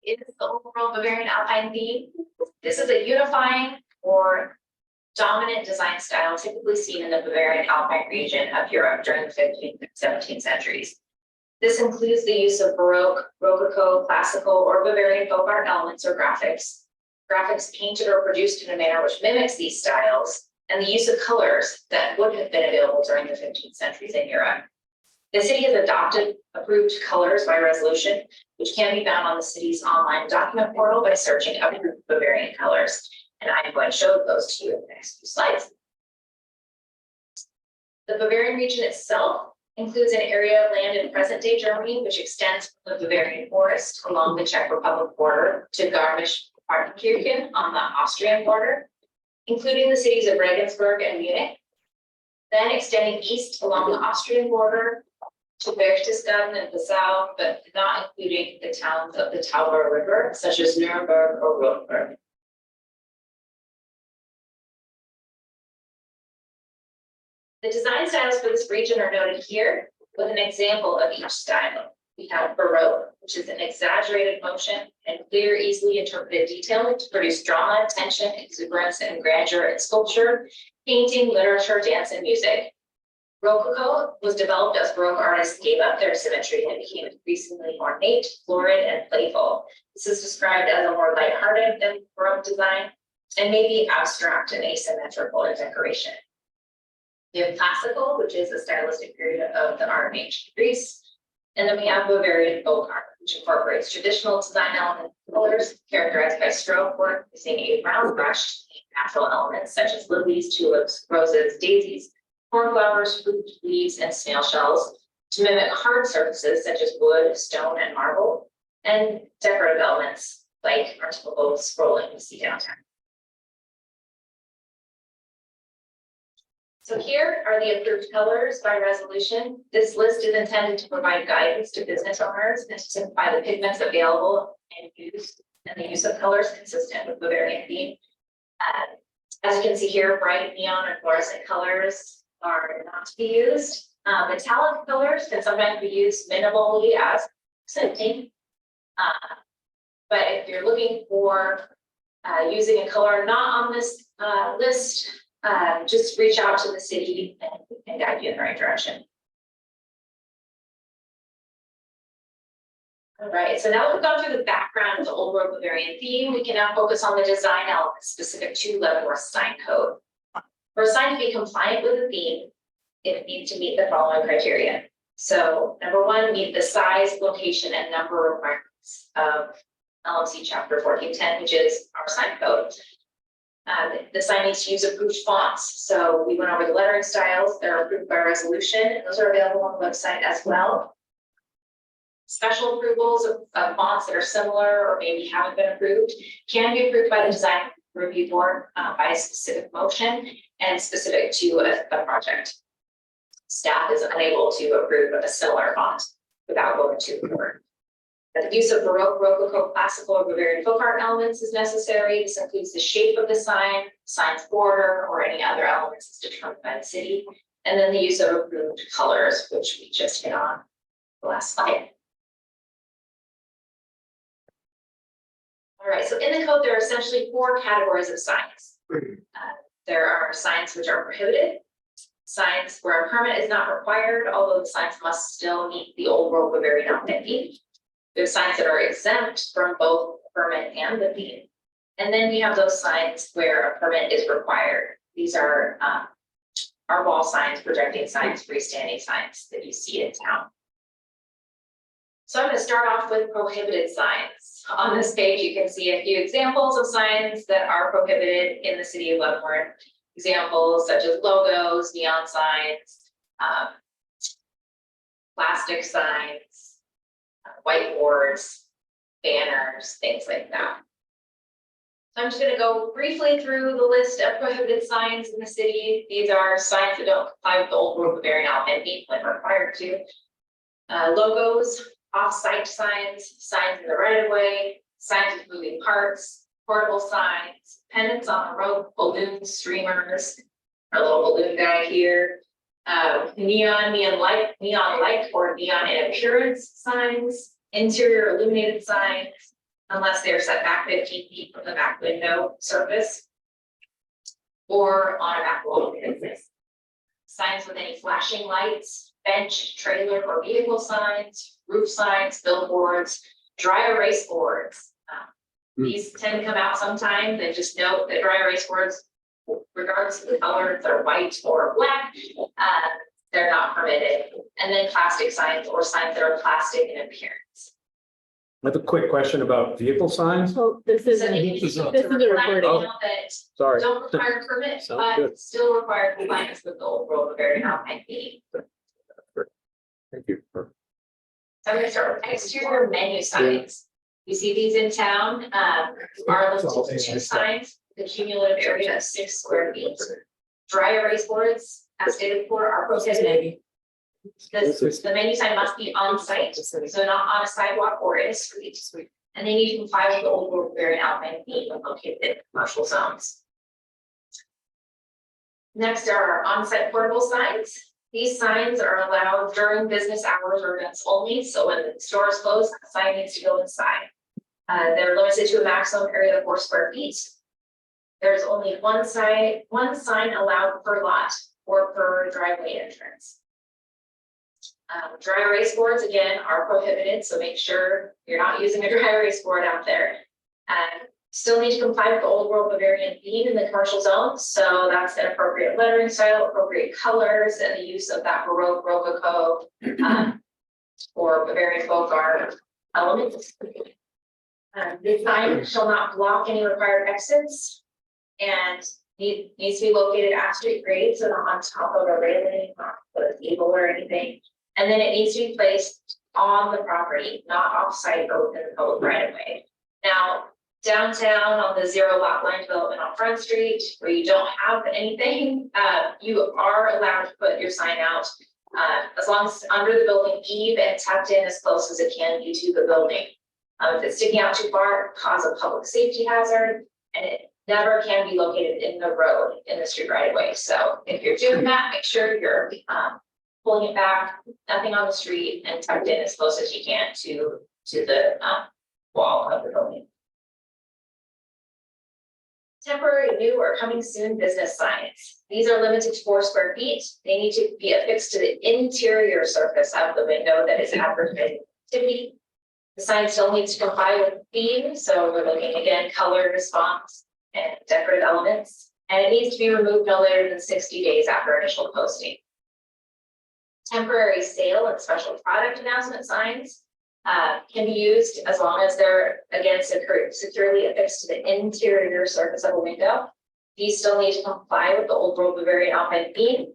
is the overall Bavarian Alpine theme. This is a unifying or dominant design style typically seen in the Bavarian Alpine region of Europe during the 15th and 17th centuries. This includes the use of Baroque, Rococo, Classical, or Bavarian folk art elements or graphics painted or produced in a manner which mimics these styles, and the use of colors that would have been available during the 15th centuries in Europe. The city has adopted approved colors by resolution, which can be found on the city's online document portal by searching approved Bavarian colors. And I'm going to show those to you in the next few slides. The Bavarian region itself includes an area of land in present-day Germany, which extends from the Bavarian forest along the Czech Republic border to Garmisch-Partenkirchen on the Austrian border, including the cities of Regensburg and Munich, then extending east along the Austrian border to Berchtesgaden and Passau, but not including the towns of the Tauber River, such as Nuremberg or Rotenburg. The design styles for this region are noted here with an example of each style. We have Baroque, which is an exaggerated motion and clear, easily interpreted detail to produce drama, tension, exuberance, and grandeur in sculpture, painting, literature, dance, and music. Rococo was developed as Baroque artists gave up their symmetry and became increasingly ornate, florid, and playful. This is described as a more lighthearted than Baroque design and maybe abstract and asymmetrical in decoration. We have Classical, which is a stylistic period of the art of ancient Greece. And then we have Bavarian folk art, which incorporates traditional design elements and colors characterized by stroke work using a round brush natural elements such as lilies, tulips, roses, daisies, cornflowers, fruit, leaves, and snail shells to mimic hard surfaces such as wood, stone, and marble, and decorative elements like our typical scrolling we see downtown. So here are the approved colors by resolution. This list is intended to provide guidance to business owners and to simplify the pigments available and used, and the use of colors consistent with Bavarian theme. As you can see here, bright neon or fluorescent colors are not to be used. Metallic colors can sometimes be used minimally as accenting. But if you're looking for using a color not on this list, just reach out to the city and guide you in the right direction. All right, so now that we've gone through the background of the Old World Bavarian theme, we can now focus on the design elements specific to Leavenworth sign code. For a sign to be compliant with the theme, it needs to meet the following criteria. So number one, meet the size, location, and number requirements of LMC Chapter 1410, which is our sign code. The sign needs to use approved fonts. So we went over the lettering styles that are approved by resolution, and those are available on the website as well. Special approvals of fonts that are similar or maybe haven't been approved can be approved by the design review board by a specific motion and specific to a project. Staff is unable to approve of a similar font without going to the board. The use of Baroque, Rococo, Classical, or Bavarian folk art elements is necessary. This includes the shape of the sign, sign's border, or any other elements as determined by the city. And then the use of approved colors, which we just hit on the last slide. All right, so in the code, there are essentially 4 categories of signs. There are signs which are prohibited, signs where a permit is not required, although the signs must still meet the Old World Bavarian outfit theme. There's signs that are exempt from both the permit and the theme. And then we have those signs where a permit is required. These are our wall signs, projecting signs, freestanding signs that you see in town. So I'm going to start off with prohibited signs. On this page, you can see a few examples of signs that are prohibited in the city of Leavenworth. Examples such as logos, neon signs, plastic signs, whiteboards, banners, things like that. So I'm just going to go briefly through the list of prohibited signs in the city. These are signs that don't comply with the Old World Bavarian outfit theme when required to. Logos, off-site signs, signs in the right-of-way, signs with moving parts, portable signs, pendants on a rope, balloons, streamers, our little balloon guy here, neon light, or neon in appearance signs, interior illuminated signs, unless they're set back 15 feet from the back window surface or on a back wall of the business. Signs with any flashing lights, bench, trailer, or vehicle signs, roof signs, billboards, dry erase boards. These tend to come out sometimes, and just note that dry erase boards, regardless of the color, if they're white or black, they're not permitted. And then plastic signs or signs that are plastic in appearance. I have a quick question about vehicle signs. Oh, this is So a they need to recording. that Sorry. don't require a permit, Sounds but good. still require compliance with the old world of very outline fee. Thank you. So I'm gonna start with exterior menu signs. You see these in town, are listed to two signs, the cumulative area of 6 square feet. Dry erase boards, as stated before, are prohibited. The menu sign must be on site, so not on a sidewalk or in a street. And they need to comply with the old world variant outline fee when located in commercial zones. Next are on-site portable signs. These signs are allowed during business hours or events only, so when the store is closed, the sign needs to go inside. They're limited to a maximum area of 4 square feet. There's only one sign allowed per lot or per driveway entrance. Dry erase boards, again, are prohibited, so make sure you're not using a dry erase board out there. Still need to comply with the old world Bavarian theme in the commercial zone, so that's an appropriate lettering style, appropriate colors, and the use of that Baroque, Rococo, or Bavarian folk art elements. The sign shall not block any required exits and needs to be located at street grade, so not on top of a railing, not with a table or anything. And then it needs to be placed on the property, not off-site or within the public right of way. Now, downtown on the 0 lot line development on Front Street, where you don't have anything, you are allowed to put your sign out as long as it's under the building eave and tucked in as close as it can be to the building. If it's sticking out too far, it causes a public safety hazard, and it never can be located in the road in the street right away. So if you're doing that, make sure you're pulling it back, nothing on the street, and tucked in as close as you can to the wall of the building. Temporary new or coming soon business signs. These are limited to 4 square feet. They need to be affixed to the interior surface of the window that is advertising activity. The sign still needs to comply with theme, so we're looking again, color, response, and decorative elements. And it needs to be removed no later than 60 days after initial posting. Temporary sale and special product announcement signs can be used as long as they're, again, securely affixed to the interior surface of a window. These still need to comply with the old world Bavarian outline theme,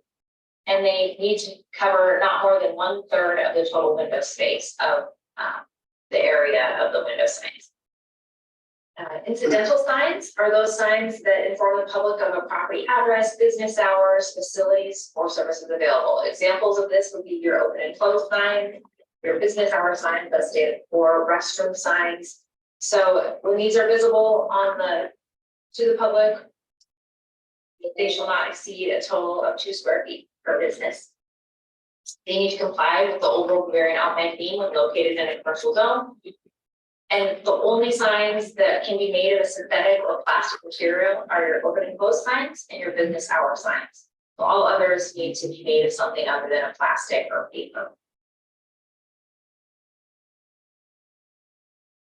and they need to cover not more than 1/3 of the total window space of the area of the window signs. Incidental signs are those signs that inform the public of a property address, business hours, facilities, or services available. Examples of this would be your open and close sign, your business hour sign, that's stated for restroom signs. So when these are visible to the public, they shall not exceed a total of 2 square feet per business. They need to comply with the old world Bavarian outline theme when located in a commercial zone. And the only signs that can be made of a synthetic or plastic material are your open and close signs and your business hour signs. So all others need to be made of something other than a plastic or paper.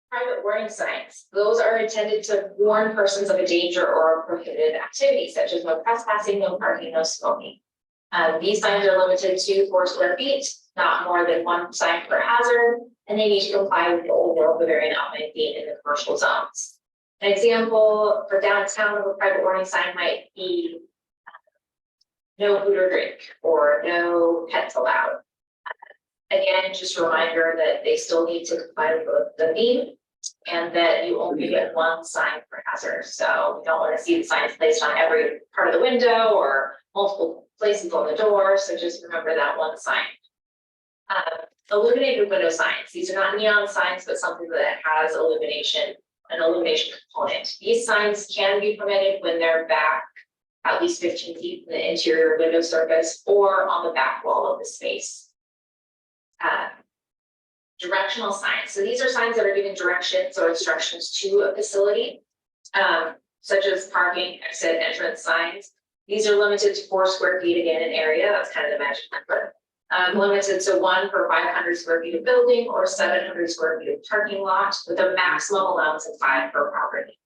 Private warning signs. Those are intended to warn persons of a danger or a prohibited activity, such as no trespassing, no parking, no smoking. These signs are limited to 4 square feet, not more than 1 sign per hazard, and they need to comply with the old world Bavarian outline theme in the commercial zones. An example for downtown of a private warning sign might be no food or drink or no pets allowed. Again, just a reminder that they still need to comply with the theme and that you only get 1 sign per hazard. So we don't want to see the signs placed on every part of the window or multiple places on the door. So just remember that 1 sign. Illuminated window signs. These are not neon signs, but something that has an illumination component. These signs can be permitted when they're back at least 15 feet from the interior window surface or on the back wall of the space. Directional signs. So these are signs that are giving directions or instructions to a facility, such as parking, exit, entrance signs. These are limited to 4 square feet again in area. That's kind of the magic number. Limited to 1 per 500 square feet of building or 700 square feet of parking lot with a maximum allowance of 5 per property.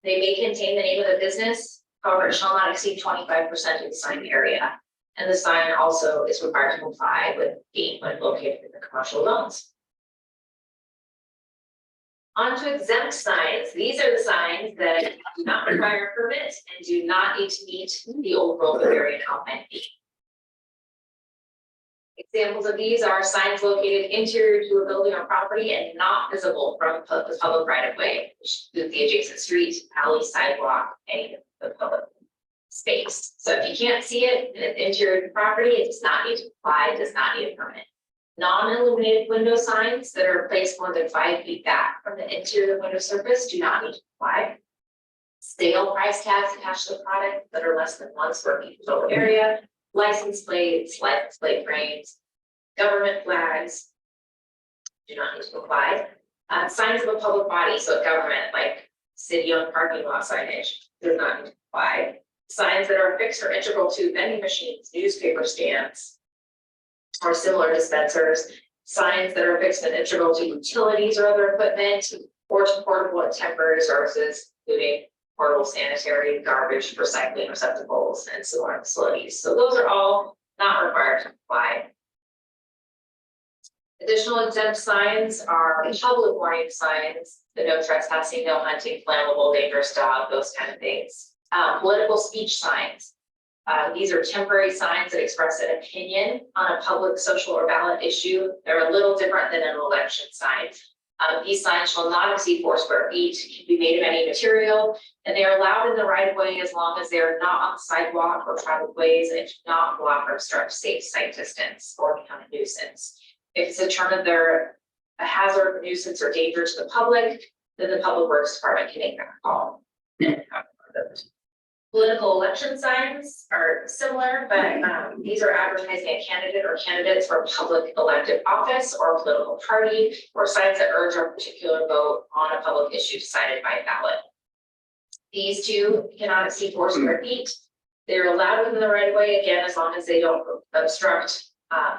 They may contain the name of the business, however, it shall not exceed 25% of the sign area. And the sign also is required to comply with being when located in the commercial zones. On to exempt signs. These are the signs that do not require a permit and do not need to meet the Old World Bavarian outline fee. Examples of these are signs located interior to a building or property and not visible from the public right of way, which is the adjacent street, alley, sidewalk, any of the public space. So if you can't see it in the interior of the property, it does not need to apply, it does not need a permit. Non-illuminated window signs that are placed more than 5 feet back from the interior window surface do not need to apply. Stale price tags attached to the product that are less than 1 square feet of total area. License plates, license plate frames, government flags do not need to apply. Signs of a public body, so government like city-owned parking lot signage does not need to apply. Signs that are fixed or integral to vending machines, newspaper stands, or similar dispensers. Signs that are fixed and integral to utilities or other equipment, or to portable and temporary services, including portable sanitary, garbage, recycling receptacles, and similar facilities. So those are all not required to apply. Additional exempt signs are public warning signs, the no trespassing, no hunting, flammable, dangerous dog, those kind of things. Political speech signs. These are temporary signs that express an opinion on a public, social, or ballot issue. They're a little different than an election sign. These signs shall not exceed 4 square feet, can be made of any material, and they are allowed in the right of way as long as they are not on the sidewalk or traveled ways and do not block or obstruct safe sight distance or become a nuisance. If it's determined they're a hazard, nuisance, or danger to the public, then the Public Works Department can make that call. Political election signs are similar, but these are advertising a candidate or candidates for public elective office or political party, or signs that urge a particular vote on a public issue decided by ballot. These two cannot exceed 4 square feet. They're allowed within the right of way, again, as long as they don't obstruct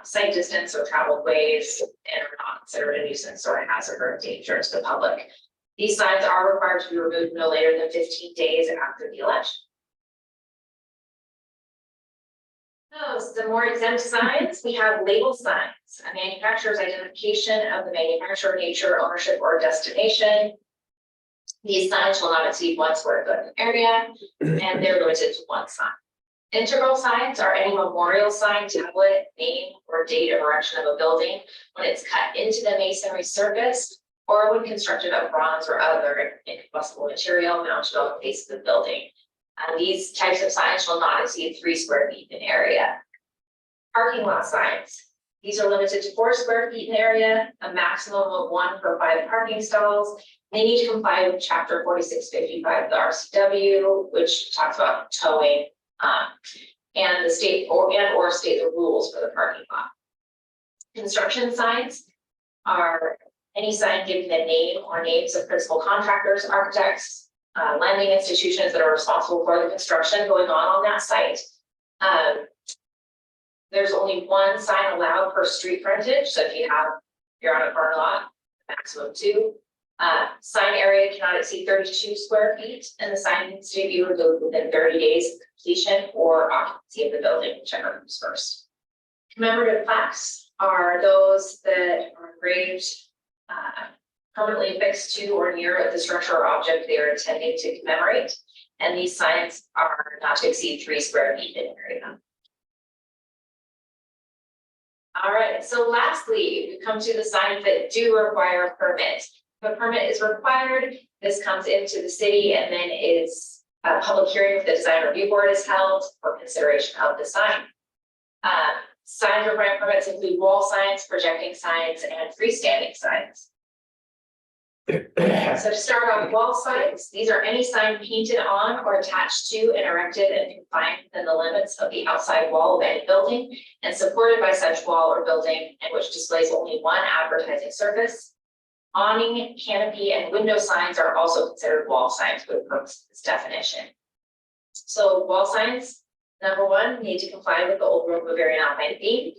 sight distance or traveled ways and are not considered a nuisance or a hazard or a danger to the public. These signs are required to be removed no later than 15 days after the election. Some more exempt signs, we have label signs, a manufacturer's identification of the manufacturer, nature, ownership, or destination. These signs shall not exceed 1 square foot in area, and they're limited to 1 sign. Integral signs are any memorial sign, tablet, name, or date of erection of a building when it's cut into the masonry surface or when constructed of bronze or other incombustible material mounted on the face of the building. These types of signs shall not exceed 3 square feet in area. Parking lot signs. These are limited to 4 square feet in area, a maximum of 1 per 5 parking stalls. They need to comply with Chapter 4655 of the RCW, which talks about towing, and the state or state the rules for the parking lot. Construction signs are any sign giving the name or names of principal contractors, architects, lending institutions that are responsible for the construction going on that site. There's only 1 sign allowed per street frontage. So if you're on a corner lot, maximum 2. Sign area cannot exceed 32 square feet, and the sign needs to be removed within 30 days of completion or occupancy of the building, whichever comes first. Commemorative plaques are those that are engraved permanently affixed to or near the structure or object they are intending to commemorate, and these signs are not to exceed 3 square feet in area. All right, so lastly, we come to the signs that do require a permit. If a permit is required, this comes into the city and then is a public hearing with the design review board is held for consideration of the sign. Signs requiring permits include wall signs, projecting signs, and freestanding signs. So to start off, wall signs, these are any sign painted on or attached to and erected and confined within the limits of the outside wall of any building and supported by such wall or building and which displays only one advertising surface. Awning, canopy, and window signs are also considered wall signs for the purpose of this definition. So wall signs, number one, need to comply with the Old Growth Bavarian Alpine theme.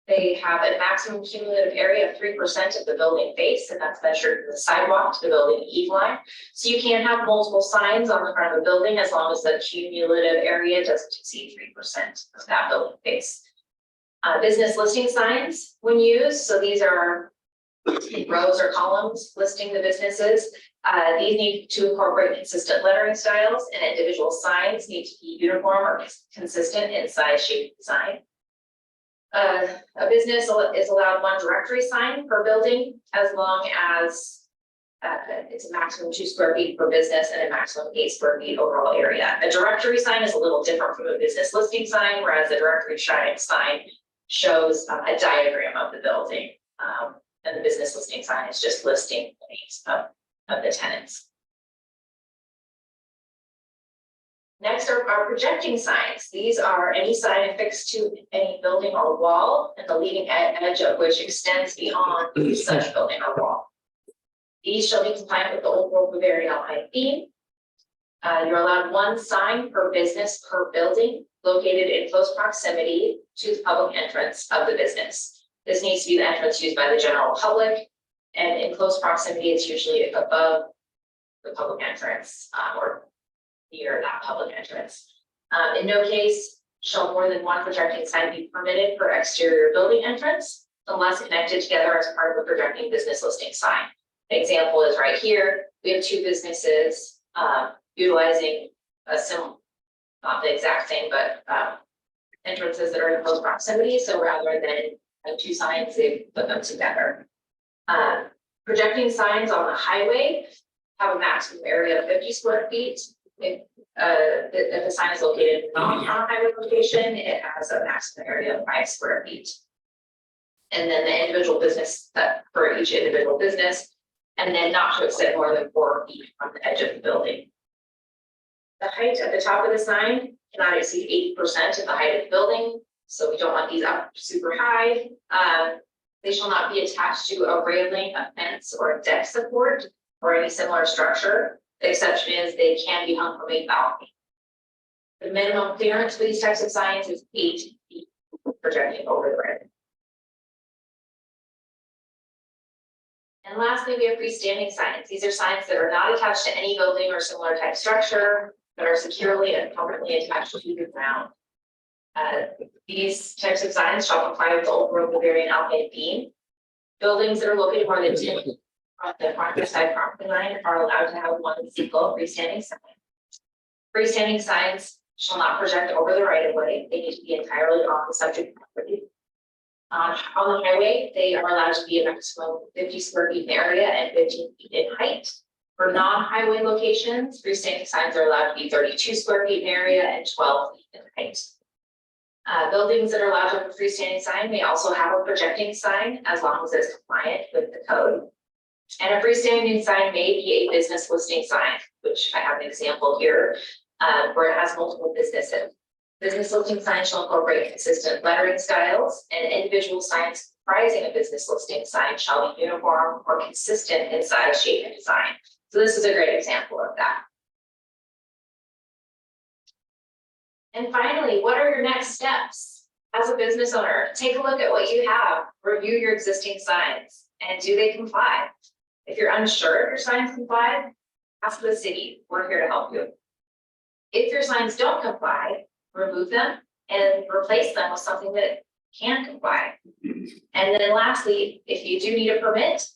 They have a maximum cumulative area of 3% of the building face, and that's measured from the sidewalk to the building eave line. So you can have multiple signs on the front of the building as long as the cumulative area doesn't exceed 3% of that building face. Business listing signs when used, so these are rows or columns listing the businesses. These need to incorporate consistent lettering styles, and individual signs need to be uniform or consistent in size, shape, design. A business is allowed one directory sign per building as long as it's a maximum 2 square feet per business and a maximum 8 square feet overall area. A directory sign is a little different from a business listing sign, whereas the directory sign shows a diagram of the building. And the business listing sign is just listing the names of the tenants. Next are our projecting signs. These are any sign affixed to any building or wall and the leading edge of which extends beyond such building or wall. These shall be compliant with the Old World Bavarian Alpine theme. You're allowed one sign per business per building located in close proximity to the public entrance of the business. This needs to be the entrance used by the general public, and in close proximity, it's usually above the public entrance or near that public entrance. In no case shall more than one projecting sign be permitted for exterior building entrance unless connected together as part of a projecting business listing sign. An example is right here. We have 2 businesses utilizing a similar, not the exact same, but entrances that are in close proximity. So rather than have 2 signs, they put them together. Projecting signs on the highway have a maximum area of 50 square feet. If the sign is located not on a highway location, it has a maximum area of 5 square feet. And then the individual business for each individual business, and then not to extend more than 4 feet from the edge of the building. The height at the top of the sign cannot exceed 80% of the height of the building, so we don't want these up super high. They shall not be attached to a railing, a fence, or a deck support, or any similar structure. The exception is they can be hung from a balcony. The minimum clearance for these types of signs is 8 feet projecting over the rim. And lastly, we have freestanding signs. These are signs that are not attached to any building or similar type structure, but are securely and permanently attached to the ground. These types of signs shall comply with the Old World Bavarian Alpine theme. Buildings that are located more than 10 on the front or side property line are allowed to have one single freestanding sign. Freestanding signs shall not project over the right of way. They need to be entirely on the subject property. On the highway, they are allowed to be a maximum 50 square feet in area and 15 feet in height. For non-highway locations, freestanding signs are allowed to be 32 square feet in area and 12 feet in height. Buildings that are allowed to have a freestanding sign may also have a projecting sign as long as it's compliant with the code. And a freestanding sign may be a business listing sign, which I have an example here, where it has multiple businesses. Business listing signs shall incorporate consistent lettering styles, and individual signs comprising a business listing sign shall be uniform or consistent in size, shape, and design. So this is a great example of that. And finally, what are your next steps? As a business owner, take a look at what you have, review your existing signs, and do they comply? If you're unsure if your signs comply, ask the city. We're here to help you. If your signs don't comply, remove them and replace them with something that can comply. And then lastly, if you do need a permit,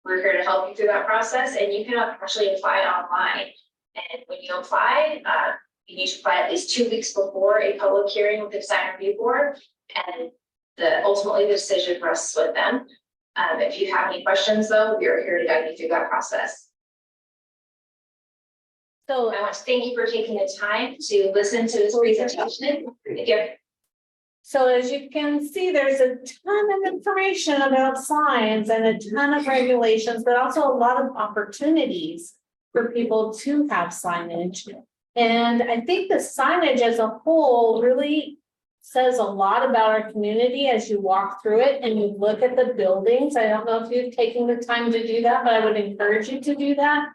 we're here to help you through that process, and you can actually apply online. And when you apply, you need to apply at least 2 weeks before a public hearing with the design review board, and ultimately the decision rests with them. If you have any questions, though, we are here to guide you through that process. So I want to thank you for taking the time to listen to this presentation. If you have So as you can see, there's a ton of information about signs and a ton of regulations, but also a lot of opportunities for people to have signage. And I think the signage as a whole really says a lot about our community as you walk through it and you look at the buildings. I don't know if you've taken the time to do that, but I would encourage you to do that.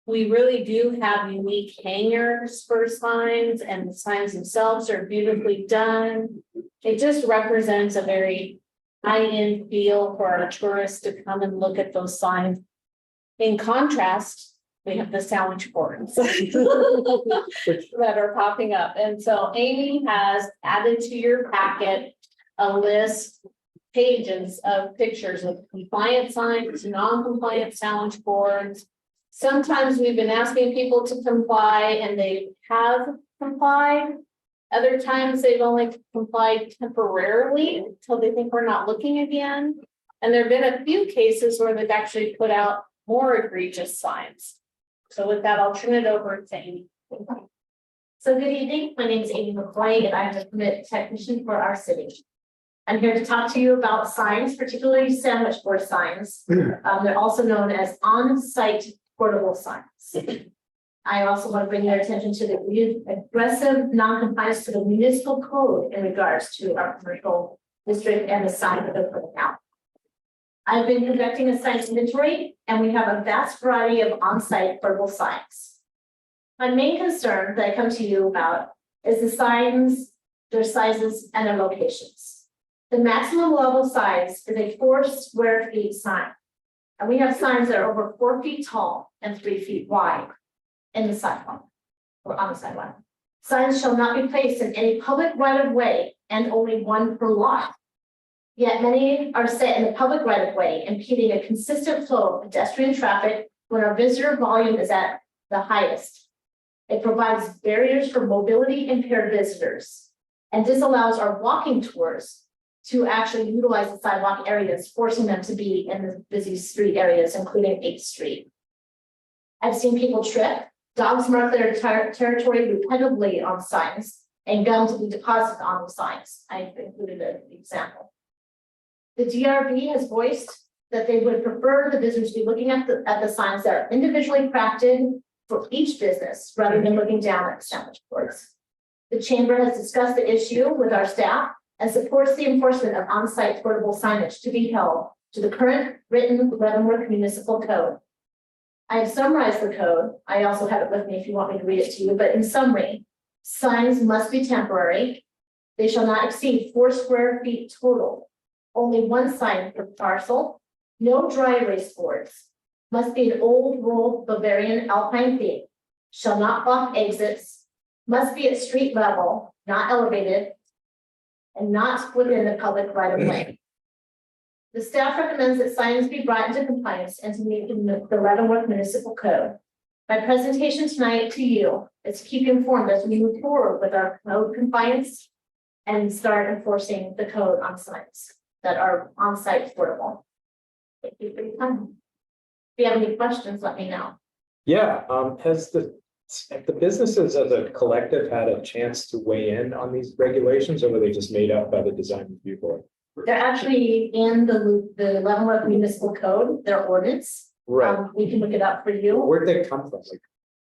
We really do have unique hangers for signs, and the signs themselves are beautifully done. It just represents a very high-end feel for our tourists to come and look at those signs. In contrast, we have the sandwich boards that are popping up. And so Amy has added to your packet a list, pages of pictures of compliant signs, non-compliant sandwich boards. Sometimes we've been asking people to comply and they have complied. Other times they've only complied temporarily until they think we're not looking again. And there've been a few cases where they've actually put out more egregious signs. So with that, I'll turn it over to Amy. So good evening, my name is Amy McCoy and I'm the permit technician for our city. I'm here to talk to you about signs, particularly sandwich board signs. They're also known as on-site portable signs. I also want to bring your attention to the aggressive non-compliance to the municipal code in regards to our commercial district and the sign that they're putting out. I've been conducting a signs inventory and we have a vast variety of on-site portable signs. My main concern that I come to you about is the signs, their sizes and their locations. The maximum level size is a 4 square feet sign. And we have signs that are over 4 feet tall and 3 feet wide in the sidewalk or on the sidewalk. Signs shall not be placed in any public right of way and only one per lot. Yet many are set in the public right of way, impeding a consistent flow of pedestrian traffic when our visitor volume is at the highest. It provides barriers for mobility impaired visitors and disallows our walking tours to actually utilize the sidewalk areas, forcing them to be in the busy street areas, including 8th Street. I've seen people trip, dogs mark their territory repetitively on signs, and gum to be deposited on the signs. I've included an example. The DRB has voiced that they would prefer the visitors be looking at the signs that are individually crafted for each business rather than looking down at the sandwich boards. The chamber has discussed the issue with our staff and supports the enforcement of on-site portable signage to be held to the current written Leavenworth Municipal Code. I have summarized the code. I also have it with me if you want me to read it to you, but in summary, signs must be temporary. They shall not exceed 4 square feet total. Only one sign per parcel. No dry erase boards. Must be an old world Bavarian alpine theme. Shall not block exits. Must be at street level, not elevated, and not within the public right of way. The staff recommends that signs be brought into compliance and to meet the Leavenworth Municipal Code. My presentation tonight to you is to keep you informed as we move forward with our code compliance and start enforcing the code on signs that are on-site portable. Thank you for your time. If you have any questions, let me know. Yeah, has the businesses as a collective had a chance to weigh in on these regulations, or were they just made up by the design review board? They're actually in the Leavenworth Municipal Code, their ordinance. Right. We can look it up for you. Where'd they come from? Like,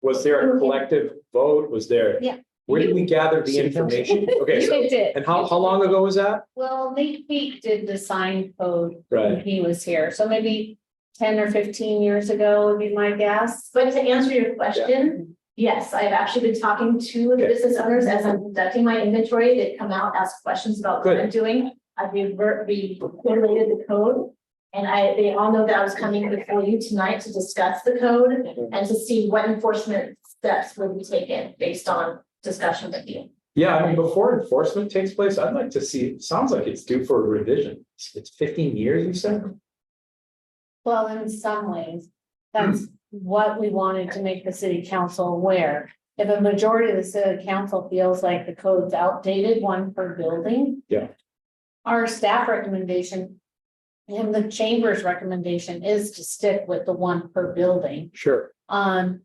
was there a collective vote? Was there? Yeah. Where did we gather the information? Okay, so, They did. and how long ago was that? Well, Nate Peak did the sign code when Right. he was here, so maybe 10 or 15 years ago would be my guess. But to answer your question, yes, I've actually been talking to the business owners as I'm conducting my inventory. They come out, ask questions about what Good. I'm doing. I've reiterated the code. And they all know that I was coming before you tonight to discuss the code and to see what enforcement steps will be taken based on discussion with you. Yeah, I mean, before enforcement takes place, I'd like to see, it sounds like it's due for a revision. It's 15 years, you said? Well, in some ways, that's what we wanted to make the city council aware. If a majority of the city council feels like the code's outdated, one per building. Yeah. Our staff recommendation and the chamber's recommendation is to stick with the one per building. Sure. And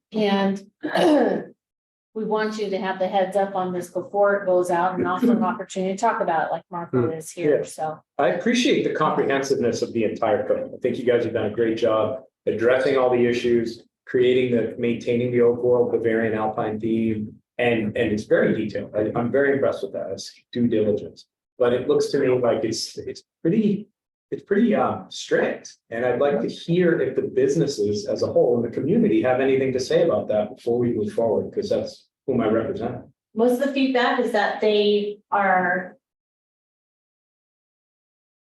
we want you to have the heads up on this before it goes out and also an opportunity to talk about it like Marco is here, Yeah. so. I appreciate the comprehensiveness of the entire code. I think you guys have done a great job addressing all the issues, maintaining the overall Bavarian Alpine theme. And it's very detailed. I'm very impressed with that. It's due diligence. But it looks to me like it's pretty strict. And I'd like to hear if the businesses as a whole in the community have anything to say about that before we move forward, because that's whom I represent. Most of the feedback is that they are,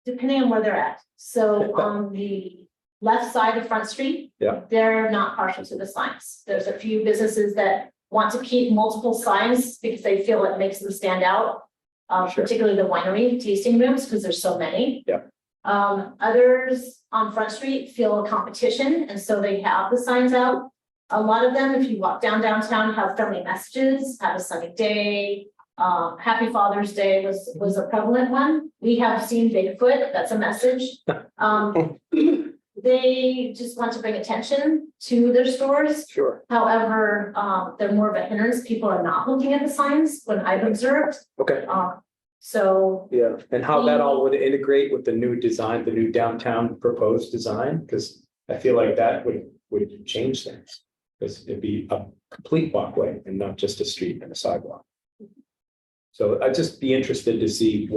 depending on where they're at. So on the left side of Front Street. Yeah. They're not partial to the signs. There's a few businesses that want to keep multiple signs because they feel it makes them stand out. Sure. Particularly the winery tasting rooms, because there's so many. Yeah. Others on Front Street feel a competition, and so they have the signs out. A lot of them, if you walk downtown, have friendly messages, have a sunny day. Happy Father's Day was a prevalent one. We have seen Bigfoot, that's a message. They just want to bring attention to their stores. Sure. However, they're more of a hindrance. People are not looking at the signs when I've observed. Okay. So Yeah, and how that all would integrate with the new design, the new downtown proposed design, because I feel like that would change things. Because it'd be a complete walkway and not just a street and a sidewalk. So I'd just be interested to see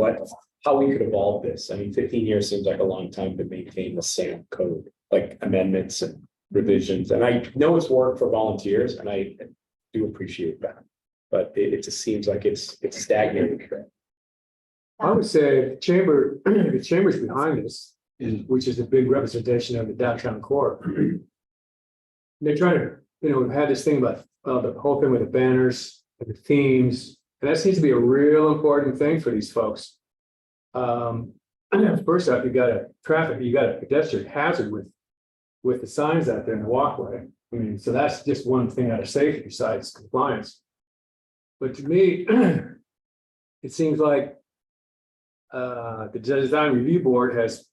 how we could evolve this. I mean, 15 years seems like a long time to maintain the same code, like amendments and revisions. And I know it's work for volunteers and I do appreciate that. But it just seems like it's stagnating. I would say the chamber's behind us, which is a big representation of the downtown core. They're trying to, we've had this thing about the whole thing with the banners and the themes, and that seems to be a real important thing for these folks. First off, you got a pedestrian hazard with the signs out there in the walkway. I mean, so that's just one thing out of safety besides compliance. But to me, it seems like the design review board it's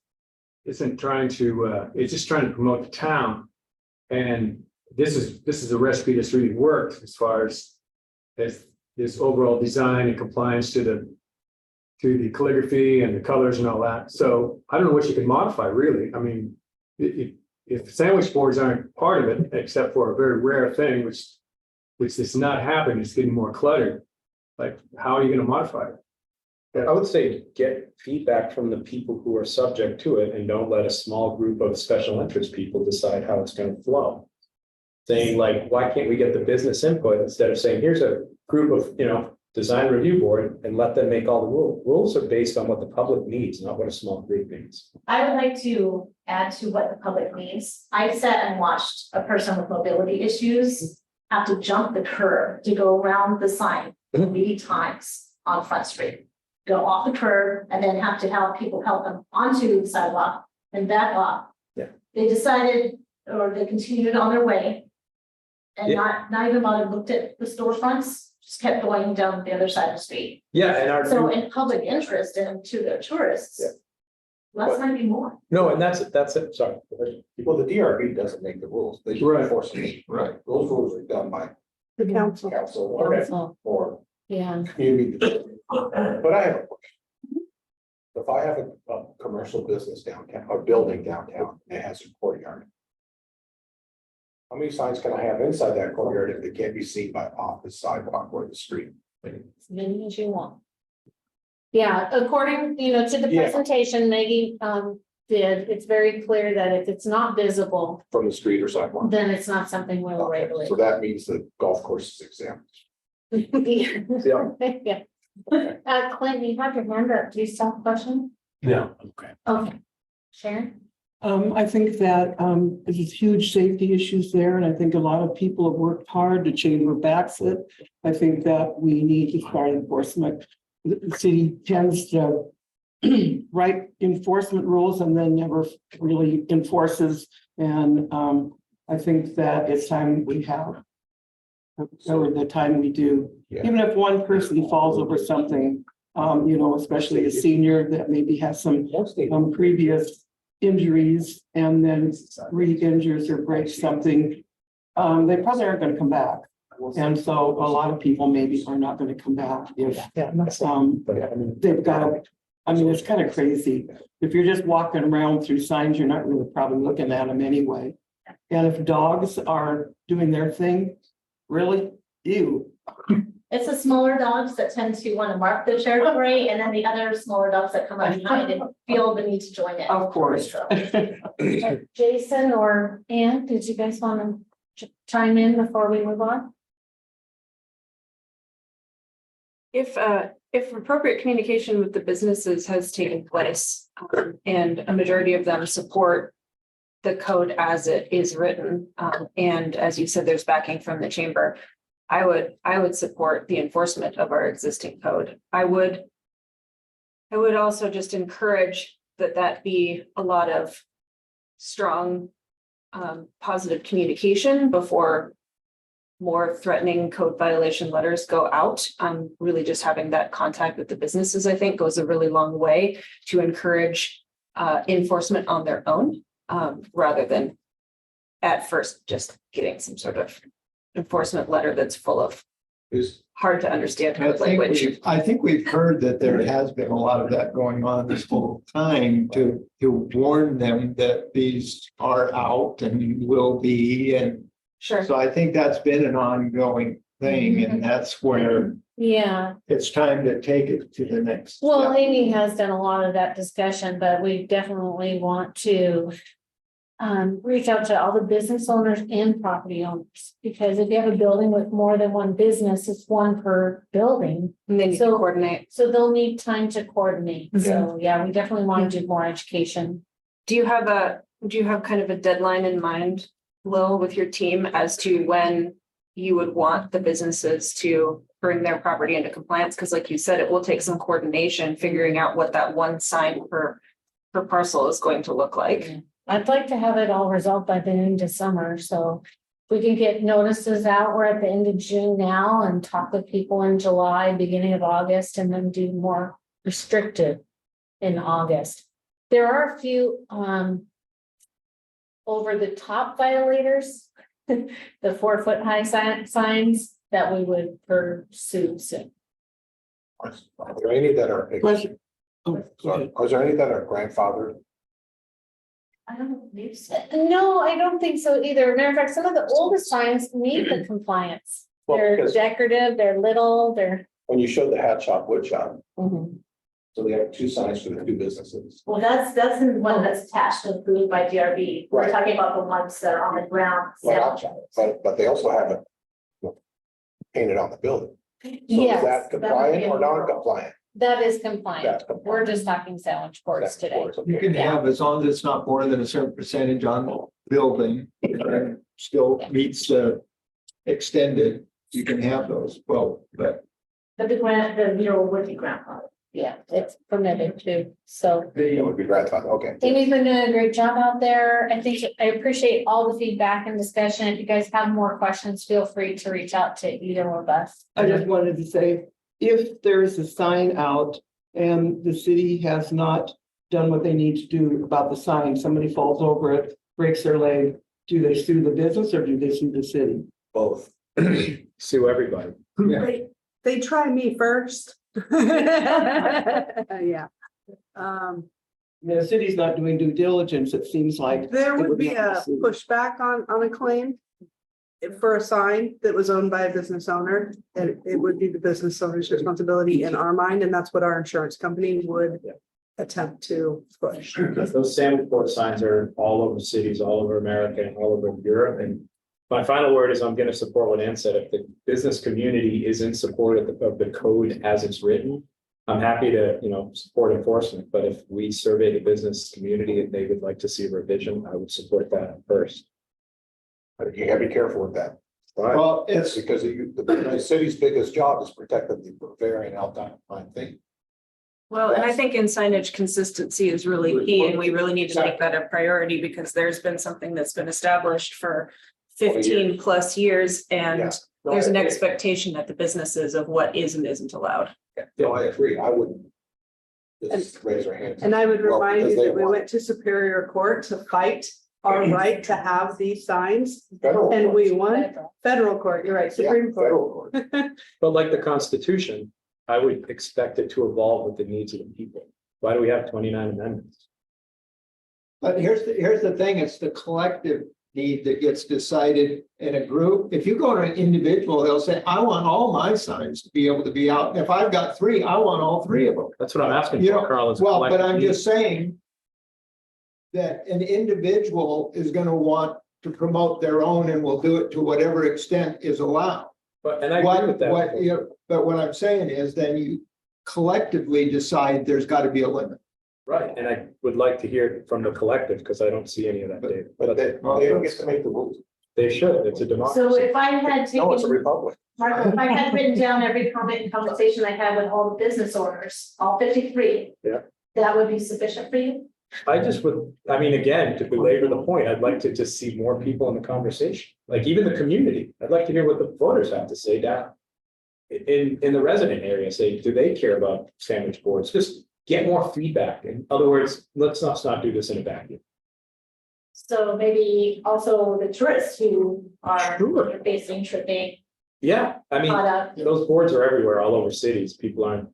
just trying to promote the town. And this is a recipe that's really worked as far as this overall design and compliance to the calligraphy and the colors and all that. So I don't know what you can modify really. I mean, if sandwich boards aren't part of it, except for a very rare thing, which does not happen, it's getting more cluttered. Like, how are you going to modify it? I would say get feedback from the people who are subject to it and don't let a small group of special interest people decide how it's going to flow. Saying like, why can't we get the business input instead of saying, here's a group of, design review board and let them make all the rules. Rules are based on what the public needs, not what a small group needs. I would like to add to what the public needs. I sat and watched a person with mobility issues have to jump the curb to go around the sign 3 times on Front Street. Go off the curb and then have to have people help them onto the sidewalk and back off. Yeah. They decided, or they continued on their way. And Yeah. not even bothered, looked at the storefronts, just kept going down the other side of the street. Yeah, and So in public interest and to the tourists. Yeah. Less might be more. no, and that's it. Sorry. Well, the DRB doesn't make the rules, they just Right. enforce them, right, those rules are done by The council. council Council, or yeah. community. But I have a question. If I have a commercial business downtown, or building downtown, and it has a courtyard. How many signs can I have inside that courtyard if they can't be seen by off the sidewalk or the street? As many as you want. Yeah, according, to the Yeah. presentation Maggie did, it's very clear that if it's not visible, From the street or sidewalk? then it's not something we'll Okay, regulate. so that means the golf course is exempt. Yeah. Yeah. Clint, you have your hand up. Do you still have a question? Yeah, okay. Okay. Sharon? I think that there's huge safety issues there, and I think a lot of people have worked hard. The chamber backs it. I think that we need to start enforcement. The city tends to write enforcement rules and then never really enforces. And I think that it's time we have. Or the time we do, Yeah. even if one person falls over something, especially a senior that maybe has some previous injuries and then re-injures or breaks something, they probably aren't going to come back. And so a lot of people maybe are not gonna come back if, Yeah, I'm not saying, but I mean. they've got, I mean, it's kind of crazy. If you're just walking around through signs, you're not really probably looking at them anyway. And if dogs are doing their thing, really, ew. It's the smaller dogs that tend to want to mark the territory, and then the other smaller dogs that come up behind and feel the need to join in. Of course. Jason or Ann, did you guys want to chime in before we move on? If appropriate communication with the businesses has taken place, and a majority of them support the code as it is written, and as you said, there's backing from the chamber, I would support the enforcement of our existing code. I would also just encourage that be a lot of strong, positive communication before more threatening code violation letters go out. Really just having that contact with the businesses, I think, goes a really long way to encourage enforcement on their own, rather than at first just getting some sort of enforcement letter that's full of Is, hard to understand I think we've heard that there has been a lot of that going on this whole time to warn them that these are out and will be, and Sure. so I think that's been an ongoing thing, and that's where Yeah, it's time to take it to the next. well, step. Amy has done a lot of that discussion, but we definitely want to reach out to all the business owners and property owners, because if you have a building with more than one business, it's one per building. And then you can So- coordinate. So they'll need time to coordinate. So, yeah, we definitely want to do more education. Do you have kind of a deadline in mind, Lil, with your team as to when you would want the businesses to bring their property into compliance? Because like you said, it will take some coordination, figuring out what that one sign per parcel is going to look like. I'd like to have it all resolved by the end of summer, so we can get notices out. We're at the end of June now and talk with people in July, beginning of August, and then do more restrictive in August. There are a few over the top violators, the 4-foot high signs that we would pursue soon. are there any that are, Question. Oh, go ahead. are there any that are grandfathered? I don't believe so. No, I don't think so either. Matter of fact, some of the oldest signs meet the compliance. Well, They're because decorative, they're little, they're. when you showed the hat shop, wood shop, Mhm. so they have two signs for the two businesses. Well, that's the one that's attached and approved by DRB. We're Right. talking about the ones that are on the ground. But they also have it painted on the building. So is Yes, that compliant or non-compliant? that is compliant. That's compliant. We're just talking sandwich boards That's today. course, okay. You can have, as long as it's not more than a certain percentage on the building, and still meets the extended, you can have those, well, but But the mural would be grandfathered. Yeah, it's permitted to, so. It would be gratified, okay. Amy's been doing a great job out there. I think I appreciate all the feedback and discussion. If you guys have more questions, feel free to reach out to either of us. I just wanted to say, if there's a sign out and the city has not done what they need to do about the sign, somebody falls over it, breaks their leg, do they sue the business or do they sue the city? Both. Sue everybody. They try me first. Yeah. The city's not doing due diligence, it seems like. There it would be have to a sue. pushback on a claim. For a sign that was owned by a business owner, and it would be the business owner's responsibility in our mind, and that's what our insurance company would attempt to push. Those sandwich board signs are all over cities, all over America and all over Europe. And my final word is I'm going to support what Ann said. If the business community is in support of the code as it's written, I'm happy to, support enforcement. But if we survey the business community and they would like to see a revision, I would support that first. But you gotta be careful with that. well, It's it's, because the city's biggest job is protecting the Bavarian alpine thing. Well, and I think in signage consistency is really key, and we really need to make that a priority because there's been something that's been established for 15 plus years, and Yeah. No, there's an I agree. expectation at the businesses of what is and isn't allowed. No, I agree. I wouldn't just raise our hands. And I would Well, remind because you they that we want- went to Superior Court to fight our right to have these signs, Federal and we courts. won federal court, you're right, Yeah, Supreme Court. federal court. But like the Constitution, I would expect it to evolve with the needs of the people. Why do we have 29 amendments? But here's the thing, it's the collective need that gets decided in a group. If you go to an individual, they'll say, I want all my signs to be able to be out. If I've got 3, I want all 3 of them. That's what I'm asking You for, know, Carl. is a Well, but collective I'm need. just saying that an individual is gonna want to promote their own and will do it to whatever extent is allowed. But, and I agree with that. But what I'm saying is then you collectively decide there's gotta be a limit. Right, and I would like to hear it from the collective, because I don't see any of that data. But they don't get to make the rules. They should, it's a So democracy. if I had No, it's a taken, republic. Marco, if I had written down every comment and conversation I had with all the business owners, all 53. Yeah. That would be sufficient for you? I just would, I mean, again, to belabor the point, I'd like to just see more people in the conversation, like even the community. I'd like to hear what the voters have to say down. In the resident area, say, do they care about sandwich boards? Just get more feedback. In other words, let's not do this in a vacuum. So maybe also the tourists who are Sure. facing tripping, Yeah, I mean, caught up. those boards are everywhere, all over cities. People aren't,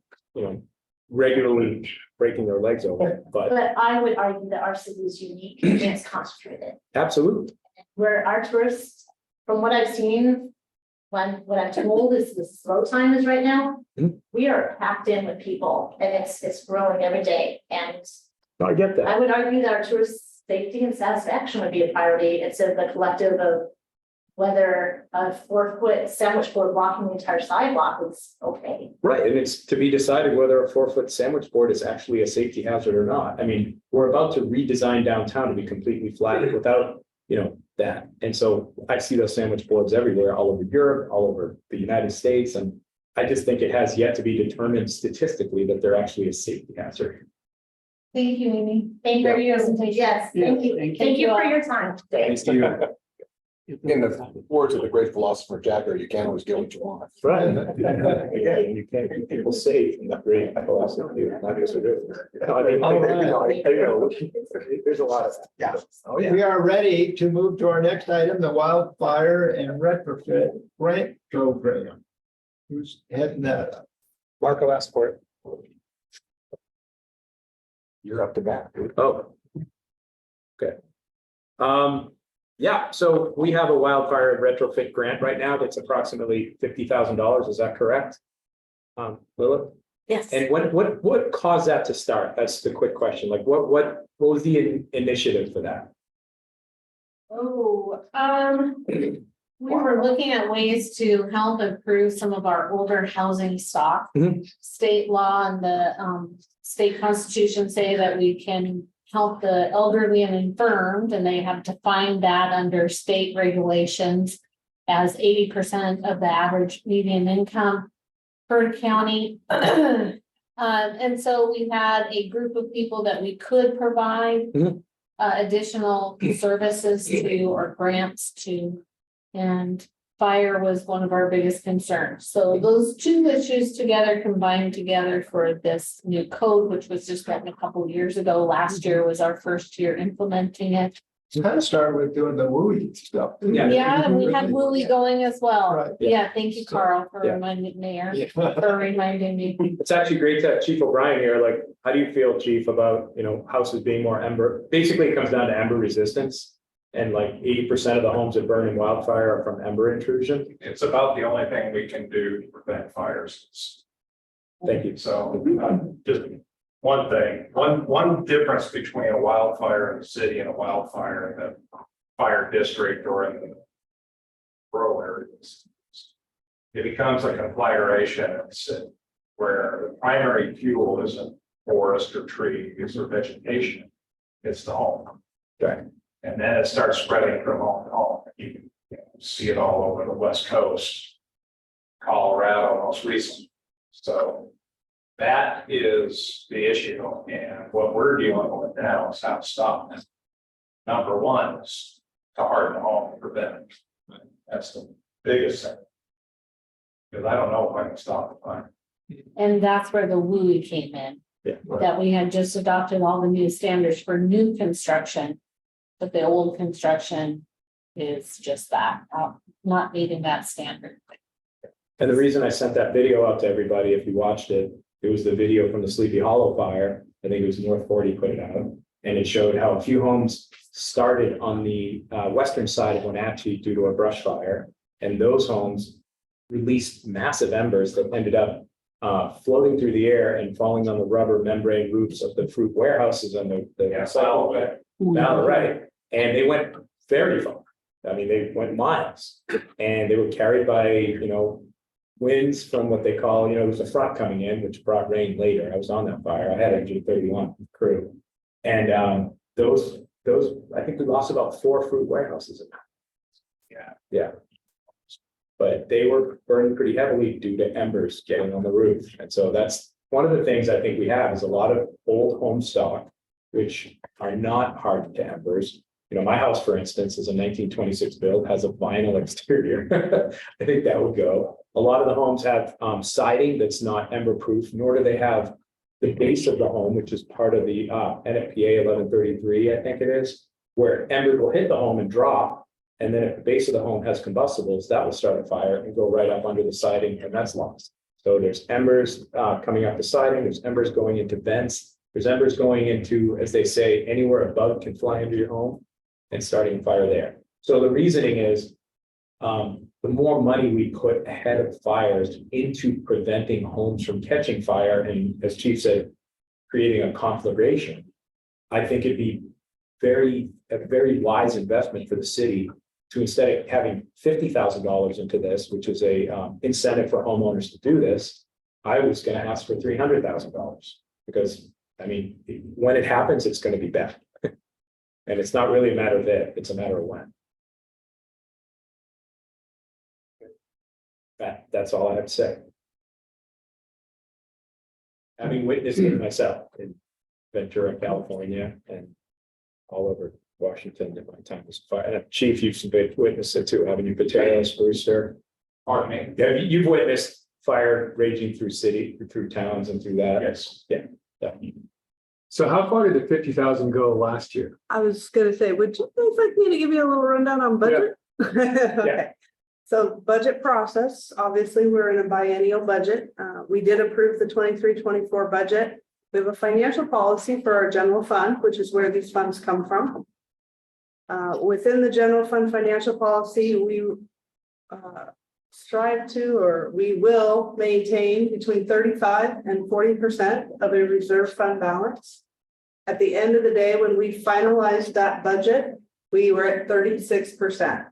regularly breaking their legs over, but But I would argue that our city is unique and it's concentrated. absolutely. Where our tourists, from what I've seen, what I'm told is the slow time is right now. Mhm. We are packed in with people and it's growing every day. And No, I get that. I would argue that our tourist safety and satisfaction would be a priority instead of the collective of whether a 4-foot sandwich board blocking the entire sidewalk is okay. Right, and it's to be decided whether a 4-foot sandwich board is actually a safety hazard or not. I mean, we're about to redesign downtown to be completely flat without, that. And so I see those sandwich boards everywhere, all over Europe, all over the United States, and I just think it has yet to be determined statistically that they're actually a safety hazard. Thank you, Amy. Thank you for your presentation. Yes, thank you. Thank you for your time today. Thanks to you. In the words of the great philosopher Jagger, you can't always get what you want. Right. Again, you can't keep people safe and not great. Not just there's a lot of that. Yeah. Oh, yeah. We are ready to move to our next item, the wildfire and retrofit grant program. Who's heading that up? Marco asked for it. You're up to bat. Oh. Okay. Yeah, so we have a wildfire retrofit grant right now that's approximately $50,000. Is that correct? Lilith? Yes. And what caused that to start? That's the quick question. Like what was the initiative for that? We were looking at ways to help improve some of our older housing stock. Mhm. State law and the state constitution say that we can help the elderly and infirmed, and they have defined that under state regulations as 80% of the average median income per county. And so we had a group of people that we could provide Mhm. additional services to or grants to. And fire was one of our biggest concerns. So those two issues together combined together for this new code, which was just written a couple of years ago. Last year was our first year implementing it. Kind of started with doing the WUI stuff. Yeah. Yeah, and we had Willie going as well. Right. Yeah, thank you, Carl, for Yeah. reminding Mayor, Yeah. for reminding me. It's actually great to have Chief O'Brien here. Like, how do you feel, Chief, about, houses being more ember? Basically, it comes down to ember resistance. And like 80% of the homes that burn in wildfire are from ember intrusion. It's about the only thing we can do to prevent fires. Thank you. So, just one thing, one difference between a wildfire in the city and a wildfire in the fire district or in the rural areas. It becomes a conflagration in the city where the primary fuel isn't forest or trees or vegetation. It's the home. Okay. And then it starts spreading from home to home. You can see it all over the West Coast, Colorado most recently. So that is the issue. And what we're dealing with now is how to stop it. Number one is to harden the home and prevent it. That's the biggest thing. Because I don't know if I can stop the fire. And that's where the WUI came in. Yeah. That we had just adopted all the new standards for new construction. but the old construction is just that, not meeting that standard. And the reason I sent that video out to everybody, if you watched it, it was the video from the Sleepy Hollow fire. I think it was North 40 put it out. And it showed how a few homes started on the western side of Wenatchee due to a brush fire. And those homes released massive embers that ended up floating through the air and falling on the rubber membrane roofs of the fruit warehouses and the right. And they went very far. I mean, they went miles and they were carried by, winds from what they call, it was a front coming in, which brought rain later. I was on that fire. I had a G31 crew. And those, I think we lost about 4 fruit warehouses. Yeah. But they were burned pretty heavily due to embers getting on the roof. And so that's one of the things I think we have is a lot of old home stock, which are not hard to embers. My house, for instance, is a 1926 build, has a vinyl exterior. I think that would go. A lot of the homes have siding that's not ember proof, nor do they have the base of the home, which is part of the NFPA 1133, I think it is, where embers will hit the home and drop. And then if the base of the home has combustibles, that will start a fire and go right up under the siding, and that's lost. So there's embers coming up the siding, there's embers going into vents, there's embers going into, as they say, anywhere a bug can fly into your home and starting a fire there. So the reasoning is the more money we put ahead of fires into preventing homes from catching fire, and as Chief said, creating a conflagration, I think it'd be a very wise investment for the city to, instead of having $50,000 into this, which is a incentive for homeowners to do this, I was going to ask for $300,000 because, when it happens, it's going to be bad. And it's not really a matter of if, it's a matter of when. That's all I have to say. Having witnessed it myself in Ventura, California, and all over Washington at my time as fire. And Chief, you've witnessed it too, haven't you, Pateros, Brewster? Pardon me? Yeah, you've witnessed fire raging through towns and through that. Yes. Yeah. So how far did the 50,000 go last year? I was gonna say, would you guys like me to give you a little rundown on budget? Okay. So budget process, obviously, we're in a biennial budget. We did approve the 23-24 budget. We have a financial policy for our general fund, which is where these funds come from. Within the general fund financial policy, we strive to, or we will maintain between 35% and 40% of a reserve fund balance. At the end of the day, when we finalized that budget, we were at 36%.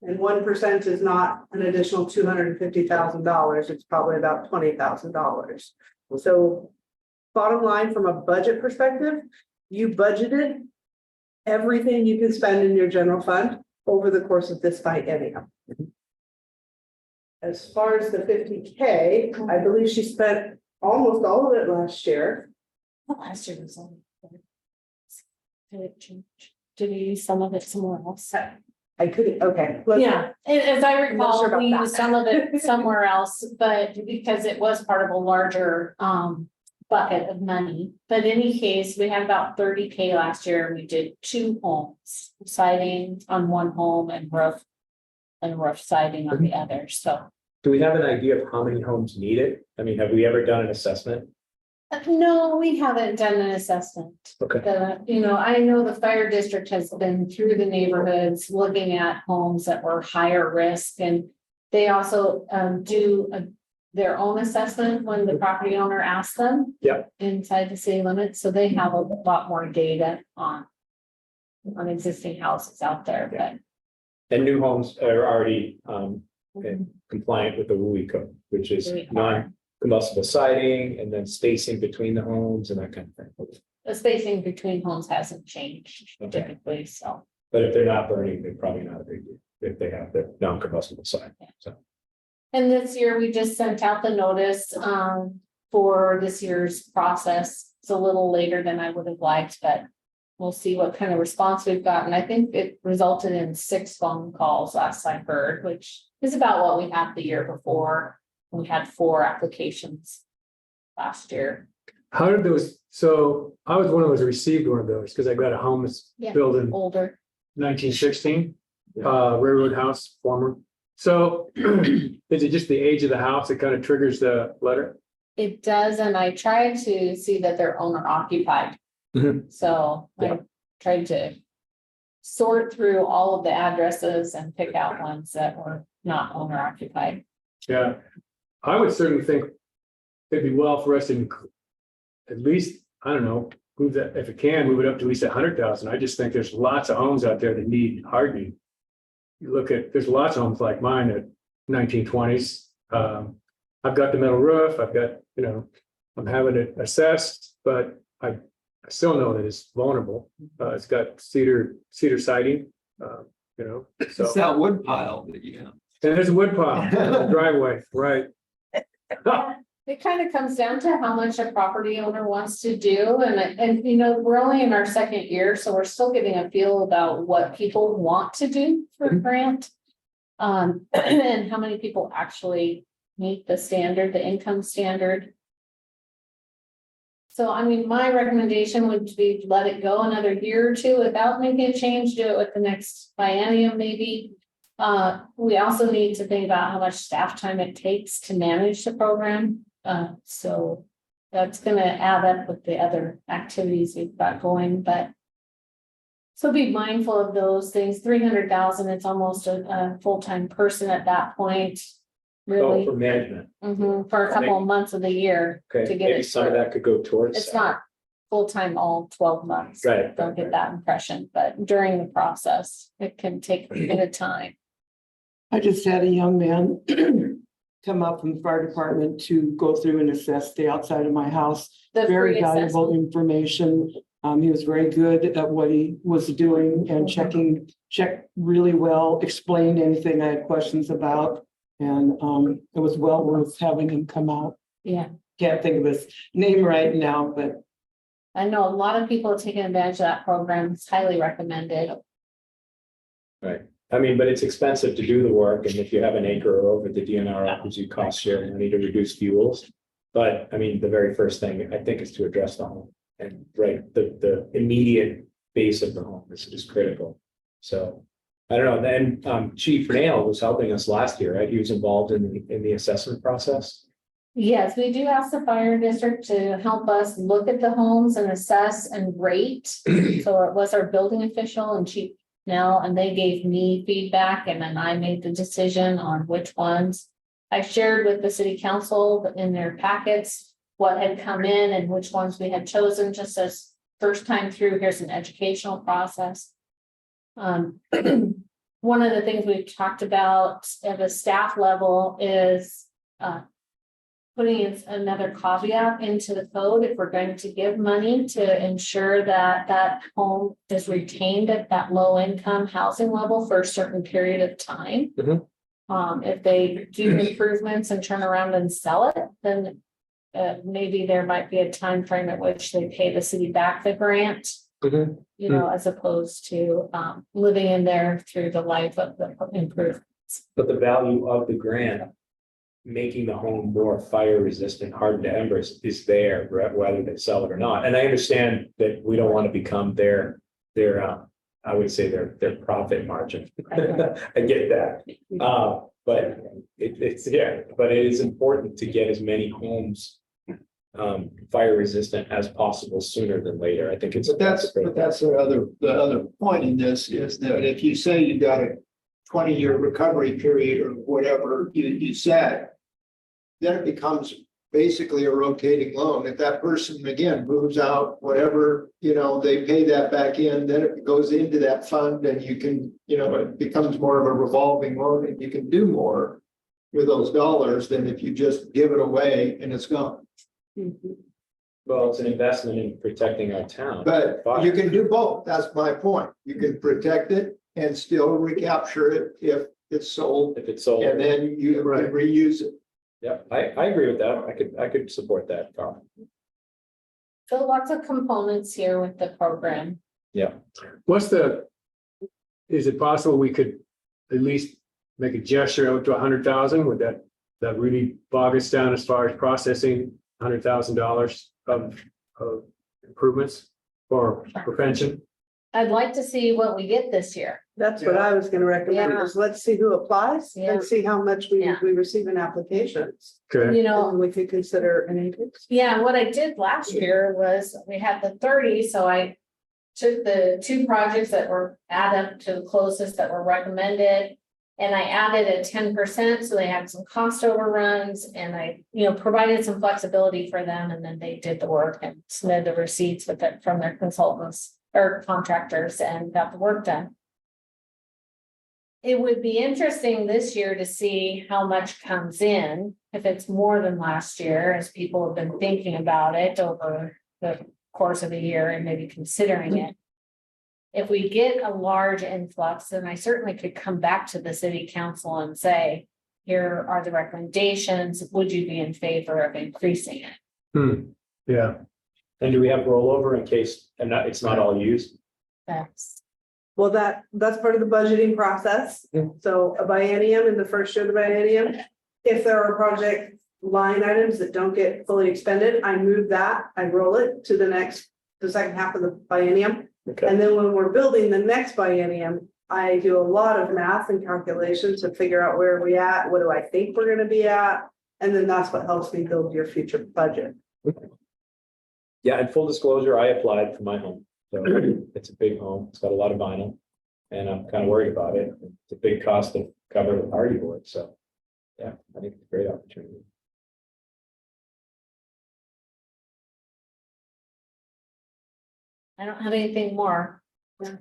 And 1% is not an additional $250,000. It's probably about $20,000. So bottom line, from a budget perspective, you budgeted everything you can spend in your general fund over the course of this biennium. As far as the 50K, I believe she spent almost all of it last year. Last year was only. Did you use some of it somewhere else? I couldn't, okay. Yeah, as I I'm not sure recall, about we that. used some of it somewhere else, but because it was part of a larger bucket of money. But in any case, we had about 30K last year. We did 2 homes, siding on one home and roof siding on the other. So Do we have an idea of how many homes need it? Have we ever done an assessment? no, we haven't done an assessment. Okay. I know the fire district has been through the neighborhoods looking at homes that were higher risk, and they also do their own assessment when the property owner asks them. Yeah. Inside the city limits, so they have a lot more data on existing houses out there, but. And new homes are already compliant with the WUI code, which is non-combustible siding and then spacing between the homes and that kind of thing. The spacing between homes hasn't changed typically, so. But if they're not burning, they're probably not a big deal if they have the non-combustible siding. So. And this year, we just sent out the notice for this year's process. It's a little later than I would have liked, but we'll see what kind of response we've gotten. I think it resulted in 6 phone calls last I heard, which is about what we had the year before. We had 4 applications last year. How did those, so I was one of those received one of those because I got a home that's Yeah. building Older. 1916, railroad house, former. So is it just the age of the house that kind of triggers the letter? It does, and I tried to see that they're owner occupied. Mhm. So Yeah. I tried to sort through all of the addresses and pick out ones that were not owner occupied. Yeah, I would certainly think it'd be well for us to at least, I don't know, move that, if it can, move it up to at least 100,000. I just think there's lots of homes out there that need hardening. You look at, there's lots of homes like mine at 1920s. I've got the metal roof, I've got, I'm having it assessed, but I still know that it's vulnerable. It's got cedar siding, so. It's that wood pile that you have. And there's a wood pile in the driveway, right? It kind of comes down to how much a property owner wants to do, and we're only in our second year, so we're still getting a feel about what people want to do for a grant. And how many people actually meet the standard, the income standard. So, I mean, my recommendation would be let it go another year or two without making a change, do it with the next biennium maybe. We also need to think about how much staff time it takes to manage the program. So that's gonna add up with the other activities we've got going, but. So be mindful of those things. 300,000, it's almost a full-time person at that point. Oh, Really, for management. for a couple of months of the year. Okay, To get maybe it some of through. that could go towards. It's not full-time all 12 months. Right. Don't get that impression, but during the process, it can take a bit of time. I just had a young man come up from the fire department to go through and assess the outside of my house. The Very free valuable assessment. information. He was very good at what he was doing and checked really well, explained anything I had questions about. And it was well worth having him come out. Yeah, Can't think of his name right now, but I know a lot of people have taken advantage of that program. It's highly recommended. Right, I mean, but it's expensive to do the work, and if you have an acre or over, the DNR offers you cost share money to reduce fuels. But I mean, the very first thing I think is to address the home, and the immediate base of the home is critical. So I don't know, then Chief Nail was helping us last year, right? He was involved in the assessment process. Yes, we do ask the fire district to help us look at the homes and assess and rate. So it was our building official and Chief Nell, and they gave me feedback, and then I made the decision on which ones. I shared with the city council in their packets what had come in and which ones we had chosen, just as first time through, here's an educational process. One of the things we've talked about at the staff level is putting in another caveat into the code if we're going to give money to ensure that that home is retained at that low income housing level for a certain period of time. If they do improvements and turn around and sell it, then maybe there might be a time frame at which they pay the city back the grant. As opposed to living in there through the life of the improvements. But the value of the grant, making the home more fire resistant, hardened to embers, is there, whether they sell it or not. And I understand that we don't want to become their I would say their profit margin. I get that. But but it is important to get as many homes fire resistant as possible sooner than later. I think it's. But that's the other point in this is that if you say you got a 20-year recovery period or whatever you said, then it becomes basically a rotating loan. If that person again moves out, whatever, they pay that back in, then it goes into that fund and you can, it becomes more of a revolving loan and you can do more with those dollars than if you just give it away and it's gone. Well, it's an investment in protecting our town. But you can do both. That's my point. You can protect it and still recapture it if it's sold. If it's sold. And then you can reuse it. Yeah, I agree with that. I could support that, Carl. So lots of components here with the program. Yeah. Is it possible we could at least make a gesture out to 100,000? Would that really bog us down as far as processing $100,000 of improvements for prevention? I'd like to see what we get this year. That's what I was gonna recommend, Yeah. is let's see who applies Yeah. and see how much we Yeah. receive in applications. Okay, You know, And we could consider an increase. yeah, what I did last year was we had the 30, so I took the 2 projects that were add up to the closest that were recommended. And I added a 10%, so they had some cost overruns and I, provided some flexibility for them and then they did the work and submitted the receipts with it from their consultants or contractors and got the work done. It would be interesting this year to see how much comes in, if it's more than last year, as people have been thinking about it over the course of a year and maybe considering it. If we get a large influx, then I certainly could come back to the city council and say, here are the recommendations, would you be in favor of increasing it? yeah, And do we have rollover in case, it's not all used? That's, Well, that's part of the budgeting process. Yeah. So a biennium in the first year of the biennium, if there are project line items that don't get fully expended, I move that, I roll it to the second half of the biennium. Okay, And then when we're building the next biennium, I do a lot of math and calculations to figure out where we at, what do I think we're gonna be at? And then that's what helps me build your future budget. yeah, and full disclosure, I applied for my home, so it's a big home, it's got a lot of vinyl. And I'm kind of worried about it, it's a big cost to cover the party board, so. Yeah, I think it's a great opportunity. I don't have anything more.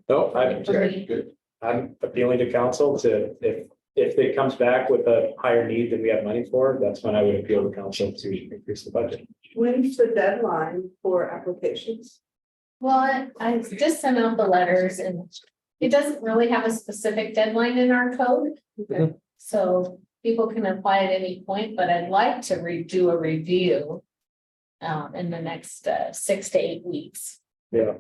No, Okay, Good. I'm appealing to council to, if it comes back with a higher need than we have money for, that's when I would appeal to council to increase the budget. When's the deadline for applications? Well, I just sent out the letters and it doesn't really have a specific deadline in our code. Mhm. So people can apply at any point, but I'd like to redo a review in the next 6 to 8 weeks. Yeah,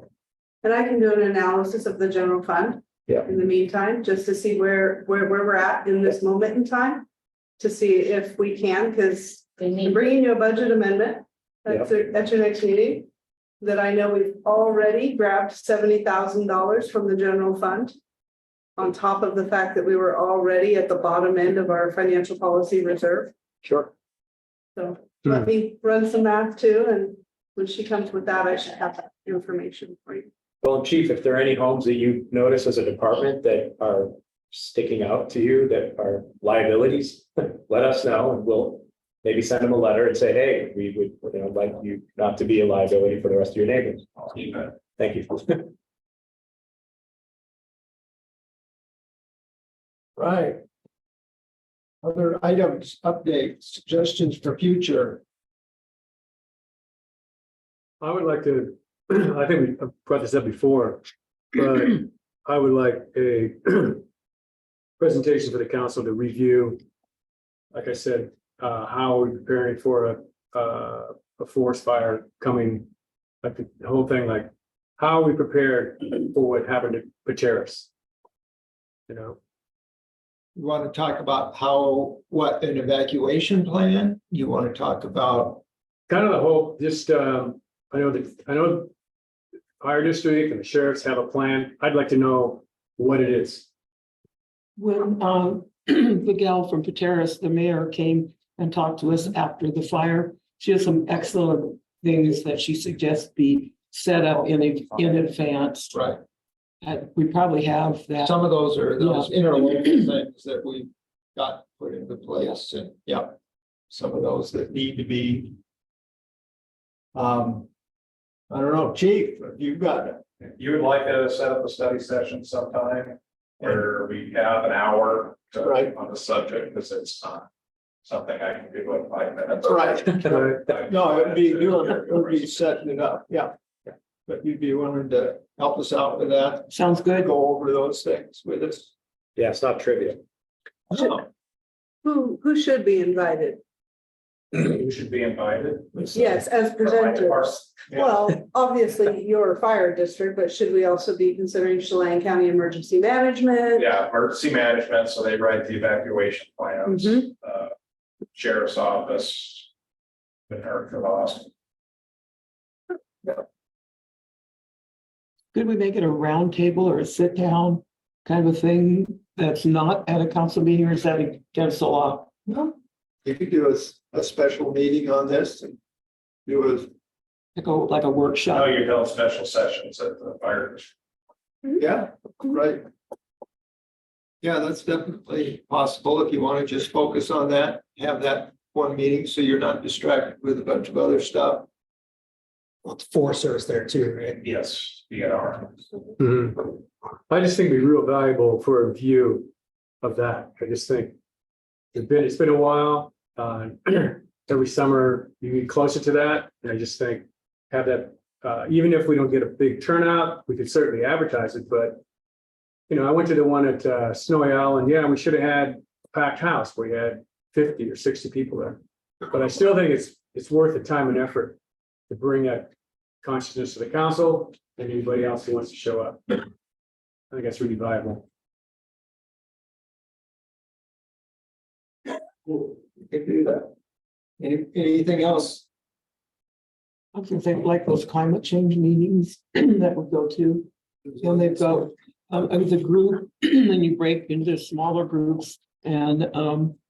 And I can do an analysis of the general fund. Yeah. In the meantime, just to see where we're at in this moment in time. To see if we can, because We I'm need, bringing you a budget amendment. At your next meeting. That I know we've already grabbed $70,000 from the general fund. On top of the fact that we were already at the bottom end of our financial policy reserve. sure. So let me run some math too, and when she comes with that, I should have that information for you. Well, and Chief, if there are any homes that you notice as a department that are sticking out to you that are liabilities, let us know and we'll maybe send them a letter and say, hey, we would, like you not to be a liability for the rest of your neighbors. Thank you. Right. Other items, updates, suggestions for future. I would like to, I think we brought this up before, but I would like a presentation for the council to review. Like I said, how are we preparing for a forest fire coming? Like the whole thing, like how are we prepared for what happened to Pateras? You know, You want to talk about what an evacuation plan? You want to talk about, kind of the whole, just, I know fire district and the sheriffs have a plan. I'd like to know what it is. When the gal from Pateras, the mayor, came and talked to us after the fire, she has some excellent things that she suggests be set up in advance. right, We probably have that. some of those are those interlocal things that we got put into place and, yeah. Some of those that need to be. I don't know, Chief, you've got it. You would like to set up a study session sometime where we have an hour Right. on the subject, because it's not something I can do in 5 minutes. Right. No, it would be setting it up, yeah. But you'd be willing to help us out with that, Sounds good. go over those things with us. Yeah, it's not trivial. Oh, Who should be invited? You should be invited. Yes, as presenters. Yeah. Well, obviously your fire district, but should we also be considering Chelan County Emergency Management? Yeah, emergency management, so they write the evacuation plans, Mhm. Sheriff's Office. Been heard from us. could we make it a round table or a sit down kind of a thing that's not at a council meeting, or is that against the law? You could do a special meeting on this and do Like a Now workshop? you held special sessions at the fire district. yeah, right. Yeah, that's definitely possible if you want to just focus on that, have that one meeting, so you're not distracted with a bunch of other stuff. Well, it's Forest Service there too, right? Yes, DNR. I just think it'd be real valuable for a view of that. I just think it's been a while. Every summer you get closer to that. And I just think have that, even if we don't get a big turnout, we could certainly advertise it, but I went to the one at Snowy Island. Yeah, we should have had a packed house. We had 50 or 60 people there. But I still think it's worth the time and effort to bring that consciousness to the council and anybody else who wants to show up. I think that's really valuable. You can do that. Anything else? I was gonna say, like those climate change meetings that would go to. And they've got, as a group, and you break into smaller groups. And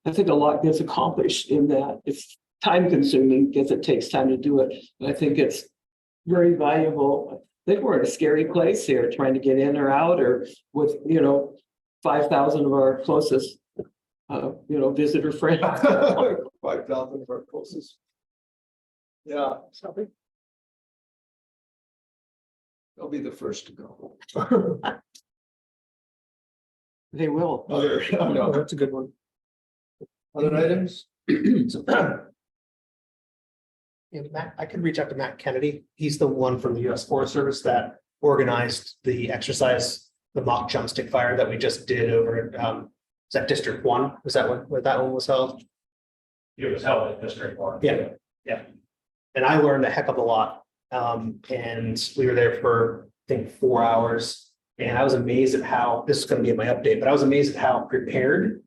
I think a lot gets accomplished in that. It's time consuming because it takes time to do it. But I think it's very valuable. I think we're in a scary place here, trying to get in or out, or with, 5,000 of our closest, visitor friends. 5,000 of our closest. Yeah. They'll be the first to go. They will. No, that's a good one. Other items? Yeah, Matt, I could reach out to Matt Kennedy. He's the one from the US Forest Service that organized the exercise, the mock jumpstick fire that we just did over at, is that District 1? Was that where that one was held? It was held at District 1. Yeah. And I learned a heck of a lot. And we were there for, I think, 4 hours. And I was amazed at how, this is going to be in my update, but I was amazed at how prepared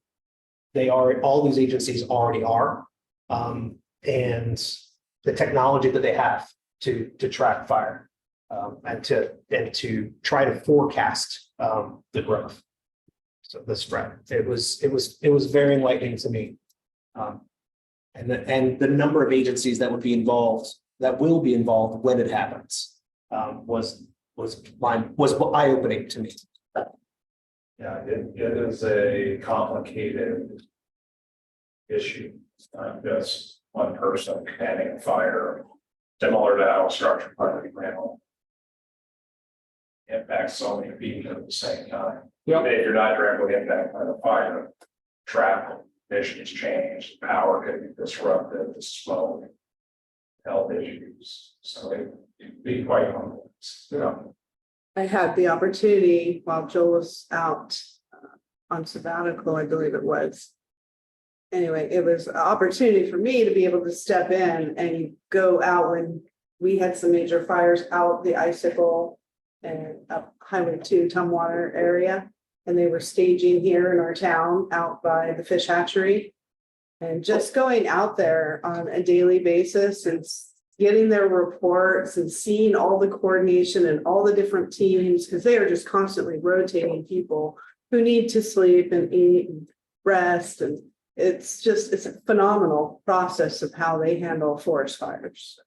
they are, all these agencies already are. And the technology that they have to track fire and to try to forecast the growth. So the spread. It was very enlightening to me. And the number of agencies that would be involved, that will be involved when it happens, was eye-opening to me. Yeah, it is a complicated issue. Not just one person commanding a fire, similar to how a structure fire handle impacts so many people at the same time. Yep. If you're not directly impacted by the fire, traffic conditions change, power could be disrupted, the smoke, health issues. So it'd be quite complex. Yeah. I had the opportunity while Joel was out on sabbatical, I believe it was. Anyway, it was an opportunity for me to be able to step in and go out when we had some major fires out the Icicle and up Highway 2 Tumwater area. And they were staging here in our town out by the fish hatchery. And just going out there on a daily basis and getting their reports and seeing all the coordination and all the different teams, because they are just constantly rotating people who need to sleep and eat and rest. And it's a phenomenal process of how they handle forest fires.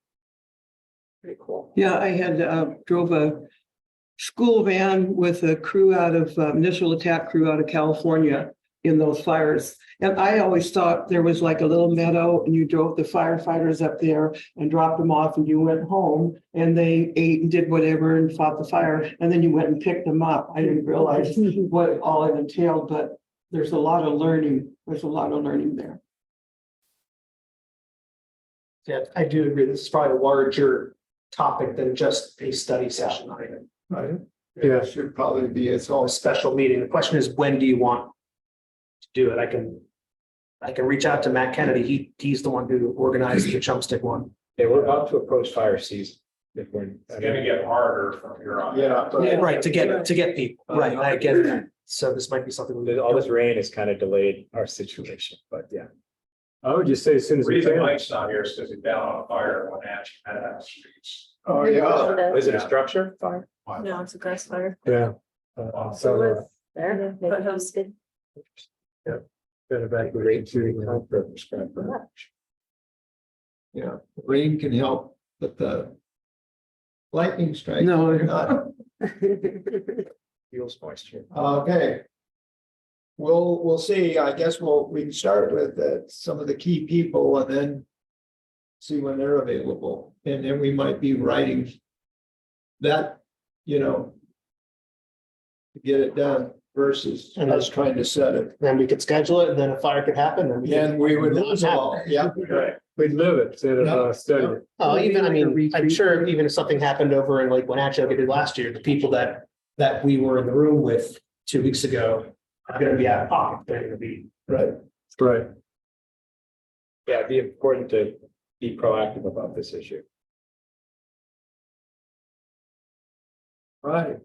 Pretty cool. Yeah, I had drove a school van with a crew out of initial attack crew out of California in those fires. And I always thought there was like a little meadow and you drove the firefighters up there and dropped them off and you went home and they ate and did whatever and fought the fire. And then you went and picked them up. I didn't realize what all it entailed, but there's a lot of learning. There's a lot of learning there. Yeah, I do agree. This is probably a larger topic than just a study session item. Right. Yeah. It should probably be its own A special meeting. The question is, when do you want to do it? I can reach out to Matt Kennedy. He's the one who organized the Chumstick one. Yeah, we're about to approach fire season. If we're, It's gonna get harder from here on. Yeah. Right, to get people. Right, I get that. So this might be something. all this rain has kind of delayed our situation, but yeah. I would just say as soon as The we reason can. Mike's not here is because he's down on a fire on Atchee streets. Oh, yeah. Is it a structure fire? No, it's a grass fire. Yeah. So, There, but hosted. got evacuated to. Yeah, rain can help, but the lightning strike. No. not. Feels moisture. Okay. We'll see. I guess we can start with some of the key people and then see when they're available. And then we might be writing that, to get it done versus us trying to set it. Then we could schedule it, and then a fire could happen, and Then we would lose it all. Yeah. Right, we'd live it, instead of study it. Oh, even, I mean, I'm Retreat. sure even if something happened over in like Wenatchee, like it did last year, the people that we were in the room with 2 weeks ago are gonna be out of pocket, they're gonna be. Right. Right. Yeah, it'd be important to be proactive about this issue. Right.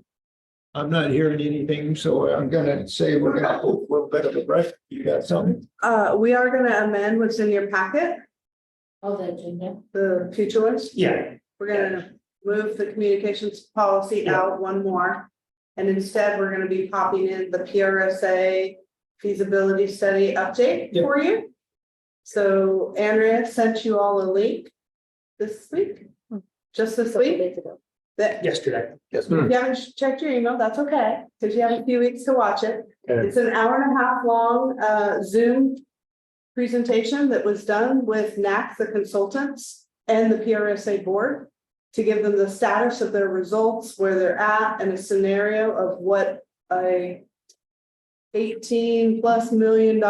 I'm not hearing anything, so I'm gonna say we're gonna have a little bit of a break. You got something? We are gonna amend what's in your packet, Oh, the agenda. the future list. Yeah. We're gonna move the communications policy out one more. And instead, we're gonna be popping in the PRSA feasibility study update for you. So Andrea sent you all a link this week, just this week. That Yesterday. Yes. if you haven't checked your email, that's okay, because you have a few weeks to watch it. Okay. It's an hour and a half long Zoom presentation that was done with NAC, the consultants, and the PRSA board to give them the status of their results, where they're at, and a scenario of what a $18+ million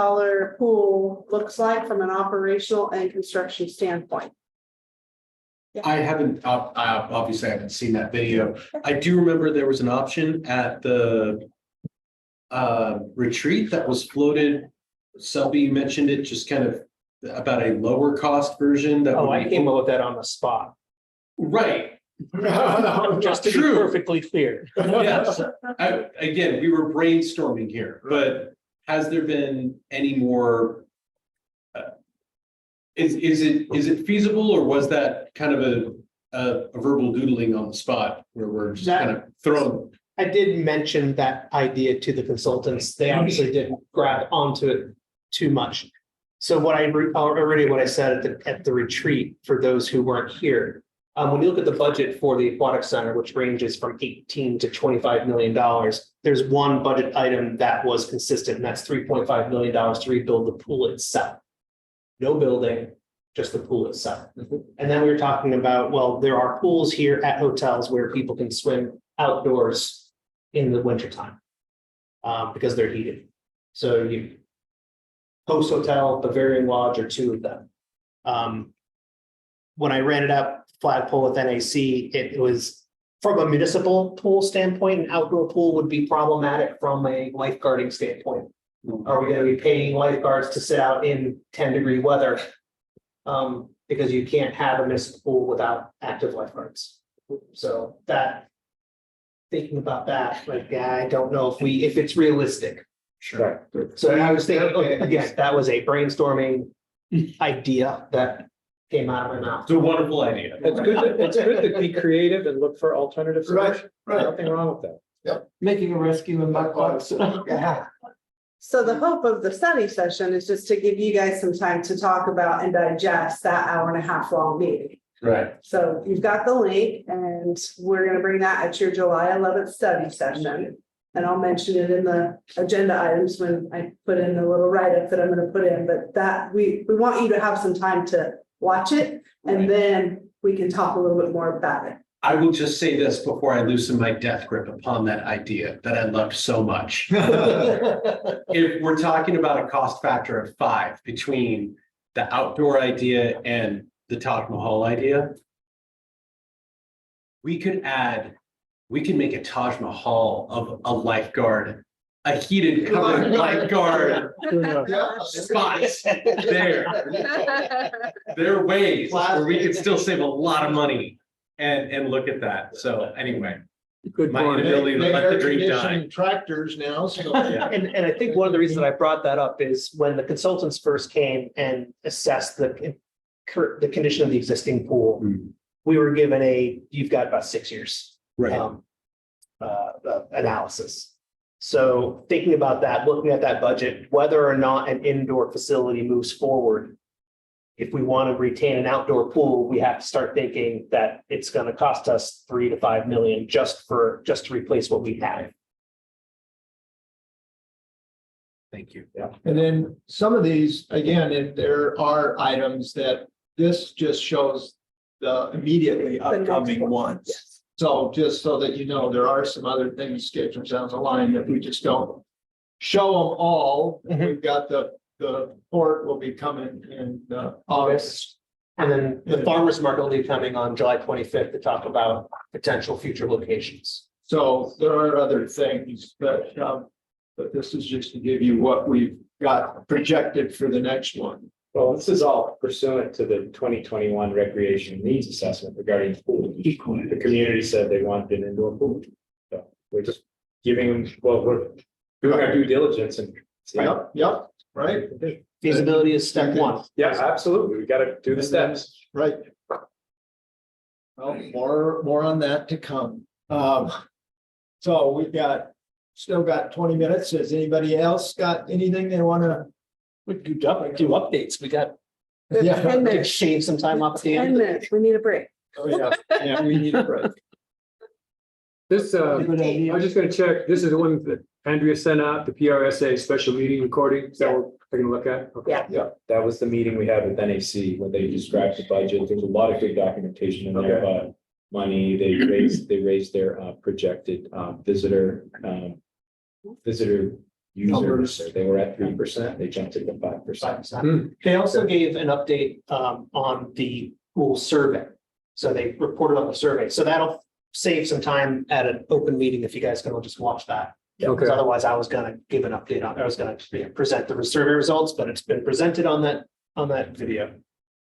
pool looks like from an operational and construction standpoint. I haven't, obviously I haven't seen that video. I do remember there was an option at the retreat that was floated. Selby mentioned it, just kind of about a lower cost version that. Oh, would I be- came up with that on the spot. Right. Just to be True. perfectly clear. Yes, again, we were brainstorming here, but has there been any more? Is it feasible, or was that kind of a verbal doodling on the spot where we're just kind of thrown? I did mention that idea to the consultants. They obviously didn't grab onto it too much. So what I said at the retreat, for those who weren't here, when you look at the budget for the aquatic center, which ranges from 18 to $25 million, there's one budget item that was consistent, and that's $3.5 million to rebuild the pool itself. No building, just the pool itself. And then we were talking about, well, there are pools here at hotels where people can swim outdoors in the wintertime. Because they're heated. So you Post Hotel, Bavarian Lodge are two of them. When I ran it out flagpole with NAC, it was from a municipal pool standpoint, an outdoor pool would be problematic from a lifeguarding standpoint. Are we gonna be paying lifeguards to sit out in 10-degree weather? Because you can't have a municipal pool without active lifeguards. So thinking about that, like, I don't know if it's realistic. Sure. So I was thinking, again, that was a brainstorming idea that came out of my mouth. It's a wonderful idea. It's good to be creative and look for alternative solutions. Right. Nothing wrong with that. Making a rescue in my box. Yeah. So the hope of the study session is just to give you guys some time to talk about and digest that hour and a half long meeting. Right. So you've got the link, and we're gonna bring that at your July 11th study session. And I'll mention it in the agenda items when I put in the little write-up that I'm gonna put in, but that we want you to have some time to watch it, and then we can talk a little bit more about it. I will just say this before I loosen my death grip upon that idea that I loved so much. If we're talking about a cost factor of 5 between the outdoor idea and the Taj Mahal idea, we can make a Taj Mahal of a lifeguard, a heated covered lifeguard spots there. There are ways where we could still save a lot of money and look at that. So anyway, Good my point. inability to let the dream die. Conditioning tractors now, so. And I think one of the reasons that I brought that up is when the consultants first came and assessed the condition of the existing pool, we were given you've got about 6 years. Right. analysis. So thinking about that, looking at that budget, whether or not an indoor facility moves forward. If we want to retain an outdoor pool, we have to start thinking that it's going to cost us 3 to 5 million just to replace what we have. Thank you. And then some of these, again, if there are items that this just shows the immediately upcoming ones. So just so that you know, there are some other things scheduled down the line that we just don't show them all. We've got the port will be coming in August. And then the farmer's market will be coming on July 25th to talk about potential future locations. So there are other things that, but this is just to give you what we've got projected for the next one. Well, this is all pursuant to the 2021 recreation needs assessment regarding pool. The community said they wanted an indoor pool. So we're just giving them, well, we're doing our due diligence and. Yep, right, Feasibility is step one. Yeah, absolutely. We gotta do the steps. right. Well, more on that to come. So we've still got 20 minutes. Has anybody else got anything they wanna? We do updates. We got. Yeah. 10 we could minutes. shave some time off at the 10 end. minutes, we need a break. Oh, yeah, yeah, we need a break. This, I was just gonna check, this is the one that Andrea sent out, the PRSA special meeting recording, is that what we're taking a look at? Okay. Yeah. That was the meeting we had with NAC where they described the budget. There's a lot of good documentation in there about money. They raised their projected visitor users. They were at 3%. They jumped it to 5%. They also gave an update on the pool survey. So they reported on the survey. So that'll save some time at an open meeting if you guys can all just watch that. Okay. Because otherwise I was gonna give an update I was gonna present the survey results, but it's been presented on that video.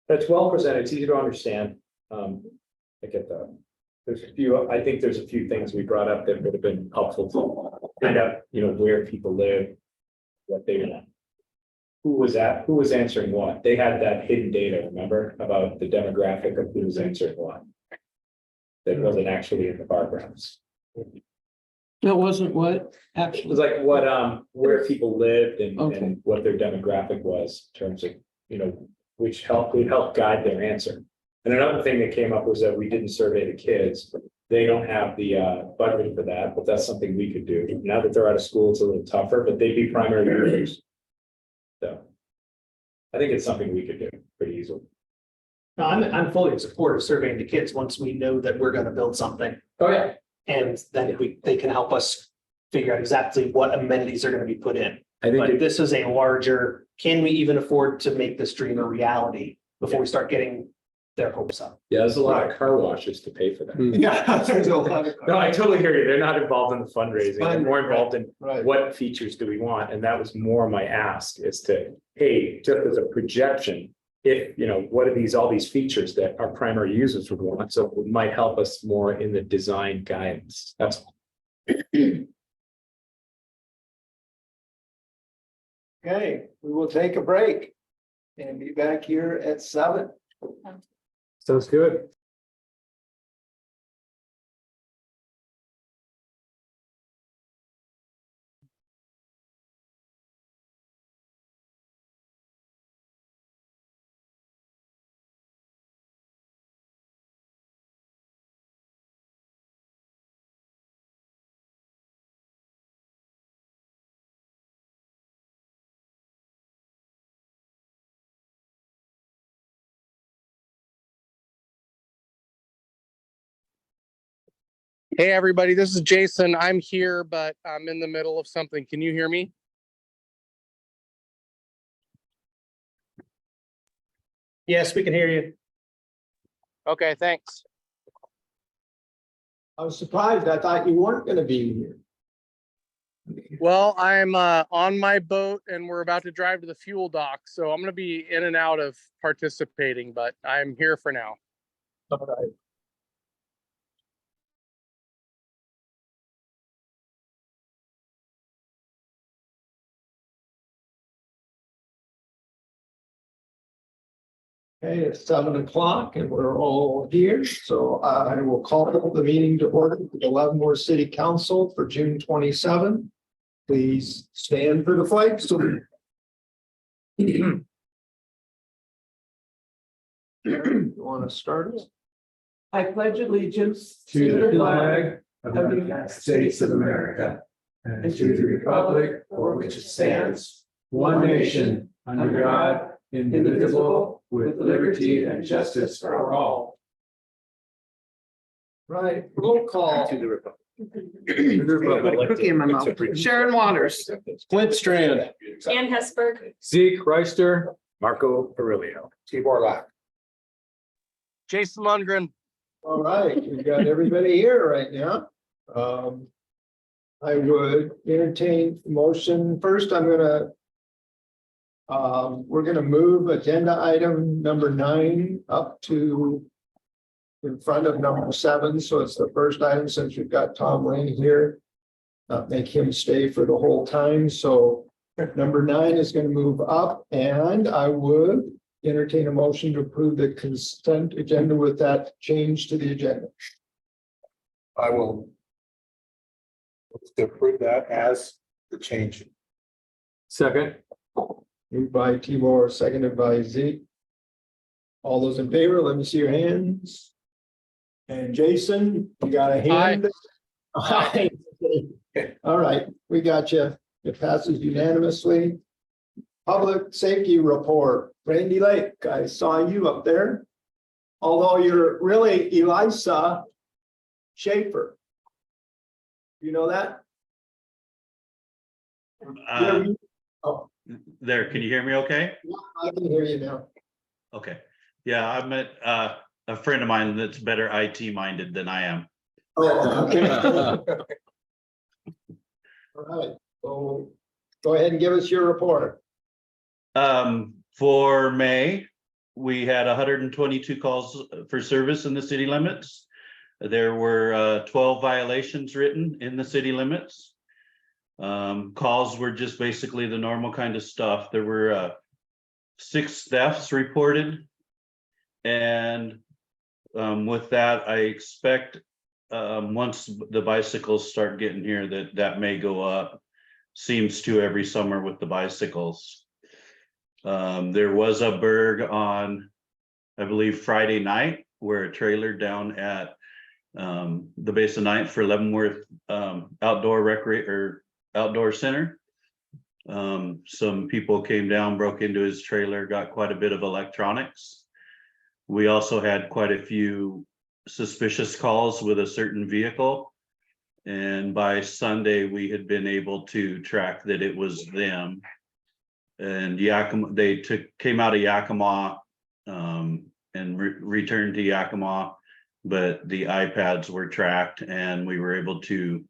That's well presented. It's easy to understand. I get that. I think there's a few things we brought up that would have been helpful to find out, where people live, what they. Who was answering what? They had that hidden data, remember, about the demographic of who was answering what. That wasn't actually in the bar graphs. That wasn't what It actually. was like what, where people lived and Okay. what their demographic was in terms of, which would help guide their answer. And another thing that came up was that we didn't survey the kids. They don't have the budget for that, but that's something we could do. Now that they're out of school, it's a little tougher, but they'd be primary users. So I think it's something we could do pretty easily. No, I'm fully in support of surveying the kids once we know that we're gonna build something. Oh, yeah. And then they can help us figure out exactly what amenities are gonna be put in. I think But this is a larger, can we even afford to make this dream a reality before we start getting their hopes up? yeah, there's a lot of car washes to pay for that. Yeah, there's a lot of. No, I totally hear you. They're not involved in the fundraising. They're more involved in Right. what features do we want? And that was more my ask is to, hey, just as a projection. If, what are all these features that our primary users would want? So it might help us more in the design guidance. That's all. Okay, we will take a break and be back here at 7. Sounds good. Hey, everybody, this is Jason. I'm here, but I'm in the middle of something. Can you hear me? Yes, we can hear you. Okay, thanks. I was surprised. I thought you weren't gonna be here. Well, I'm on my boat and we're about to drive to the fuel dock, so I'm going to be in and out of participating, but I'm here for now. All right. Okay, it's 7 o'clock and we're all here, so I will call the meeting to order for the Leavenworth City Council for June 27. Please stand for the flag salute. You want to start us? I pledge allegiance To the flag of the United States of America and to the republic for which it stands, one nation, under God, indivisible, with liberty and justice for all. Right, roll call. To the Republic. Cookie in my mouth. Sharon Waters. Clint Strand. Ann Hesberg. Zeke Reister. Marco Aurelio. Tibor Lack. Jason Lundgren. All right, we've got everybody here right now. I would entertain motion. First, we're gonna move agenda item number 9 up to in front of number 7, so it's the first item since we've got Tom Lane here. Make him stay for the whole time, so number 9 is gonna move up, and I would entertain a motion to approve the consent agenda with that change to the agenda. I will approve that as the change. Second. Moved by Tibor, seconded by Zeke. All those in favor, let me see your hands. And Jason, you got a hand? Aye. All right, we got you. It passes unanimously. Public safety report, Randy Lake, I saw you up there. Although you're really Elisa Schaefer. You know that? Oh, There, can you hear me okay? I can hear you now. Okay. Yeah, I met a friend of mine that's better IT minded than I am. Oh, okay. All right, so go ahead and give us your report. For May, we had 122 calls for service in the city limits. There were 12 violations written in the city limits. Calls were just basically the normal kind of stuff. There were 6 thefts reported. And with that, I expect once the bicycles start getting here, that may go up. Seems to every summer with the bicycles. There was a burg on, I believe, Friday night, where a trailer down at the base of 9th for Leavenworth outdoor center. Some people came down, broke into his trailer, got quite a bit of electronics. We also had quite a few suspicious calls with a certain vehicle. And by Sunday, we had been able to track that it was them. And they came out of Yakima and returned to Yakima, but the iPads were tracked and we were able to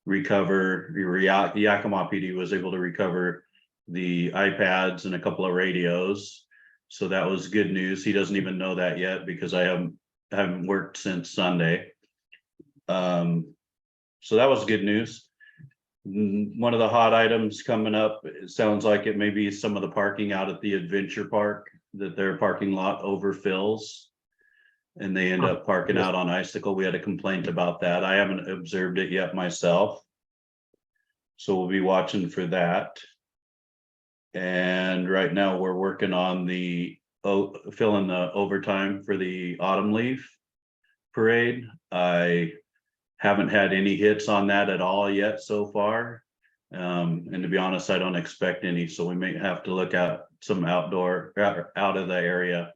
recover. Yakima PD was able to recover the iPads and a couple of radios. So that was good news. He doesn't even know that yet because I haven't worked since Sunday. So that was good news. One of the hot items coming up, it sounds like it may be some of the parking out at the adventure park, that their parking lot overfills and they end up parking out on Icicle. We had a complaint about that. I haven't observed it yet myself. So we'll be watching for that. And right now we're working on filling the overtime for the autumn leaf parade. I haven't had any hits on that at all yet so far. And to be honest, I don't expect any. So we may have to look at some out of the area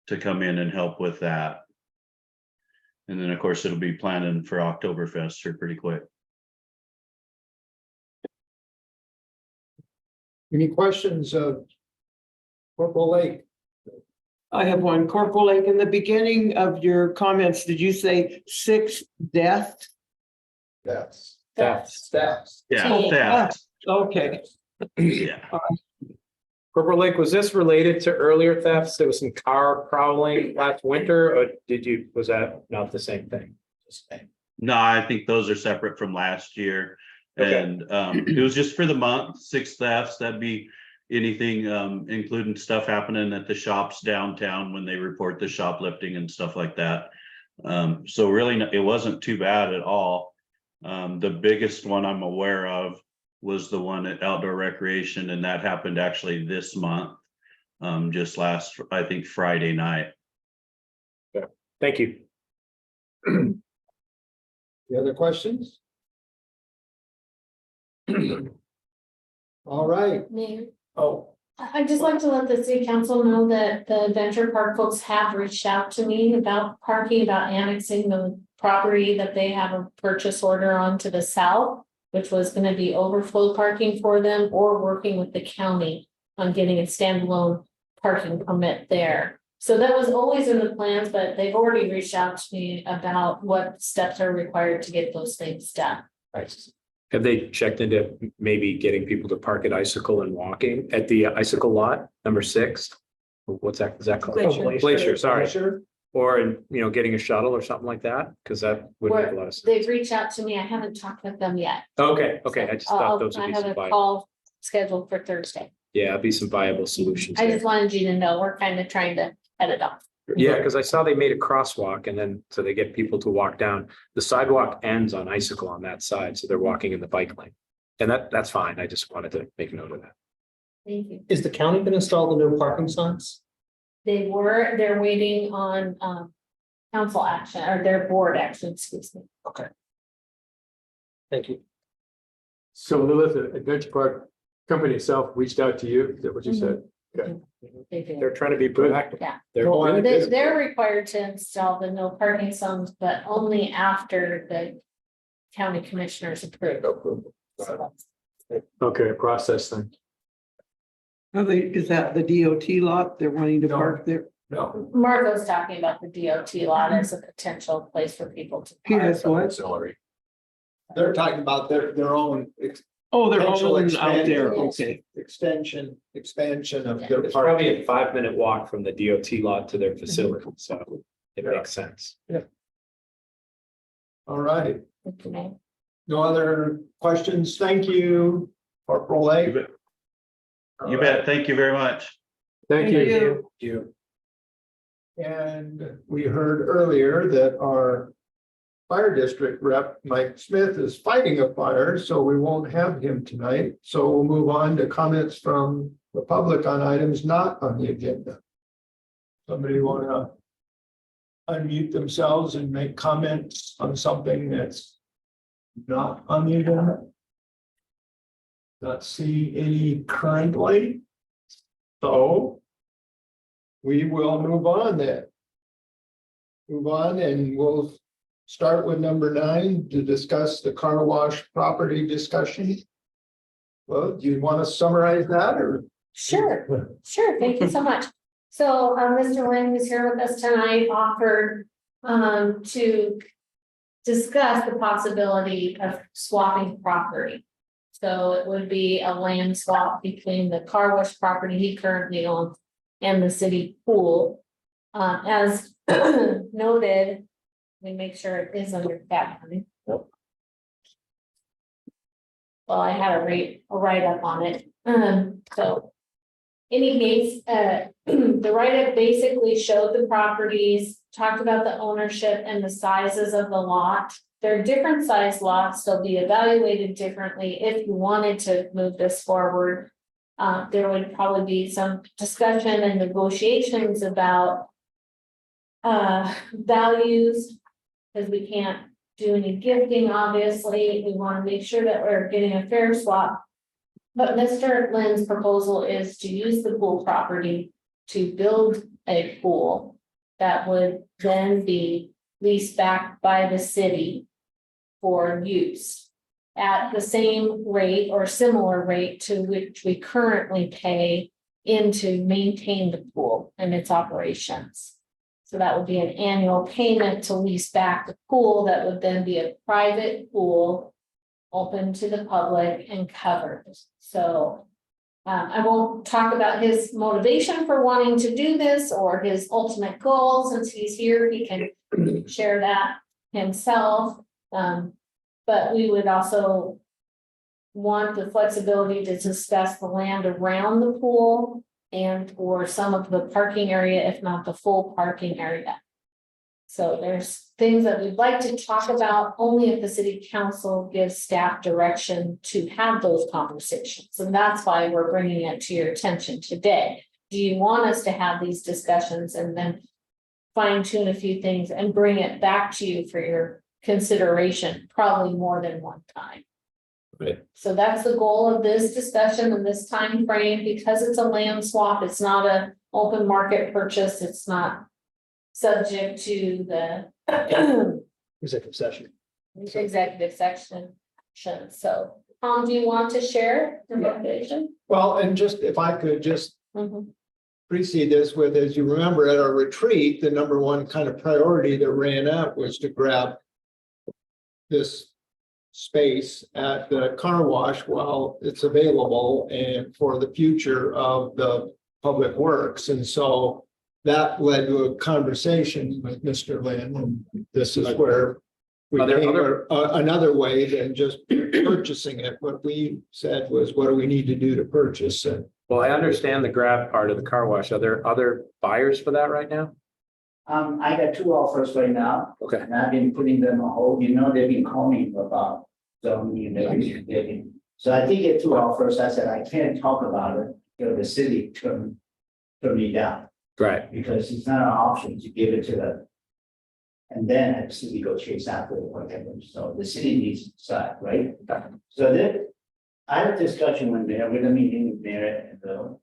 to come in and help with that. And then of course it'll be planning for Oktoberfest here pretty quick. Any questions of Corporal Lake? I have one. Corporal Lake, in the beginning of your comments, did you say 6 deaths? That's. Thefts. Yeah, theft. Okay. Yeah. Corporal Lake, was this related to earlier thefts? There was some car prowling last winter, or was that not the same thing? No, I think those are separate from last year. Okay. And it was just for the month, 6 thefts. That'd be anything, including stuff happening at the shops downtown when they report the shoplifting and stuff like that. So really, it wasn't too bad at all. The biggest one I'm aware of was the one at outdoor recreation, and that happened actually this month. Just last, I think, Friday night. Thank you. Any other questions? All right. Mayor, Oh, I'd just like to let the city council know that the Venture Park folks have reached out to me about parking, about annexing the property that they have a purchase order on to the south, which was gonna be overflow parking for them, or working with the county on getting a standalone parking permit there. So that was always in the plans, but they've already reached out to me about what steps are required to get those things done. Have they checked into maybe getting people to park at Icicle and walking at the Icicle lot, number 6? What's that, is that called? Glacier, sorry. Or, getting a shuttle or something like that, because that would make a lot of sense. They've reached out to me. I haven't talked with them yet. Okay, I just thought those I would be have some a viable, call scheduled for Thursday. yeah, it'd be some viable solutions I there. just wanted you to know, we're kind of trying to head it off. Yeah, because I saw they made a crosswalk and then, so they get people to walk down. The sidewalk ends on Icicle on that side, so they're walking in the bike lane. And that's fine. I just wanted to make note of that. Thank you. Is the county gonna install the no parking signs? They're waiting on council action or their board action, excuse me. Okay. Thank you. So Lilith, the Adventure Park company itself reached out to you, is that what you said? Okay. They do. They're trying to be proactive. Yeah. They're They're required to install the no parking zones, but only after the county commissioners approve. So that's- Okay, process thing. Is that the DOT lot? They're wanting to park there? no. Marco's talking about the DOT lot as a potential place for people to park. Yes, what? Auxiliary. They're talking about their own Oh, they're Potential all out expansion. there, okay. expansion of their It's park. probably a 5-minute walk from the DOT lot to their facility, so it makes sense. All right. Okay. No other questions? Thank you, Corporal Lake. You bet. Thank you very much. Thank you. You. And we heard earlier that our fire district rep, Mike Smith, is fighting a fire, so we won't have him tonight. So we'll move on to comments from the public on items not on the agenda. Somebody want to unmute themselves and make comments on something that's not on the agenda? Not see any currently. So we will move on then. Move on and we'll start with number 9 to discuss the car wash property discussion. Well, do you want to summarize that or? Sure, thank you so much. So, Mr. Lynn, who's here with us tonight, offered to discuss the possibility of swapping property. So it would be a land swap between the car wash property he currently owns and the city pool. As noted, we make sure it is under cap. Well, I had a write-up on it, so. Any case, the write-up basically showed the properties, talked about the ownership and the sizes of the lot. They're different size lots, they'll be evaluated differently if you wanted to move this forward. There would probably be some discussion and negotiations about values, because we can't do any gifting, obviously. We want to make sure that we're getting a fair swap. But Mr. Lynn's proposal is to use the pool property to build a pool that would then be leased back by the city for use at the same rate or similar rate to which we currently pay to maintain the pool and its operations. So that would be an annual payment to lease back the pool that would then be a private pool open to the public and covered. So I won't talk about his motivation for wanting to do this or his ultimate goal. Since he's here, he can share that himself. But we would also want the flexibility to discuss the land around the pool and or some of the parking area, if not the full parking area. So there's things that we'd like to talk about only if the city council gives staff direction to have those conversations. And that's why we're bringing it to your attention today. Do you want us to have these discussions and then fine tune a few things and bring it back to you for your consideration, probably more than one time? Right. So that's the goal of this discussion and this time frame, because it's a land swap, it's not an open market purchase, it's not subject to the Executive session. executive section. So, Tom, do you want to share your motivation? Well, and just if I could just Mhm. precede this with, as you remember at our retreat, the number one kind of priority that ran out was to grab this space at the car wash while it's available and for the future of the public works. And so that led to a conversation with Mr. Lynn, and this is where we Are there came other- another way than just purchasing it. What we said was, what do we need to do to purchase it? Well, I understand the grab part of the car wash. Are there other buyers for that right now? I got two offers right now, Okay. and I've been putting them on hold, they've been calling about zoning and everything. So I did get two offers, I said, I can't talk about it, the city turned me down, Right. because it's not an option to give it to them. And then the city go chase after it, whatever, so the city needs to decide, right? So then, I had a discussion with the meeting with Mayor and Bill.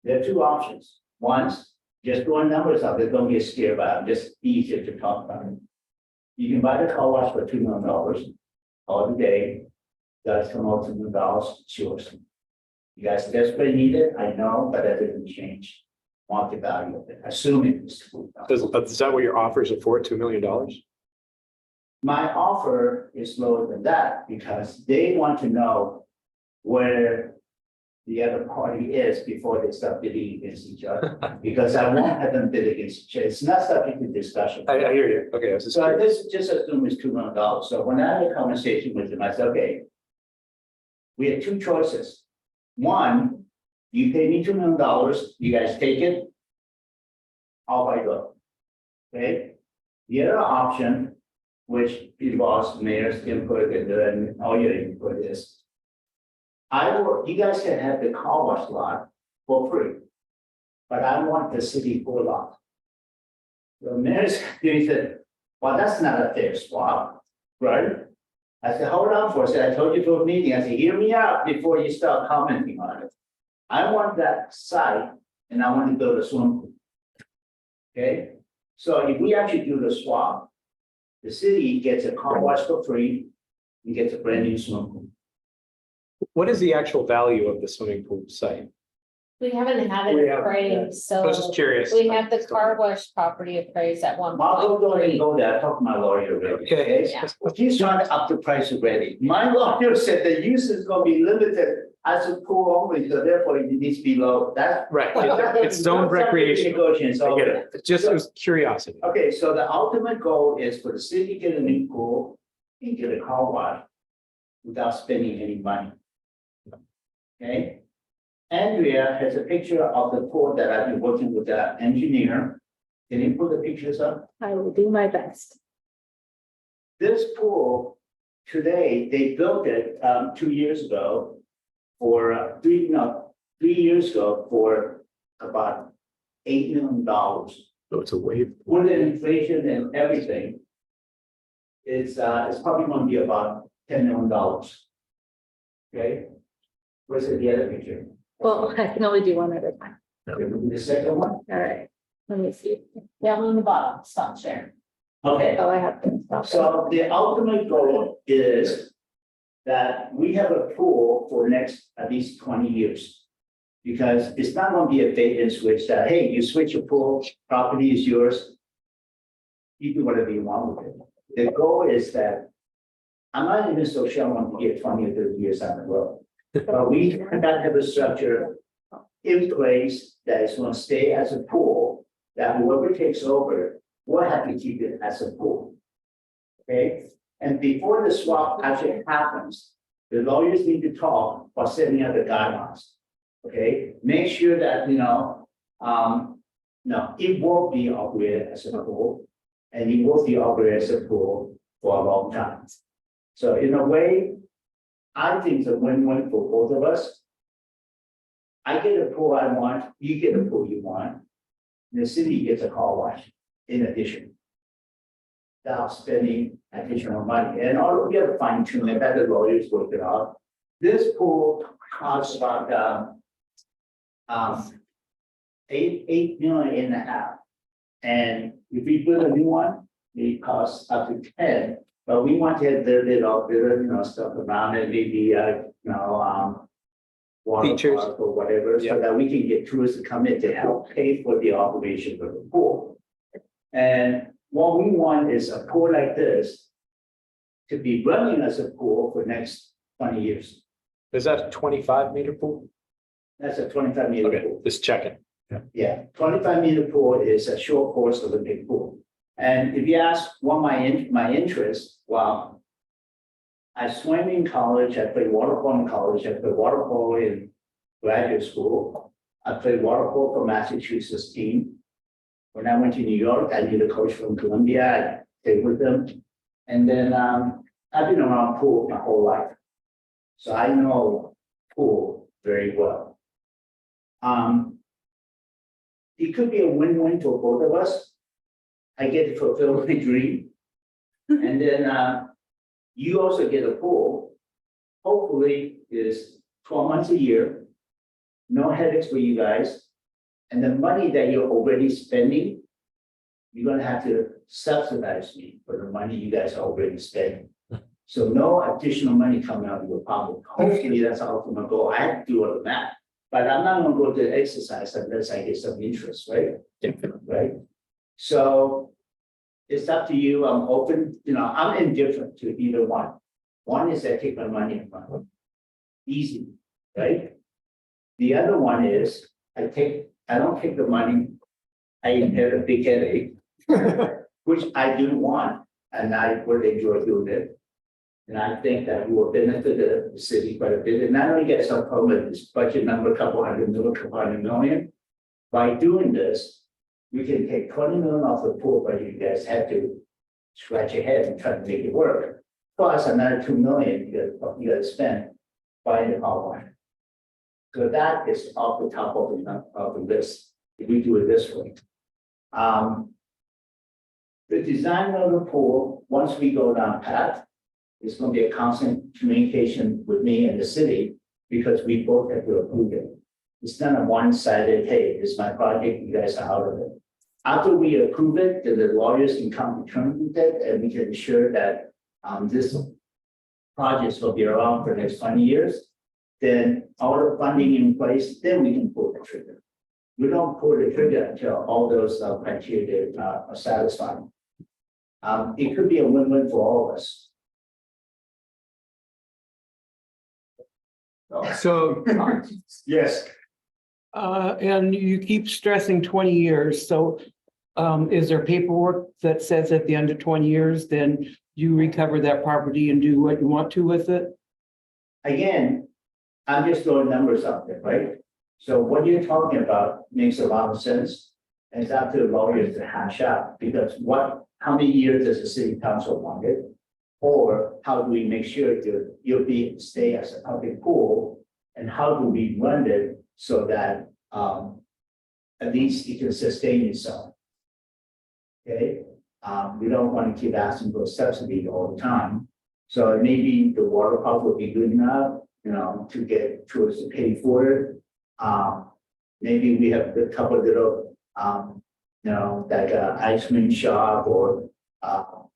There are two options, one's just throwing numbers out there, don't get scared about it, just easier to talk about it. You can buy the car wash for $2 million all the day. That's come out $2 million, it's yours. You guys desperately need it, I know, but that didn't change market value of it, assuming it's $2 million. Is that what your offers are for, $2 million? My offer is lower than that because they want to know where the other party is before they start bidding against each other. Because I won't have them bid against each other. It's not subject to discussion. I hear you. Okay. I was just So curious. this just assume it's $2 million. So when I had a conversation with them, I said, okay. We have two choices. One, you pay me $2 million, you guys take it. Off I go. Okay? The other option, which involves mayor's input and all your input is. You guys can have the car wash lot for free. But I want the city full lot. The mayor's, he said, well, that's not a fair swap, right? I said, hold on for a second. I told you to a meeting. I said, hear me out before you start commenting on it. I want that site and I want to build a swimming pool. Okay, so if we actually do the swap, the city gets a car wash for free and gets a brand new swimming pool. What is the actual value of the swimming pool site? We haven't had We it haven't, appraised, I so was just curious. we have the car wash property appraised at one Marco, don't even point. go there. I talked to my lawyer already. Okay. Yeah. He's trying to up the price already. My lawyer said the use is gonna be limited as a pool only, so therefore it needs to be low. That's. Right. It's zoned recreation. Negotiations. I get it. It's just, it was curiosity. Okay, so the ultimate goal is for the city to get a new pool and get a car wash without spending any money. Okay? Andrea has a picture of the pool that I've been working with the engineer. Can you put the pictures up? I will do my best. This pool, today, they built it 2 years ago for 3 years ago for about $8 million. So it's a wave. With the inflation and everything, it's probably gonna be about $10 million. Okay? Where's the other picture? Well, I can only do one at a time. The second one? All right, let me see. Down on the bottom, stop share. Okay, Oh, I have to stop. so the ultimate goal is that we have a pool for next at least 20 years. Because it's not gonna be a bait and switch that, hey, you switch your pool, property is yours. You do whatever you want with it. The goal is that I'm not even so sure I want to get 20 or 30 years down the road. But we gotta have a structure in place that is gonna stay as a pool, that whoever takes over will have to keep it as a pool. Okay, and before the swap actually happens, The lawyers need to talk or setting up the guidelines. Okay, make sure that, no, it will be operated as a pool. And it will be operated as a pool for a long time. So in a way, I think it's a win-win for both of us. I get a pool I want, you get a pool you want. The city gets a car wash in addition. Without spending additional money, and all we have to fine tune it, that the lawyers work it out. This pool costs about, 8.5 million. And if we build a new one, it costs up to 10, but we want to build it all, stuff around it, maybe, water Features. park or whatever, Yeah. so that we can get tourists to come in to help pay for the operation of the pool. And what we want is a pool like this to be running as a pool for the next 20 years. Is that a 25-meter pool? That's a 25-meter Okay, pool. just checking. Yeah, 25-meter pool is a short course of a big pool. And if you ask what my interest, well, I swam in college, I played water polo in college, I played water polo in graduate school. I played water polo for Massachusetts team. When I went to New York, I knew the coach from Columbia, I stayed with them. And then I've been around pool my whole life. So I know pool very well. It could be a win-win for both of us. I get to fulfill my dream. And then you also get a pool. Hopefully is 12 months a year. No headaches for you guys. And the money that you're already spending, you're gonna have to subsidize me for the money you guys are already spending. So no additional money coming out of your pocket. Hopefully that's our ultimate goal. I have to do all of that. But I'm not gonna go to exercise unless I get some interest, right? Right? So it's up to you. I'm open, I'm indifferent to either one. One is I take my money and run. Easy, right? The other one is I don't take the money. I inherit a big headache, which I do want, and I would enjoy doing it. And I think that will benefit the city quite a bit, and not only get some problem this budget number, couple hundred million. By doing this, we can take 20 million off the pool, but you guys have to scratch your head and try to make it work. Plus another 2 million you gotta spend buying the car wash. So that is off the top of the list, if we do it this way. The design of the pool, once we go down path, it's gonna be a constant communication with me and the city, because we both have to approve it. It's not a one-sided, hey, this is my project, you guys are out of it. After we approve it, then the lawyers can come to terms with it, and we can ensure that this project will be around for the next 20 years. Then all the funding in place, then we can pull the trigger. We don't pull the trigger until all those criteria are satisfied. It could be a win-win for all of us. So, Yes. And you keep stressing 20 years, so is there paperwork that says at the end of 20 years, then you recover that property and do what you want to with it? Again, I'm just throwing numbers out there, right? So what you're talking about makes a lot of sense. And it's up to the lawyers to hash out, because how many years does the city council want it? Or how do we make sure you'll stay as a public pool? And how do we run it so that at least it can sustain itself? Okay, we don't want to keep asking for subsidy all the time. So maybe the water park will be good enough, to get tourists to pay for it. Maybe we have a couple of little, like an ice cream shop or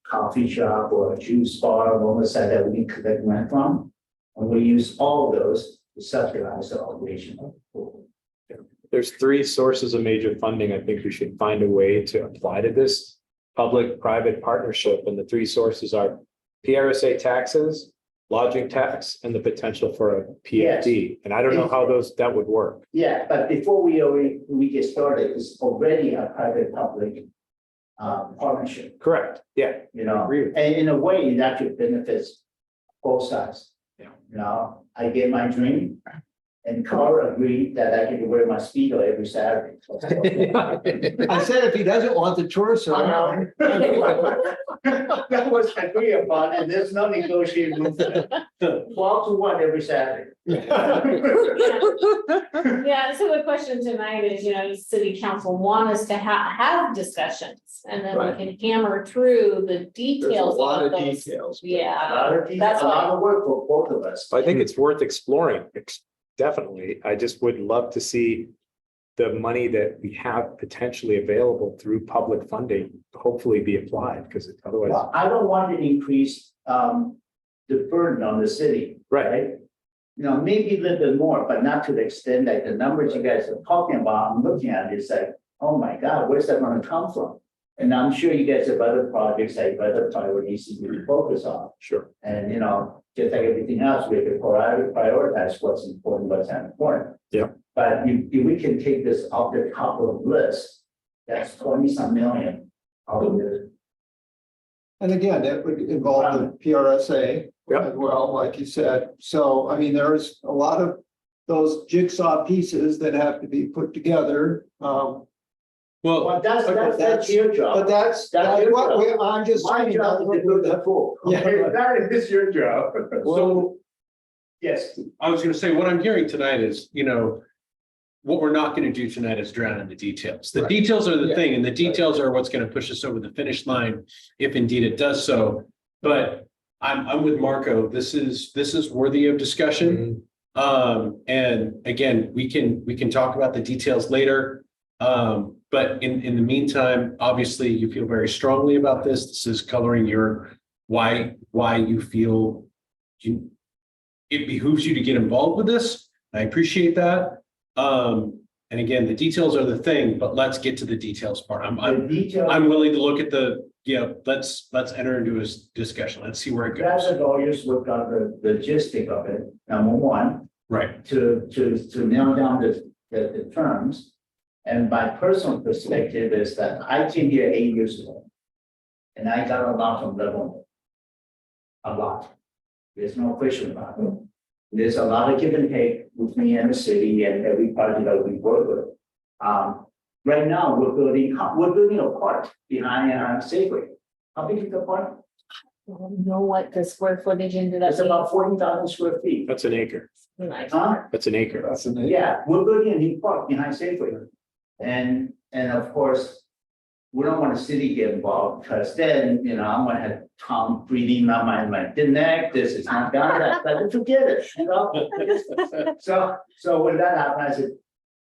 coffee shop or a juice bar on the side that we can collect rent from. And we use all of those to subsidize the operation of the pool. There's 3 sources of major funding. I think we should find a way to apply to this public-private partnership. And the 3 sources are PRSA taxes, lodging tax, and the potential for a PFD. And I don't know how that would work. Yeah, but before we get started, it's already a private-public partnership. Correct. Yeah. And in a way, it actually benefits both sides. Now, I get my dream. And Carl agreed that I can wear my Speedo every Saturday. I said if he doesn't want the tourists around. That was agreed upon, and there's no negotiating room. 12-1 every Saturday. Yeah, so the question tonight is, does city council want us to have discussions? And then we can hammer through the details. There's a lot of those. details. A Yeah, lot of That's a lot of work for both of us. I think it's worth exploring, definitely. I just would love to see the money that we have potentially available through public funding, hopefully be applied, because otherwise. Well, I don't want to increase the burden on the city. Right. Maybe a little bit more, but not to the extent that the numbers you guys are talking about, I'm looking at, it's like, oh my God, where's that gonna come from? And I'm sure you guys have other projects, like other priorities you focus on. Sure. And, just like everything else, we have to prioritize what's important, what's not important. Yeah. But if we can take this off the top of the list, that's 20-some million out of it. And again, that would involve the PRSA as well, like you said. So, I mean, there's a lot of those jigsaw pieces that have to be put together. Well, that's your job. But that's your what job. I'm just My saying. job is to do the pool. Yeah. That is your job. So Yes. I was gonna say, what I'm hearing tonight is, what we're not gonna do tonight is drown in the details. The details are the Yeah. thing, and the details are what's gonna push us over the finish line, if indeed it does so. But I'm with Marco. This is worthy of discussion. And again, we can talk about the details later. But in the meantime, obviously, you feel very strongly about this. This is coloring your why you feel it behooves you to get involved with this. I appreciate that. And again, the details are the thing, but let's get to the details part. I'm willing to look at let's enter into a discussion. Let's see where it As goes. the lawyers look at the logistic of it, number one, Right. to nail down the terms. And my personal perspective is that I came here 8 years ago. And I got a lot from Lebanon. A lot. There's no question about it. There's a lot of give and take with me and the city and every party that we work with. Right now, we're building a park behind Safeway. How big is the park? I don't know what the square footage ended up It's about 40,000 square feet. That's an acre. being. Nice. Huh? That's an acre. Yeah, we're building a new park behind Safeway. And of course, we don't want the city to get involved because then, I'm gonna have Tom breathing on my neck, this is not gonna, but forget it, So when that happened, I said,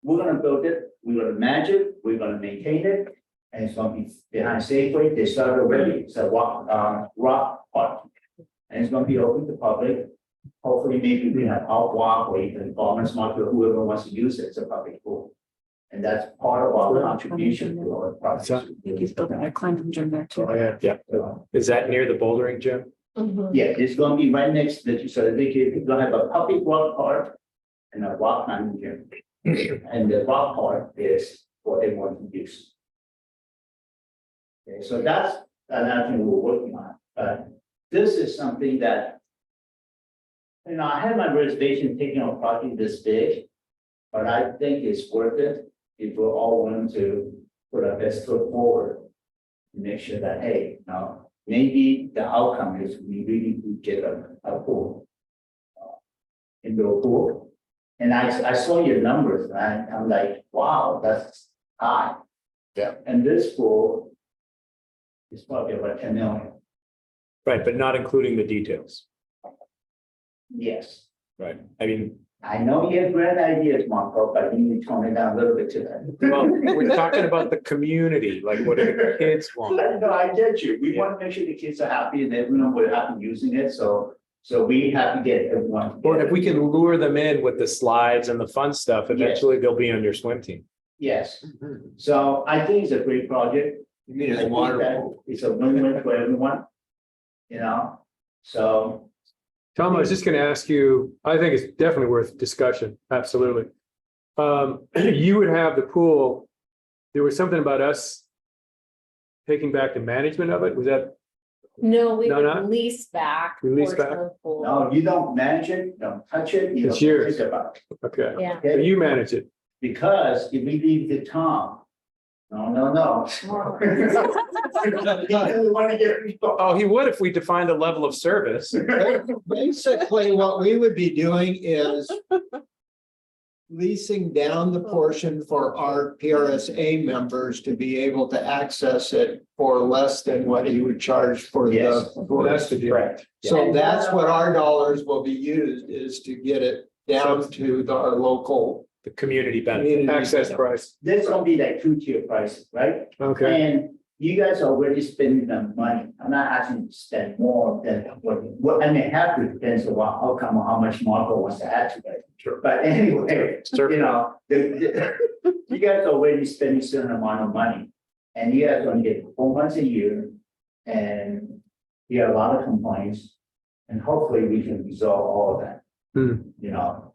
we're gonna build it, we're gonna manage it, we're gonna maintain it. And it's gonna be behind Safeway, they started already, it's a rock park. And it's gonna be open to public. Hopefully, maybe we have out walkway and farmers market, whoever wants to use it, it's a public pool. And that's part of our contribution to our project. I climbed from gym there too. Yeah. Is that near the bouldering gym? Yeah, it's gonna be right next to the, so we're gonna have a public rock park and a rock climbing gym. And the rock park is what they want to use. Okay, so that's another thing we're working on. This is something that, I had my reservation taking on a project this big, but I think it's worth it if we're all willing to put our best foot forward. To make sure that, hey, maybe the outcome is we really do get a pool. Indoor pool. And I saw your numbers and I'm like, wow, that's high. Yeah. And this pool is probably about 10 million. Right, but not including the details. Yes. Right. I mean, I know you have great ideas, Marco, but you need to tone it down a little bit today. well, we're talking about the community, like what do the kids want? No, I get you. We want to make sure the kids are happy and everyone will happy using it. So we have to get everyone. Or if we can lure them in with the slides and the fun stuff, eventually they'll be on your swim team. Yes. So I think it's a great project. You mean I it's think water that pool? it's a win-win for everyone. So. Tom, I was just gonna ask you, I think it's definitely worth discussion, absolutely. You would have the pool, there was something about us taking back the management of it, was that No, we No, would not- lease back. You lease portion back? of the pool. No, you don't manage it, don't touch it, you It's don't yours. think about it. Okay, Yeah. so you manage it. Because if we leave the town, no. Oh, he would if we defined a level of service. Basically, what we would be doing is leasing down the portion for our PRSA members to be able to access it for less than what he would charge for Yes. the. That's the deal. Correct. So that's what our dollars will be used, is to get it down to our local The community benefit. community. Access price. There's gonna be like two-tier prices, right? Okay. And you guys are already spending the money. I'm not asking you to spend more than what I mean, have to depends on what outcome or how much Marco wants to add to it. Sure. But anyway, Sure. you know, you guys are already spending a certain amount of money. And you guys only get 4 months a year. And you have a lot of complaints. And hopefully we can resolve all of that. You know,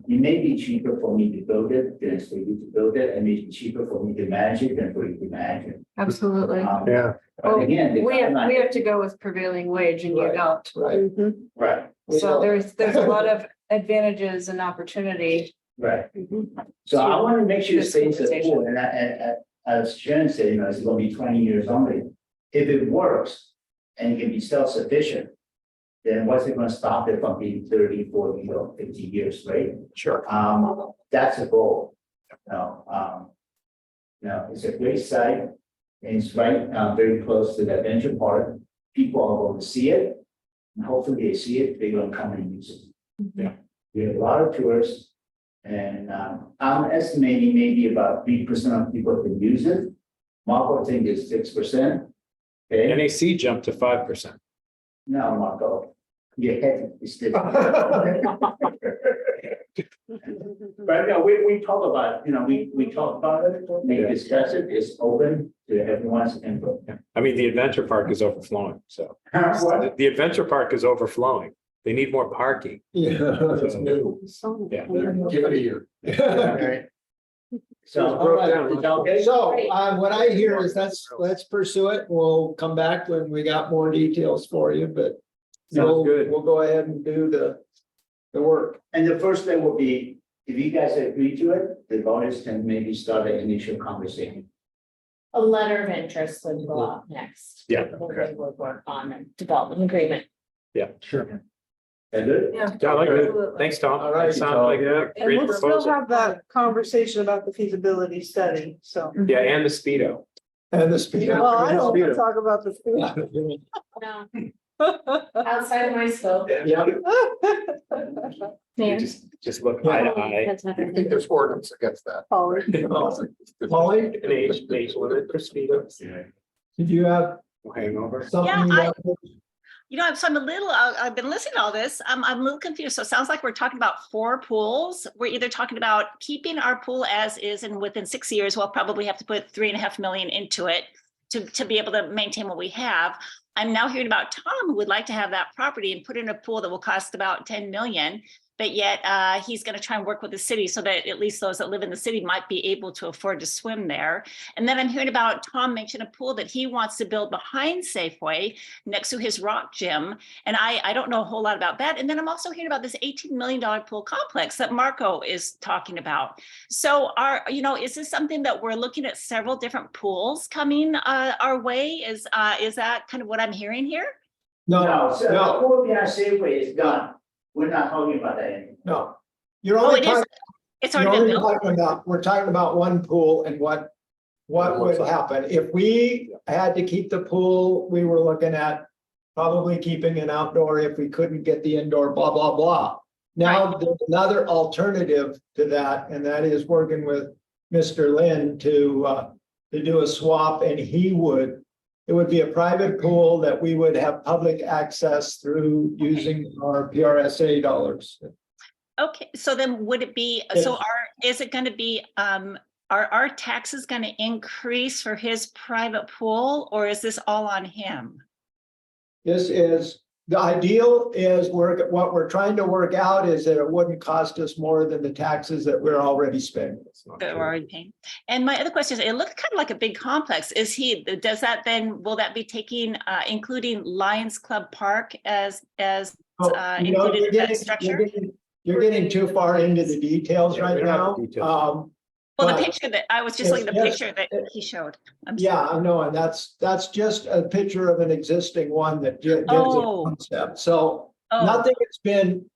it may be cheaper for me to build it than for you to build it, and maybe cheaper for me to manage it than for you to manage it. Absolutely. Yeah. But again, the We timeline- have to go with prevailing wage and you Right. don't. Right. Right, So there's a lot of advantages and opportunity. right. So I want to make sure This space is conversation. full, and as Sharon said, you know, it's gonna be 20 years only. If it works and it can be self-sufficient, then what's it gonna stop it from being 30, 40, or 50 years, right? Sure. That's a goal. No, it's a great site, and it's right, very close to the adventure park. People are going to see it, and hopefully they see it, they're gonna come and use it. Yeah, we have a lot of tourists, and, I'm estimating maybe about 3% of people can use it. Marco think is 6%. Okay, NAC jumped to 5%. no, Marco, your head is still. But no, we talk about, you know, we talk about it, we discuss it, it's open to everyone's input. I mean, the adventure park is overflowing, so. What? The adventure park is overflowing. They need more parking. Yeah, that's new. Yeah. Give it a year. Right. So, all broke right, down. is that okay? So, what I hear is let's pursue it. We'll come back when we got more details for you, but. Sounds good. We'll go ahead and do the work. And the first thing will be, if you guys agree to it, the voters can maybe start an initial conversation. A letter of interest would go out next. Yeah, And we would work on a development agreement. Sure. Is it? Yeah. Yeah, I like it. Absolutely. Thanks, Tom. All right, Sounds like a And great we'll still proposal. have that conversation about the feasibility study, so. Yeah, and the Speedo. And the speed. Well, I don't want to talk about the. No, outside of my scope. Yeah. You just look eye to eye. That's not I think there's ordinance against that. Polly. Molly, An age limit for Speedos. did you have Hangover. something? you Yeah, wanted- You know, so I'm a little, I've been listening to all this. I'm a little confused. So it sounds like we're talking about 4 pools. We're either talking about keeping our pool as is, and within 6 years, we'll probably have to put 3.5 million into it to be able to maintain what we have. I'm now hearing about Tom, who would like to have that property and put in a pool that will cost about 10 million. But yet he's going to try and work with the city so that at least those that live in the city might be able to afford to swim there. And then I'm hearing about Tom mention a pool that he wants to build behind Safeway next to his rock gym. And I don't know a whole lot about that. And then I'm also hearing about this $18 million pool complex that Marco is talking about. So is this something that we're looking at several different pools coming our way? Is that kind of what I'm hearing here? No, so the No, pool behind Safeway is done. We're not talking about that anymore. no. You're Oh, only it is. talking, It's you're already been only built. talking about, we're talking about one pool and what would happen. If we had to keep the pool, we were looking at probably keeping an outdoor if we couldn't get the indoor, blah, blah, blah. Now, there's another alternative to that, and that is working with Mr. Lynn to do a swap, and it would be a private pool that we would have public access through using our PRSA dollars. Okay, so then would it be, Yes. so is it going to be, are our taxes going to increase for his private pool, or is this all on him? This is The ideal is what we're trying to work out is that it wouldn't cost us more than the taxes that we're already spending. That we're already paying. And my other question is, it looks kind of like a big complex. Does that then, will that be taking, including Lions Club Park as included in that structure? You're getting too far into the details Yeah, we right don't have now. the details. Well, the but picture that, I was just looking at the it's picture that he showed. Yeah, I know, and that's just a picture of an existing one that gives a Oh. concept. So Oh, nothing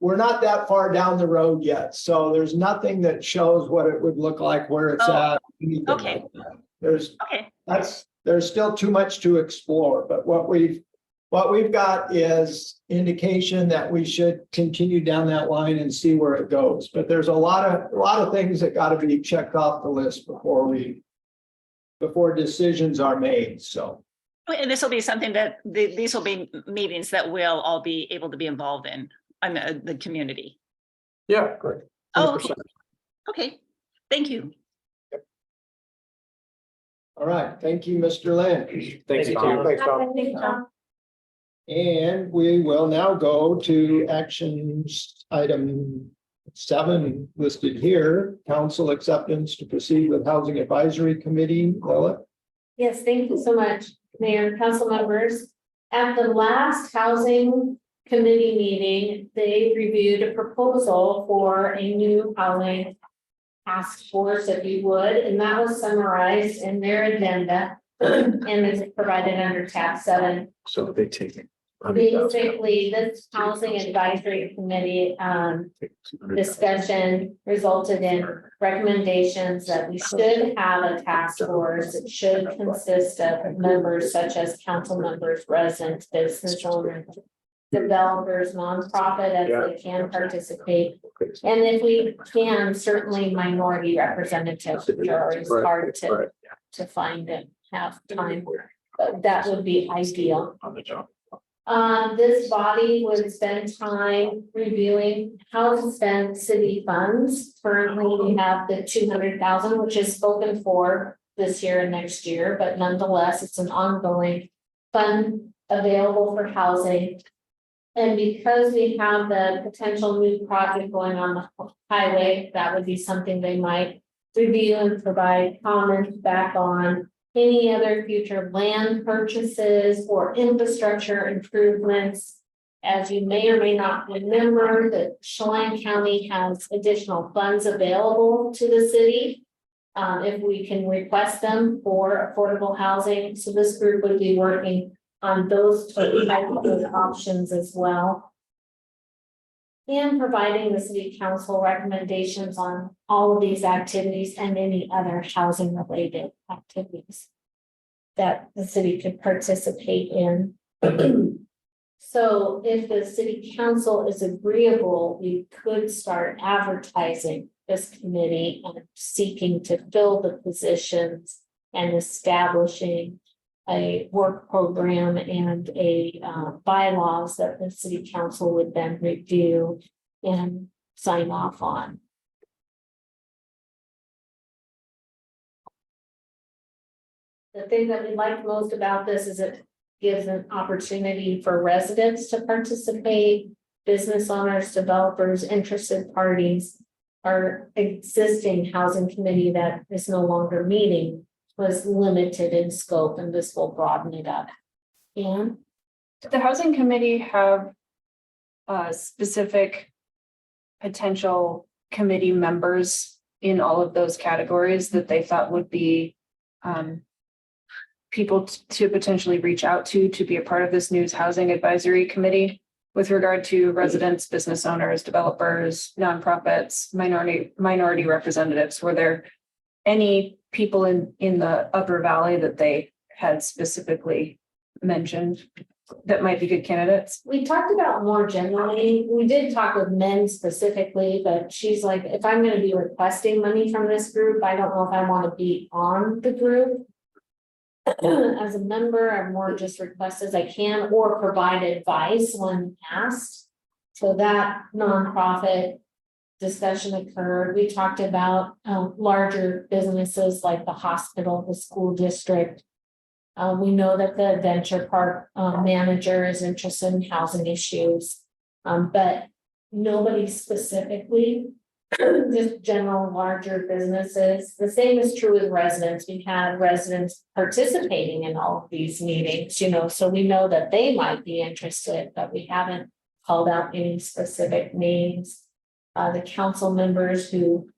we're not that far down the road yet. So there's nothing that shows what it would look like, where it's Oh, at. anything okay. like that. okay. There's still too much to explore, but what we've got is indication that we should continue down that line and see where it goes. But there's a lot of things that got to be checked off the list before decisions are made. So. And this will be something that these will be meetings that we'll all be able to be involved in the community. Yeah, great. Oh, okay. Thank you. All right, thank you, Mr. Lynn. Thanks, Thank you, Tom. Tom. Thanks, Tom. And we will now go to actions item 7 listed here, council acceptance to proceed with housing advisory committee. Lilith? Yes, thank you so much, Mayor and council members. At the last housing committee meeting, they reviewed a proposal for a new housing task force, if you would, and that was summarized in their agenda and is provided under tab 7. So they take it. Basically, this housing advisory committee discussion resulted in recommendations that we should have a task force. It should consist of members such as council members, residents, business owners, developers, nonprofit as they can participate. And if we can, certainly minority representatives, which are always hard to find and have time, but that would be ideal. On the job. This body would spend time reviewing how to spend city funds. Currently, we have the 200,000, which is spoken for this year and next year, but nonetheless, it's an ongoing fund available for housing. And because we have the potential new project going on the highway, that would be something they might review and provide comments back on. Any other future land purchases or infrastructure improvements. As you may or may not remember, that Chelan County has additional funds available to the city. If we can request them for affordable housing, so this group would be working on those type of options as well. And providing the city council recommendations on all of these activities and any other housing related activities that the city could participate in. So if the city council is agreeable, we could start advertising this committee and seeking to fill the positions and establishing a work program and a bylaws that the city council would then review and sign off on. The thing that we like most about this is it gives an opportunity for residents to participate, business owners, developers, interested parties. Our existing housing committee that is no longer meeting was limited in scope, and this will broaden it up. And Did the housing committee have specific potential committee members in all of those categories that they thought would be people to potentially reach out to be a part of this new housing advisory committee with regard to residents, business owners, developers, nonprofits, minority representatives? Were there any people in the Upper Valley that they had specifically mentioned that might be good candidates? we talked about more generally, we did talk with men specifically, but she's like, if I'm gonna be requesting money from this group, I don't know if I want to be on the group. As a member, I'm more just request as I can or provide advice when asked. So that nonprofit discussion occurred. We talked about larger businesses like the hospital, the school district. We know that the adventure park manager is interested in housing issues. But nobody specifically, just general larger businesses. The same is true with residents. We've had residents participating in all of these meetings, you know, so we know that they might be interested, but we haven't called out any specific names. The council members who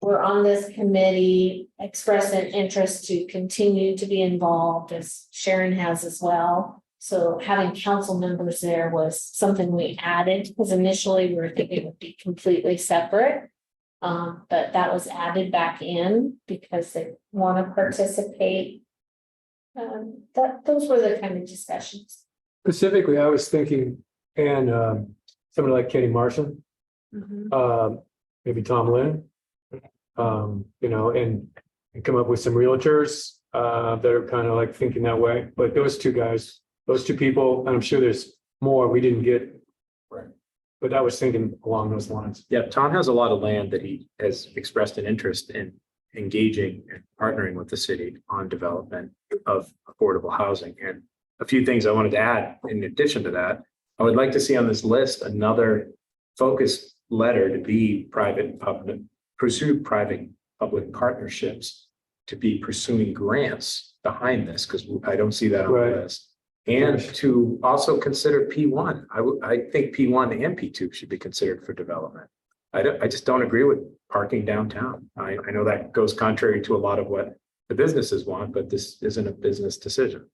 were on this committee expressed an interest to continue to be involved, as Sharon has as well. So having council members there was something we added, because initially we were thinking it would be completely separate. But that was added back in because they want to participate. Those were the kind of discussions. Specifically, I was thinking, and somebody like Kenny Marshall, maybe Tom Lynn. You know, and come up with some realtors that are kind of like thinking that way. But those two guys, those two people, and I'm sure there's more we didn't get. Right. But I was thinking along those lines. Yeah, Tom has a lot of land that he has expressed an interest in engaging and partnering with the city on development of affordable housing. And a few things I wanted to add in addition to that, I would like to see on this list another focused letter to be pursue private public partnerships, to be pursuing grants behind this, because I don't see that on the Right. list. And to also consider P1. I think P1 and P2 should be considered for development. I just don't agree with parking downtown. I know that goes contrary to a lot of what the businesses want, but this isn't a business decision.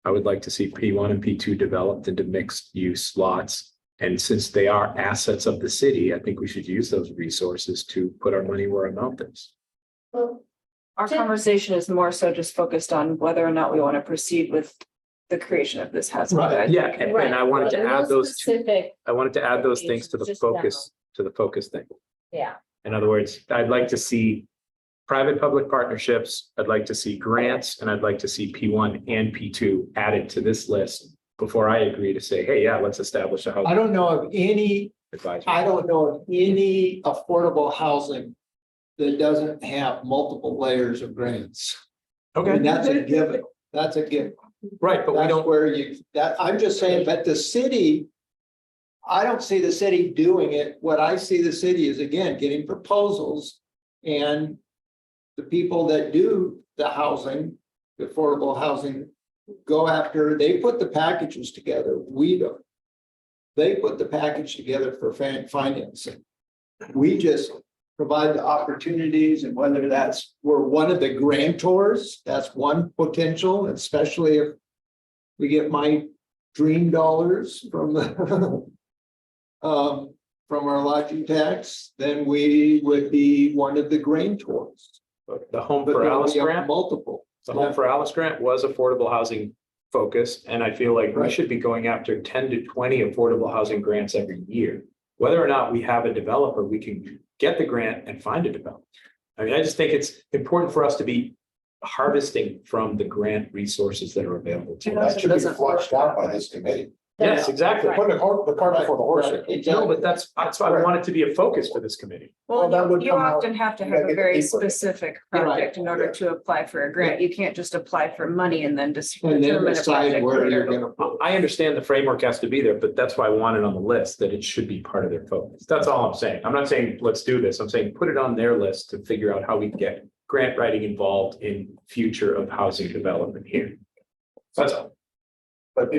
I would like to see P1 and P2 developed into mixed use lots. And since they are assets of the city, I think we should use those resources to put our money where our mouth is. Well, Our conversation is more so just focused on whether or not we want to proceed with the creation of this housing. Right. Yeah, and I wanted to Right. add those two, Specific, I wanted to add those things to the Just focus, thing. yeah. In other words, I'd like to see private-public partnerships, I'd like to see grants, and I'd like to see P1 and P2 added to this list before I agree to say, hey, yeah, let's establish a I housing don't know of any, advisory. I don't know of any affordable housing that doesn't have multiple layers of grants. And that's a given. That's a given. Right, but we That's don't, where I'm just saying, but the city, I don't see the city doing it. What I see the city is, again, getting proposals, and the people that do the housing, the affordable housing, go after, they put the packages together. We don't. They put the package together for financing. We just provide the opportunities, and whether we're one of the grantors, that's one potential, especially if we get my dream dollars from the from our lodging tax, then we would be one of the grantors. the Home But for then Alice we have grant, multiple. the Home for Alice grant was affordable housing focused, and I feel like we Right. should be going after 10 to 20 affordable housing grants every year. Whether or not we have a developer, we can get the grant and find a developer. I mean, I just think it's important for us to be harvesting from the grant resources that are available to That us. should be flushed out by this committee. Yes, exactly. Put the cart before the horse. No, but that's why I want it to be a focus for this committee. Well, that Well, would you come out- often have to you have gotta a get the very people. specific Right. project in order to apply for a grant. You can't just apply for money and then just. And then determine a decide project where later. you're gonna put. I understand the framework has to be there, but that's why I want it on the list, that it should be part of their focus. That's all I'm saying. I'm not saying, let's do this. I'm saying, put it on their list to figure out how we get grant writing involved in future of housing development here. That's all. But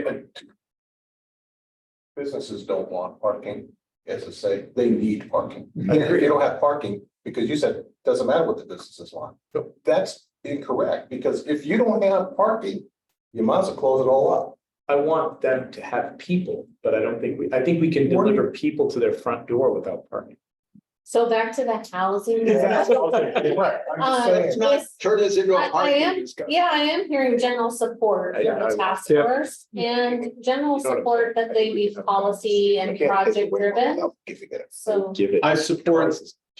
businesses don't want parking, as I say, they need parking. I agree, you don't have parking because you said, doesn't matter what the businesses want. No, that's incorrect, because if you don't have parking, you might as well close it all up. I want them to have people, but I think we can deliver people to their front door without parking. So back to the housing. Right, I'm just saying. It's not, turn this into a I am, parking discussion. yeah, I am hearing general support I- from I- the task yeah. force and general You know what I'm support that they be policy I and can't- project driven. If you get it. So Give it. I support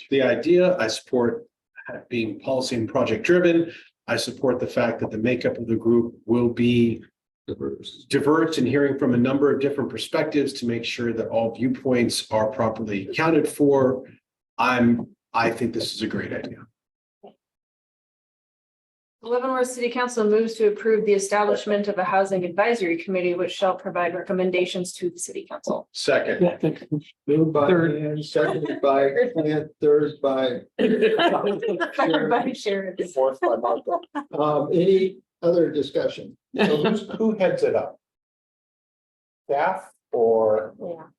the idea. I support being policy and project driven. I support the fact that the makeup of the group will be diverse and hearing from a number of different perspectives to make sure that all viewpoints are properly accounted for. I think this is a great idea. Leavenworth City Council moves to approve the establishment of a housing advisory committee, which shall provide recommendations to the city council. Second. Yeah, thank you. Moved by Ann, seconded by Clint, third by. Second by Sharon. Fourth by Marco. Any other discussion? So who heads it up? Staff or?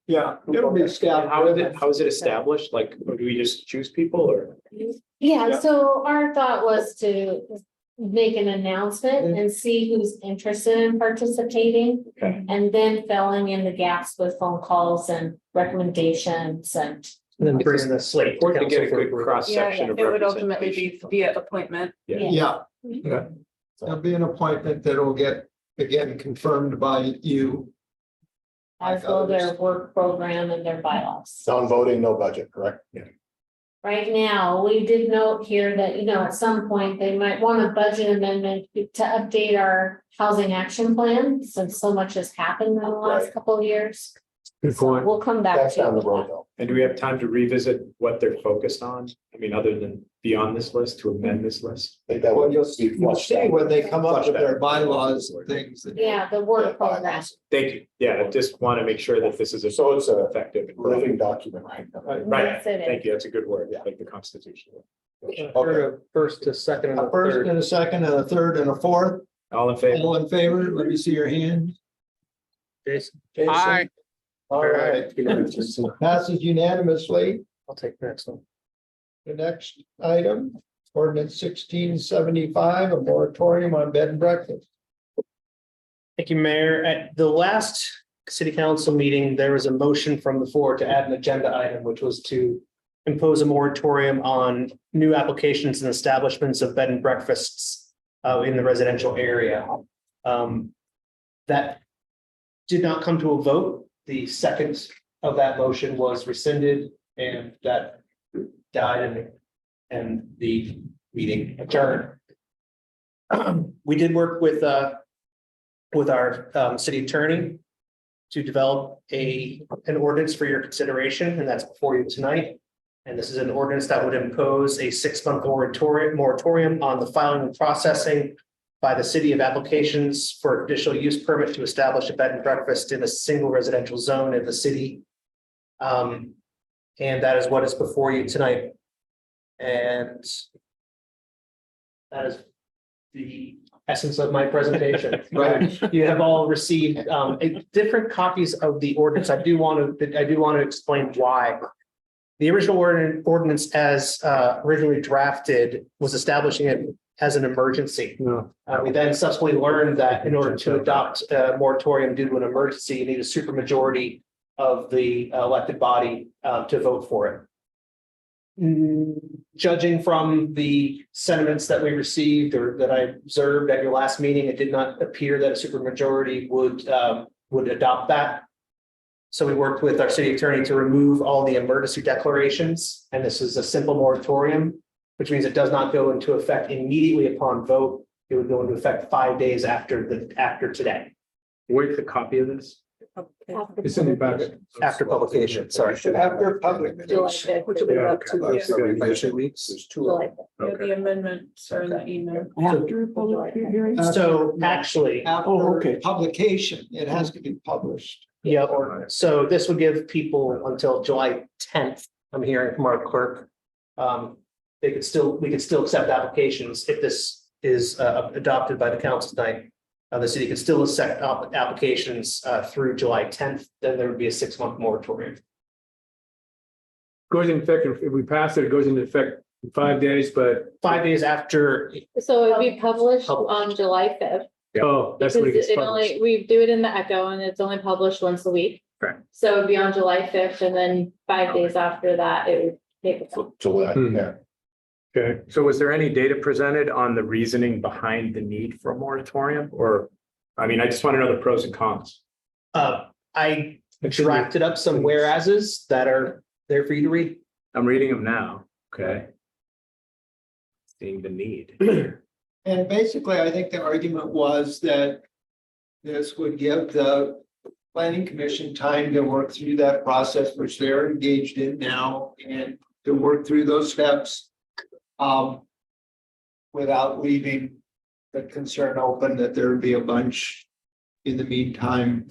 Yeah, it'll be staff. How is it established? Like, do we just choose people or? Yeah, so our thought was to make an announcement and see who's interested in participating. Okay. And then filling in the gaps with phone calls and recommendations and. And then bring in the slate. Important to get a good Yeah, cross section of it would ultimately be representation. via appointment. Yeah. There'll be an appointment that'll get, again, confirmed by you. As well their work program and their bylaws. Non-voting, no budget, correct? Yeah. Right now, we did note here that, at some point, they might want a budget amendment to update our housing action plan, since so much has happened in the last Right. couple of years. Good So point. we'll come back That's to down the you. road though. And do we have time to revisit what they're focused on? I mean, other than beyond this list, to amend this list? I think that Well, would you'll be you'll flushed see out. when they come up Flush with that. their bylaws and things. that- Yeah, the Yeah, work program. bylaws. Thank you. Yeah, I just want to make sure that this is a So it's a effective. and living document right now. Right, Yes, it is. thank you. That's a good word, Yeah. like the Constitution. First to second and A a first third. and a second and a third and a fourth, All in favor? all in favor, let me see your hand. Jason, Jason? Aye. All right, passes unanimously. I'll take the next one. The next item, ordinance 1675, a moratorium on bed and breakfast. Thank you, Mayor. At the last city council meeting, there was a motion from the floor to add an agenda item, which was to impose a moratorium on new applications and establishments of bed and breakfasts in the residential area. That did not come to a vote. The second of that motion was rescinded and that died and the meeting adjourned. We did work with our city attorney to develop an ordinance for your consideration, and that's before you tonight. And this is an ordinance that would impose a 6-month moratorium on the filing and processing by the city of applications for additional use permit to establish a bed and breakfast in a single residential zone in the city. And that is what is before you tonight. And that is the essence of my presentation. Right. You have all received different copies of the ordinance. I do want to explain why. The original ordinance as originally drafted was establishing it as an emergency. No. We then subsequently learned that in order to adopt a moratorium due to an emergency, you need a supermajority of the elected body to vote for it. Judging from the sentiments that we received or that I observed at your last meeting, it did not appear that a supermajority would adopt that. So we worked with our city attorney to remove all the emergency declarations, and this is a simple moratorium, which means it does not go into effect immediately upon vote. It would go into effect 5 days after today, Where's the copy of this? It's in the packet. after publication, sorry. After public. Which will be about 2 weeks. There's two of them. The amendments are in the email. After public hearing? So actually, Oh, okay. After publication, it has to be published. yeah, so this would give people until July 10th, I'm hearing from our clerk. We could still accept applications if this is adopted by the council tonight. The city could still accept applications through July 10th, then there would be a 6-month moratorium. Goes into effect, if we pass it, it goes into effect in 5 days, but 5 days after, So it'd be published on July 5th. oh, that's when it gets published. We do it in the Echo and it's only published once a week. Correct. So it'd be on July 5th and then 5 days after that, it would take effect. July, Hmm. yeah. Okay, So was there any data presented on the reasoning behind the need for a moratorium? Or, I mean, I just want to know the pros and cons. I drafted up some whereases that are there for you to read. I'm reading them now, okay? Seeing the need. And basically, I think the argument was that this would give the planning commission time to work through that process, which they're engaged in now, and to work through those steps without leaving the concern open that there'd be a bunch in the meantime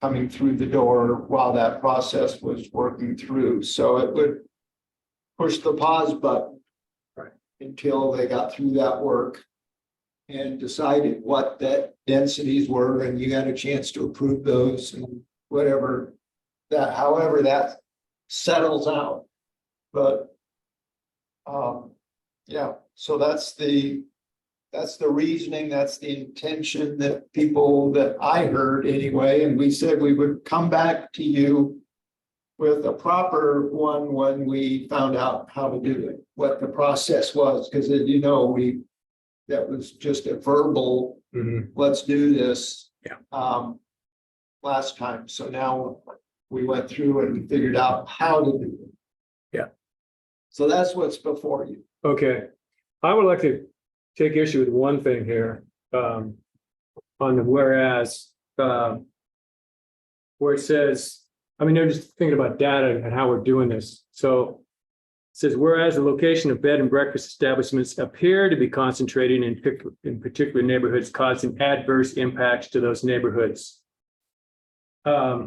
coming through the door while that process was working through. So it would push the pause button until they got through that work and decided what that densities were, and you got a chance to approve those and whatever that, however that settles out. But yeah, so that's the reasoning, that's the intention that people that I heard anyway, and we said we would come back to you with a proper one when we found out how to do it, what the process was, because as you know, that was just a verbal, let's do this. Yeah. Last time, so now we went through and figured out how to do it. Yeah. So that's what's before you. Okay, I would like to take issue with one thing here, on the whereas, where it says, I mean, they're just thinking about data and how we're doing this. So it says, whereas the location of bed and breakfast establishments appear to be concentrating in particular neighborhoods, causing adverse impacts to those neighborhoods. I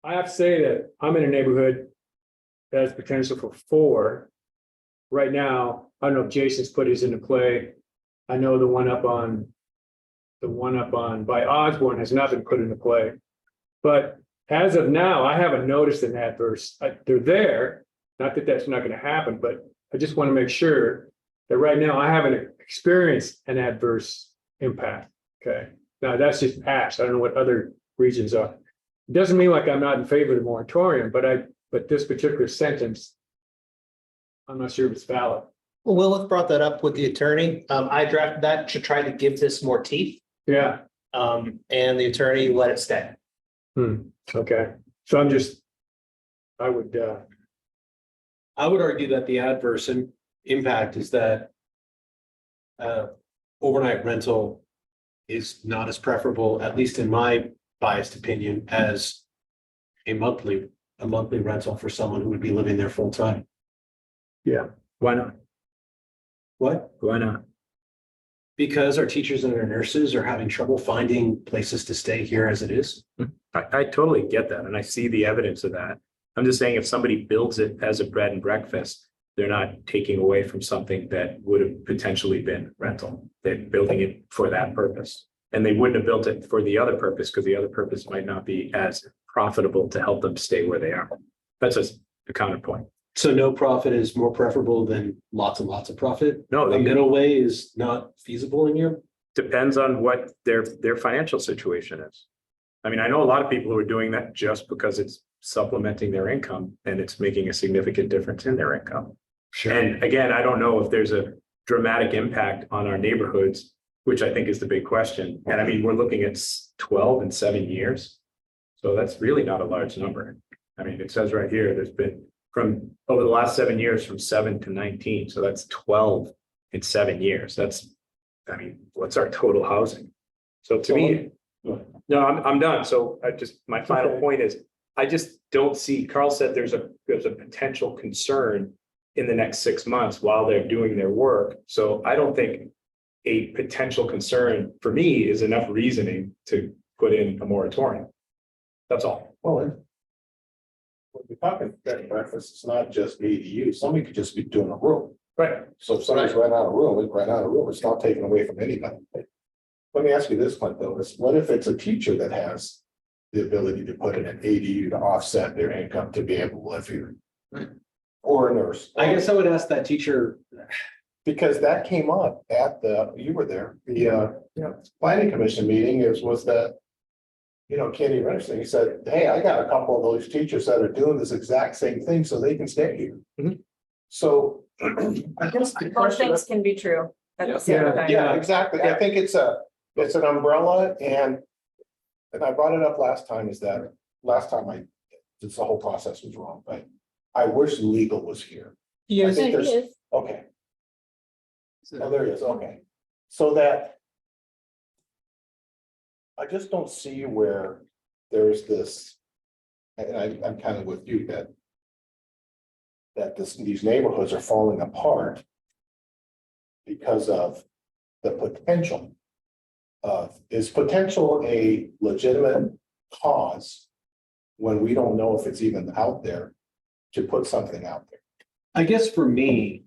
have to say that I'm in a neighborhood that has potential for 4. Right now, I don't know if Jason's put his into play. I know the one up on by Osborne has not been put into play. But as of now, I haven't noticed an adverse, they're there. Not that that's not going to happen, but I just want to make sure that right now I haven't experienced an adverse impact. Okay. Now that's just past. I don't know what other regions are. It doesn't mean like I'm not in favor of the moratorium, but this particular sentence, I'm not sure if it's valid. Well, Lilith brought that up with the attorney. I drafted that to try to give this more teeth. Yeah. And the attorney let it stay. Okay. So I would argue that the adverse impact is that overnight rental is not as preferable, at least in my biased opinion, as a monthly rental for someone who would be living there full time. Yeah. Why not? What? Why not? Because our teachers and our nurses are having trouble finding places to stay here as it is. I totally get that, and I see the evidence of that. I'm just saying if somebody builds it as a bread and breakfast, they're not taking away from something that would have potentially been rental. They're building it for that purpose. And they wouldn't have built it for the other purpose because the other purpose might not be as profitable to help them stay where they are. That's just a counterpoint. So no profit is more preferable than lots and lots of profit? No, the middle way is not feasible in your? Depends on what their financial situation is. I mean, I know a lot of people who are doing that just because it's supplementing their income and it's making a significant difference in their income. Sure. And again, I don't know if there's a dramatic impact on our neighborhoods, which I think is the big question. And I mean, we're looking at 12 and 7 years. So that's really not a large number. I mean, it says right here, there's been from over the last 7 years, from 7 to 19. So that's 12 in 7 years. That's, I mean, what's our total housing? So to me, no, I'm done. So my final point is, I just don't see, Carl said there's a potential concern in the next 6 months while they're doing their work. So I don't think a potential concern for me is enough reasoning to put in a moratorium. That's all. Well, when we're talking bed and breakfast, it's not just ADU. Somebody could just be doing a room. Right. So if somebody's run out of room, we run out of room. It's not taken away from anybody. Let me ask you this, Clint, though, is what if it's a teacher that has the ability to put in an ADU to offset their income to be able to live here? Or a nurse? I guess I would ask that teacher. Because that came up at you were there, the planning commission meeting was that, Kenny Rennerson, he said, hey, I got a couple of those teachers that are doing this exact same thing so they can stay here. So I guess the Both question. things can be true at the same time. Yeah, exactly. I think it's an umbrella and I brought it up last time is that last time the whole process was wrong, but I wish legal was here. Yes, I think there's- Okay. Oh, there he is. Okay. So that I just don't see where there's this, and I'm kind of with you that these neighborhoods are falling apart. because of the potential. Is potential a legitimate cause when we don't know if it's even out there to put something out there? I guess for me,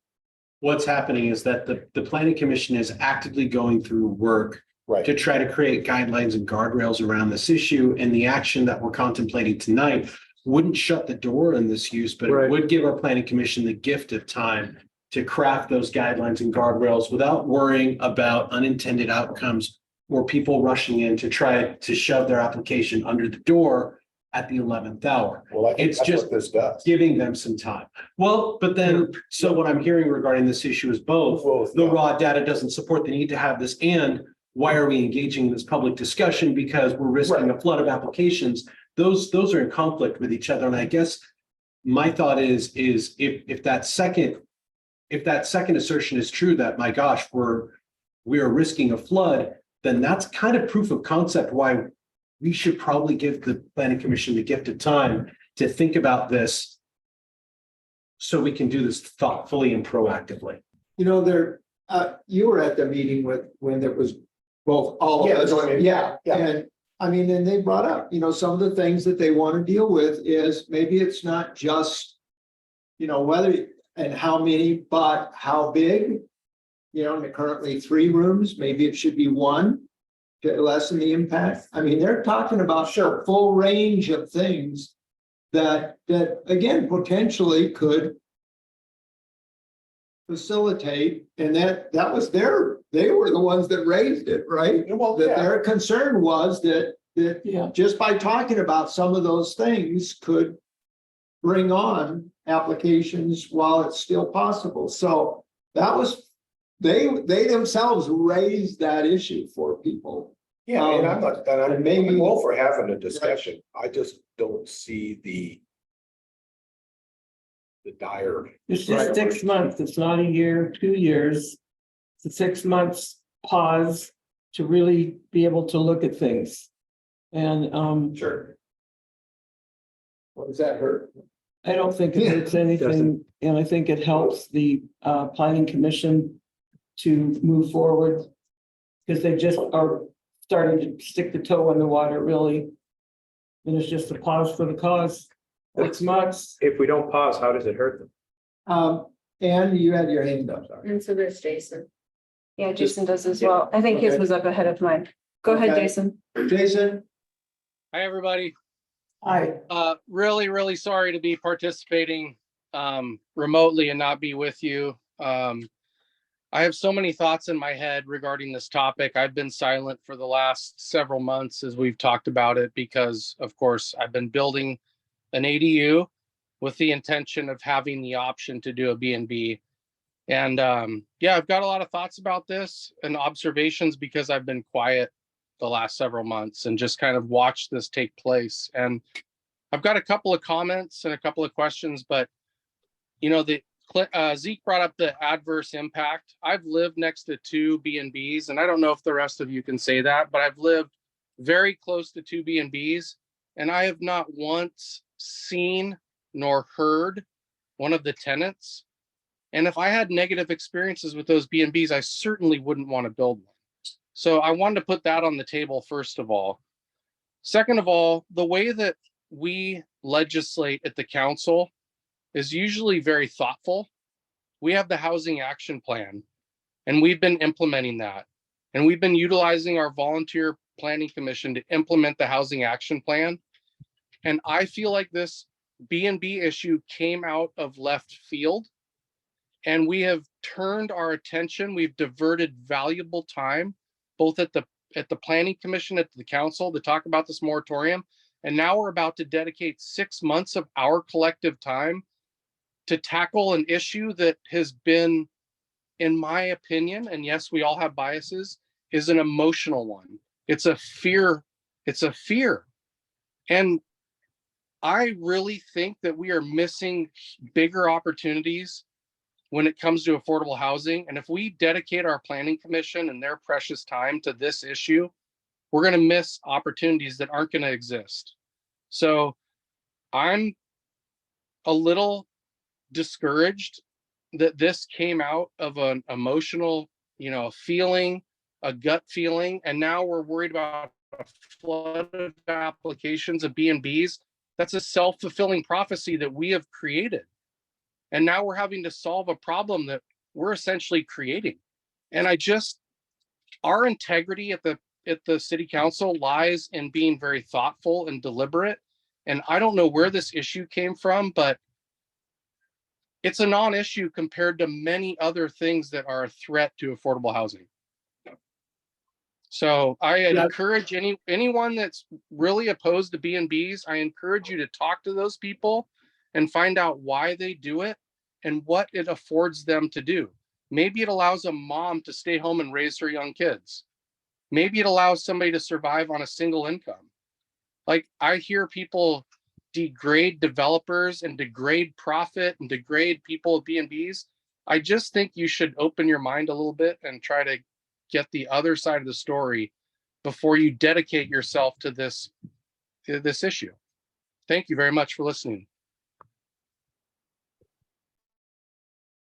what's happening is that the planning commission is actively going through work Right. to try to create guidelines and guardrails around this issue, and the action that we're contemplating tonight wouldn't shut the door on this use, but it Right. would give our planning commission the gift of time to craft those guidelines and guardrails without worrying about unintended outcomes or people rushing in to try to shove their application under the door at the 11th hour. Well, I think It's that's just what this does. giving them some time. Well, but then, so what I'm hearing regarding this issue is both, the yeah. raw data doesn't support the need to have this, and why are we engaging in this public discussion? Because we're risking a flood of applications. Those are in conflict with each other. And I guess my thought is if that second assertion is true, that my gosh, we are risking a flood, then that's kind of proof of concept why we should probably give the planning commission the gift of time to think about this so we can do this thoughtfully and proactively. You know, you were at the meeting when there was both, all of Yeah, us. joint meeting. Yeah, Yeah. and I mean, and they brought up, some of the things that they want to deal with is maybe it's not just, whether and how many, but how big. Currently 3 rooms, maybe it should be 1 to lessen the impact. I mean, they're talking about a full range of things that again, potentially could facilitate, and that was they were the ones that raised it, right? Well, That yeah. their concern was that Yeah. just just by talking about some of those things could bring on applications while it's still possible. So that was, they themselves raised that issue for people. Yeah, and I'm maybe- I'm all for having a discussion. I just don't see the dire. It's just 6 months. It's not a year, 2 years. It's a 6 months pause to really be able to look at things. And Sure. What does that hurt? I don't think it hurts anything, and I think it helps the planning commission to move forward. Because they just are starting to stick the toe in the water, really. And it's just a pause for the cause. 6 months. If we don't pause, how does it hurt them? And you had your hand up, sorry. And so there's Jason. Yeah, Jason does as well. I think his Okay. was up ahead of mine. Go ahead, Okay. Jason. Jason? Hi, everybody. Hi. Really sorry to be participating remotely and not be with you. I have so many thoughts in my head regarding this topic. I've been silent for the last several months as we've talked about it because, of course, I've been building an ADU with the intention of having the option to do a B&B. And yeah, I've got a lot of thoughts about this and observations because I've been quiet the last several months and just kind of watched this take place. And I've got a couple of comments and a couple of questions, but Zeke brought up the adverse impact. I've lived next to 2 B&Bs, and I don't know if the rest of you can say that, but I've lived very close to 2 B&Bs, and I have not once seen nor heard one of the tenants. And if I had negative experiences with those B&Bs, I certainly wouldn't want to build one. So I wanted to put that on the table, first of all. Second of all, the way that we legislate at the council is usually very thoughtful. We have the housing action plan, and we've been implementing that. And we've been utilizing our volunteer planning commission to implement the housing action plan. And I feel like this B&B issue came out of left field, and we have turned our attention, we've diverted valuable time, both at the planning commission, at the council, to talk about this moratorium. And now we're about to dedicate 6 months of our collective time to tackle an issue that has been, in my opinion, and yes, we all have biases, is an emotional one. It's a fear. And I really think that we are missing bigger opportunities when it comes to affordable housing. And if we dedicate our planning commission and their precious time to this issue, we're going to miss opportunities that aren't going to exist. So I'm a little discouraged, that this came out of an emotional, feeling, a gut feeling, and now we're worried about a flood of applications of B&Bs. That's a self-fulfilling prophecy that we have created. And now we're having to solve a problem that we're essentially creating. And our integrity at the city council lies in being very thoughtful and deliberate. And I don't know where this issue came from, but it's a non-issue compared to many other things that are a threat to affordable housing. So I encourage anyone that's really opposed to B&Bs, I encourage you to talk to those people and find out why they do it and what it affords them to do. Maybe it allows a mom to stay home and raise her young kids. Maybe it allows somebody to survive on a single income. Like, I hear people degrade developers and degrade profit and degrade people with B&Bs. I just think you should open your mind a little bit and try to get the other side of the story before you dedicate yourself to this issue. Thank you very much for listening.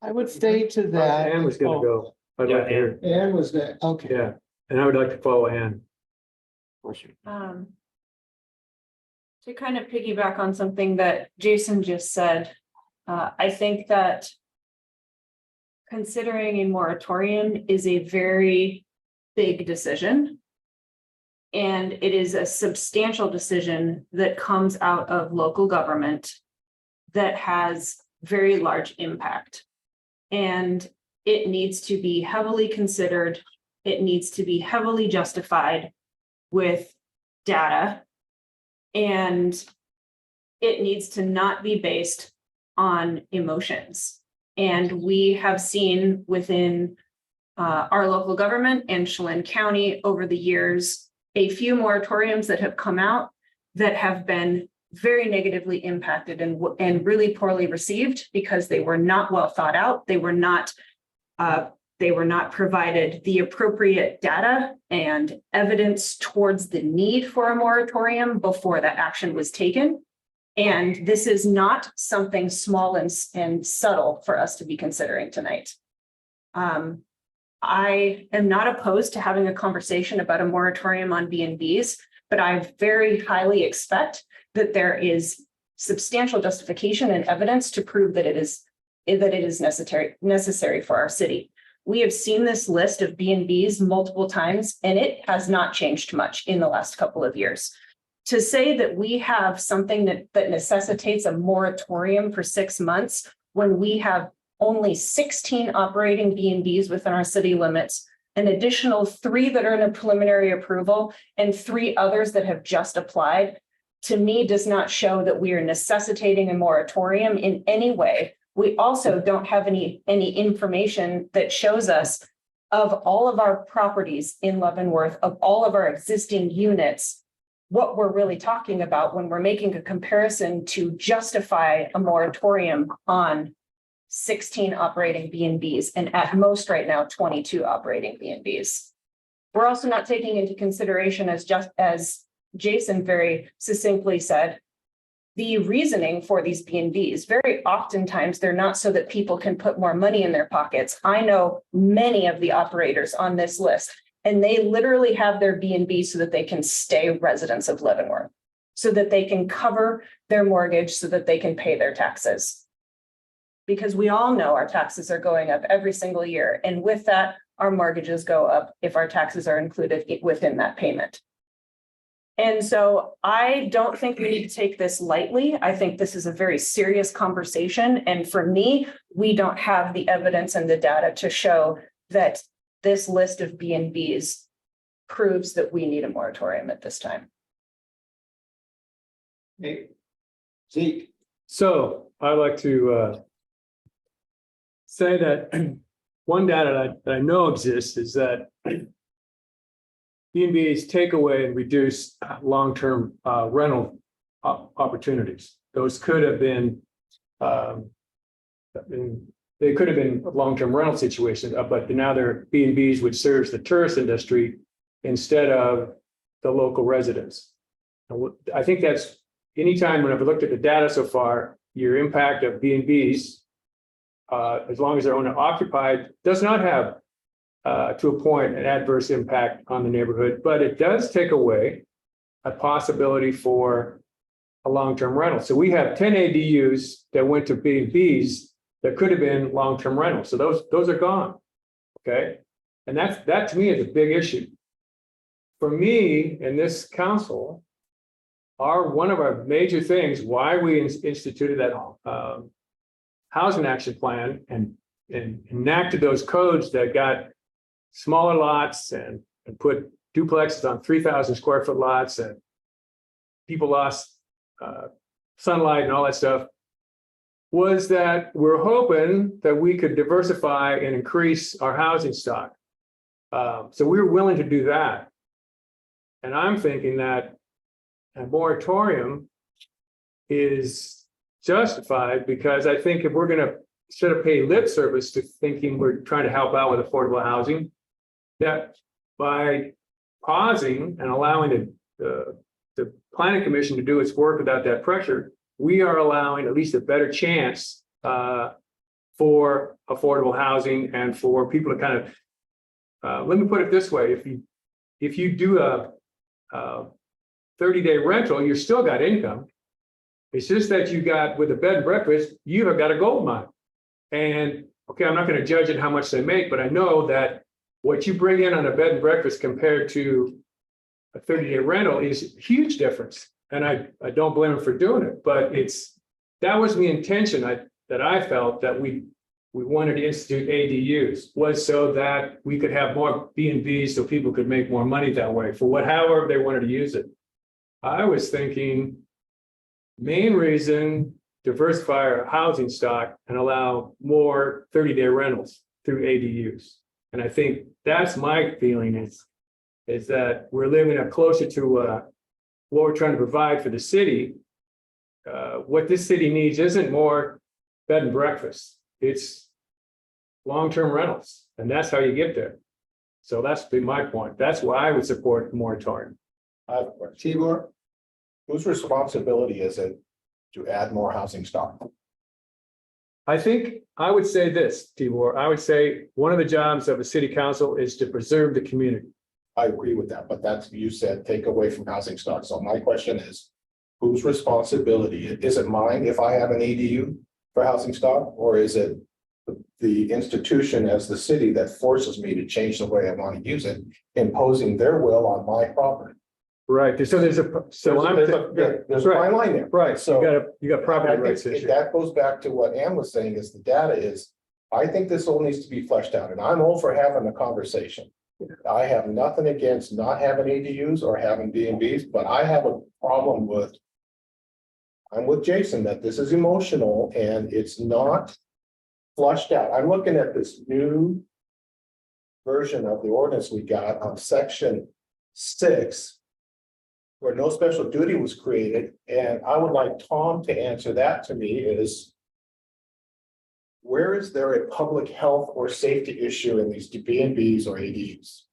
I would say to that. Ann was gonna go. I'd like to hear. Ann was that, Okay. Yeah, and I would like to follow Ann. To kind of piggyback on something that Jason just said, I think that considering a moratorium is a very big decision. And it is a substantial decision that comes out of local government that has very large impact. And it needs to be heavily considered. It needs to be heavily justified with data. And it needs to not be based on emotions. And we have seen within our local government and Chelan County over the years, a few moratoriums that have come out that have been very negatively impacted and really poorly received because they were not well thought out. They were not provided the appropriate data and evidence towards the need for a moratorium before that action was taken. And this is not something small and subtle for us to be considering tonight. I am not opposed to having a conversation about a moratorium on B&Bs, but I very highly expect that there is substantial justification and evidence to prove that it is necessary for our city. We have seen this list of B&Bs multiple times, and it has not changed much in the last couple of years. To say that we have something that necessitates a moratorium for 6 months when we have only 16 operating B&Bs within our city limits, an additional 3 that are in a preliminary approval, and 3 others that have just applied, to me does not show that we are necessitating a moratorium in any way. We also don't have any information that shows us of all of our properties in Leavenworth, of all of our existing units, what we're really talking about when we're making a comparison to justify a moratorium on 16 operating B&Bs and at most right now 22 operating B&Bs. We're also not taking into consideration, as Jason very succinctly said, the reasoning for these B&Bs. Very oftentimes they're not so that people can put more money in their pockets. I know many of the operators on this list, and they literally have their B&B so that they can stay residents of Leavenworth, so that they can cover their mortgage, so that they can pay their taxes. Because we all know our taxes are going up every single year. And with that, our mortgages go up if our taxes are included within that payment. And so I don't think we need to take this lightly. I think this is a very serious conversation. And for me, we don't have the evidence and the data to show that this list of B&Bs proves that we need a moratorium at this time. hey, Zeke, So I'd like to say that one data that I know exists is that B&Bs take away and reduce long-term rental opportunities. Those could have been, they could have been long-term rental situations, but now they're B&Bs, which serves the tourist industry instead of the local residents. And I think that's anytime when I've looked at the data so far, your impact of B&Bs as long as they're owner occupied, does not have to a point an adverse impact on the neighborhood, but it does take away a possibility for a long-term rental. So we have 10 ADUs that went to B&Bs that could have been long-term rentals. So those are gone. Okay, and that to me is a big issue. For me and this council, one of our major things why we instituted that housing action plan and enacted those codes that got smaller lots and put duplexes on 3,000 square foot lots, and people lost sunlight and all that stuff, was that we're hoping that we could diversify and increase our housing stock. So we were willing to do that. And I'm thinking that a moratorium is justified, because I think if we're gonna instead of pay lip service to thinking we're trying to help out with affordable housing, that by pausing and allowing the planning commission to do its work without that pressure, we are allowing at least a better chance for affordable housing and for people to kind of, let me put it this way, if you do a 30-day rental, you're still got income. It's just that you got, with a bed and breakfast, you have got a gold mine. And okay, I'm not going to judge it how much they make, but I know that what you bring in on a bed and breakfast compared to a 30-day rental is a huge difference. And I don't blame them for doing it, but that was the intention that I felt that we wanted to institute ADUs, was so that we could have more B&Bs so people could make more money that way for however they wanted to use it. I was thinking main reason, diversify our housing stock and allow more 30-day rentals through ADUs. And I think that's my feeling is that we're living up closer to what we're trying to provide for the city. What this city needs isn't more bed and breakfast. It's long-term rentals, and that's how you get there. So that's been my point. That's why I would support the moratorium. Tibor, whose responsibility is it to add more housing stock? I think I would say this, Tibor. I would say one of the jobs of a city council is to preserve the community. I agree with that, but you said take away from housing stock. So my question is, whose responsibility? Is it mine if I have an ADU for housing stock, or is it the institution as the city that forces me to change the way I want to use it, imposing their will on my property? Right. So there's a fine line there. Right. So you got property rights if issue. that goes back to what Ann was saying, is the data is, I think this all needs to be fleshed out, and I'm all for having a conversation. I have nothing against not having ADUs or having B&Bs, but I have a problem with, I'm with Jason, that this is emotional and it's not flushed out. I'm looking at this new version of the ordinance we got on section 6, where no special duty was created, and I would like Tom to answer that to me is, where is there a public health or safety issue in these B&Bs or ADUs?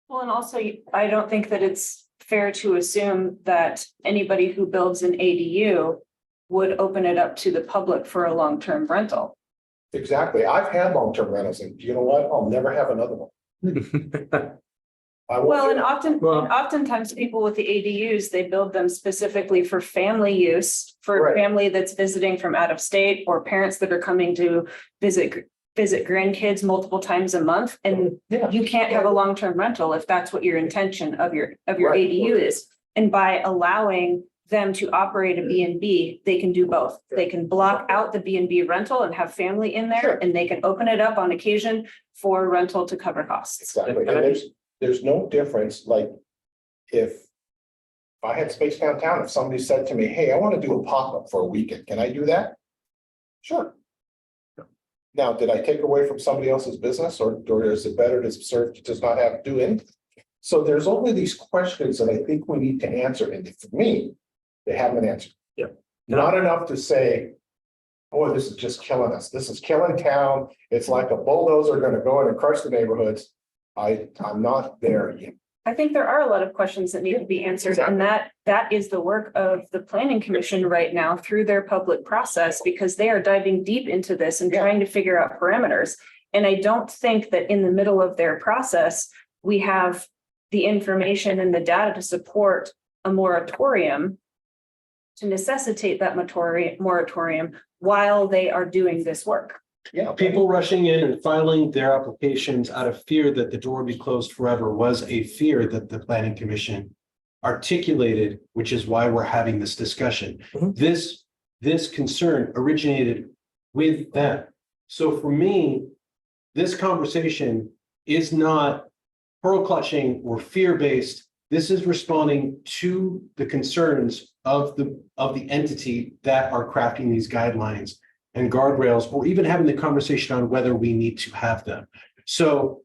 Well, and also, I don't think that it's fair to assume that anybody who builds an ADU would open it up to the public for a long-term rental. Exactly. I've had long-term rentals, and you know what? I'll never have another one. Well, and oftentimes people with the ADUs, they build them specifically for family use, for family that's visiting from out of state, or parents that are coming to visit grandkids multiple times a month. And you can't have a long-term rental if that's what your intention of your ADU is. And by allowing them to operate a B&B, they can do both. They can block out the B&B rental and have family in there, and they can open it up on occasion for rental to cover costs. Exactly. And there's no difference, like if I had space downtown, if somebody said to me, hey, I want to do a pop-up for a weekend, can I do that? Sure. Now, did I take away from somebody else's business, or is it better to serve to just not have to do anything? So there's only these questions that I think we need to answer, and for me, they haven't answered. Yeah. Not enough to say, boy, this is just killing us. This is killing town. It's like a bulldozer going to go in and crush the neighborhoods. I'm not there yet. I think there are a lot of questions that need to be answered, and that is the work of the planning commission right now through their public process, because they are diving deep into this and trying to figure out parameters. And I don't think that in the middle of their process, we have the information and the data to support a moratorium to necessitate that moratorium while they are doing this work. Yeah, people rushing in and filing their applications out of fear that the door be closed forever was a fear that the planning commission articulated, which is why we're having this discussion. This concern originated with them. So for me, this conversation is not pearl clutching or fear-based. This is responding to the concerns of the entity that are crafting these guidelines and guardrails, or even having the conversation on whether we need to have them. So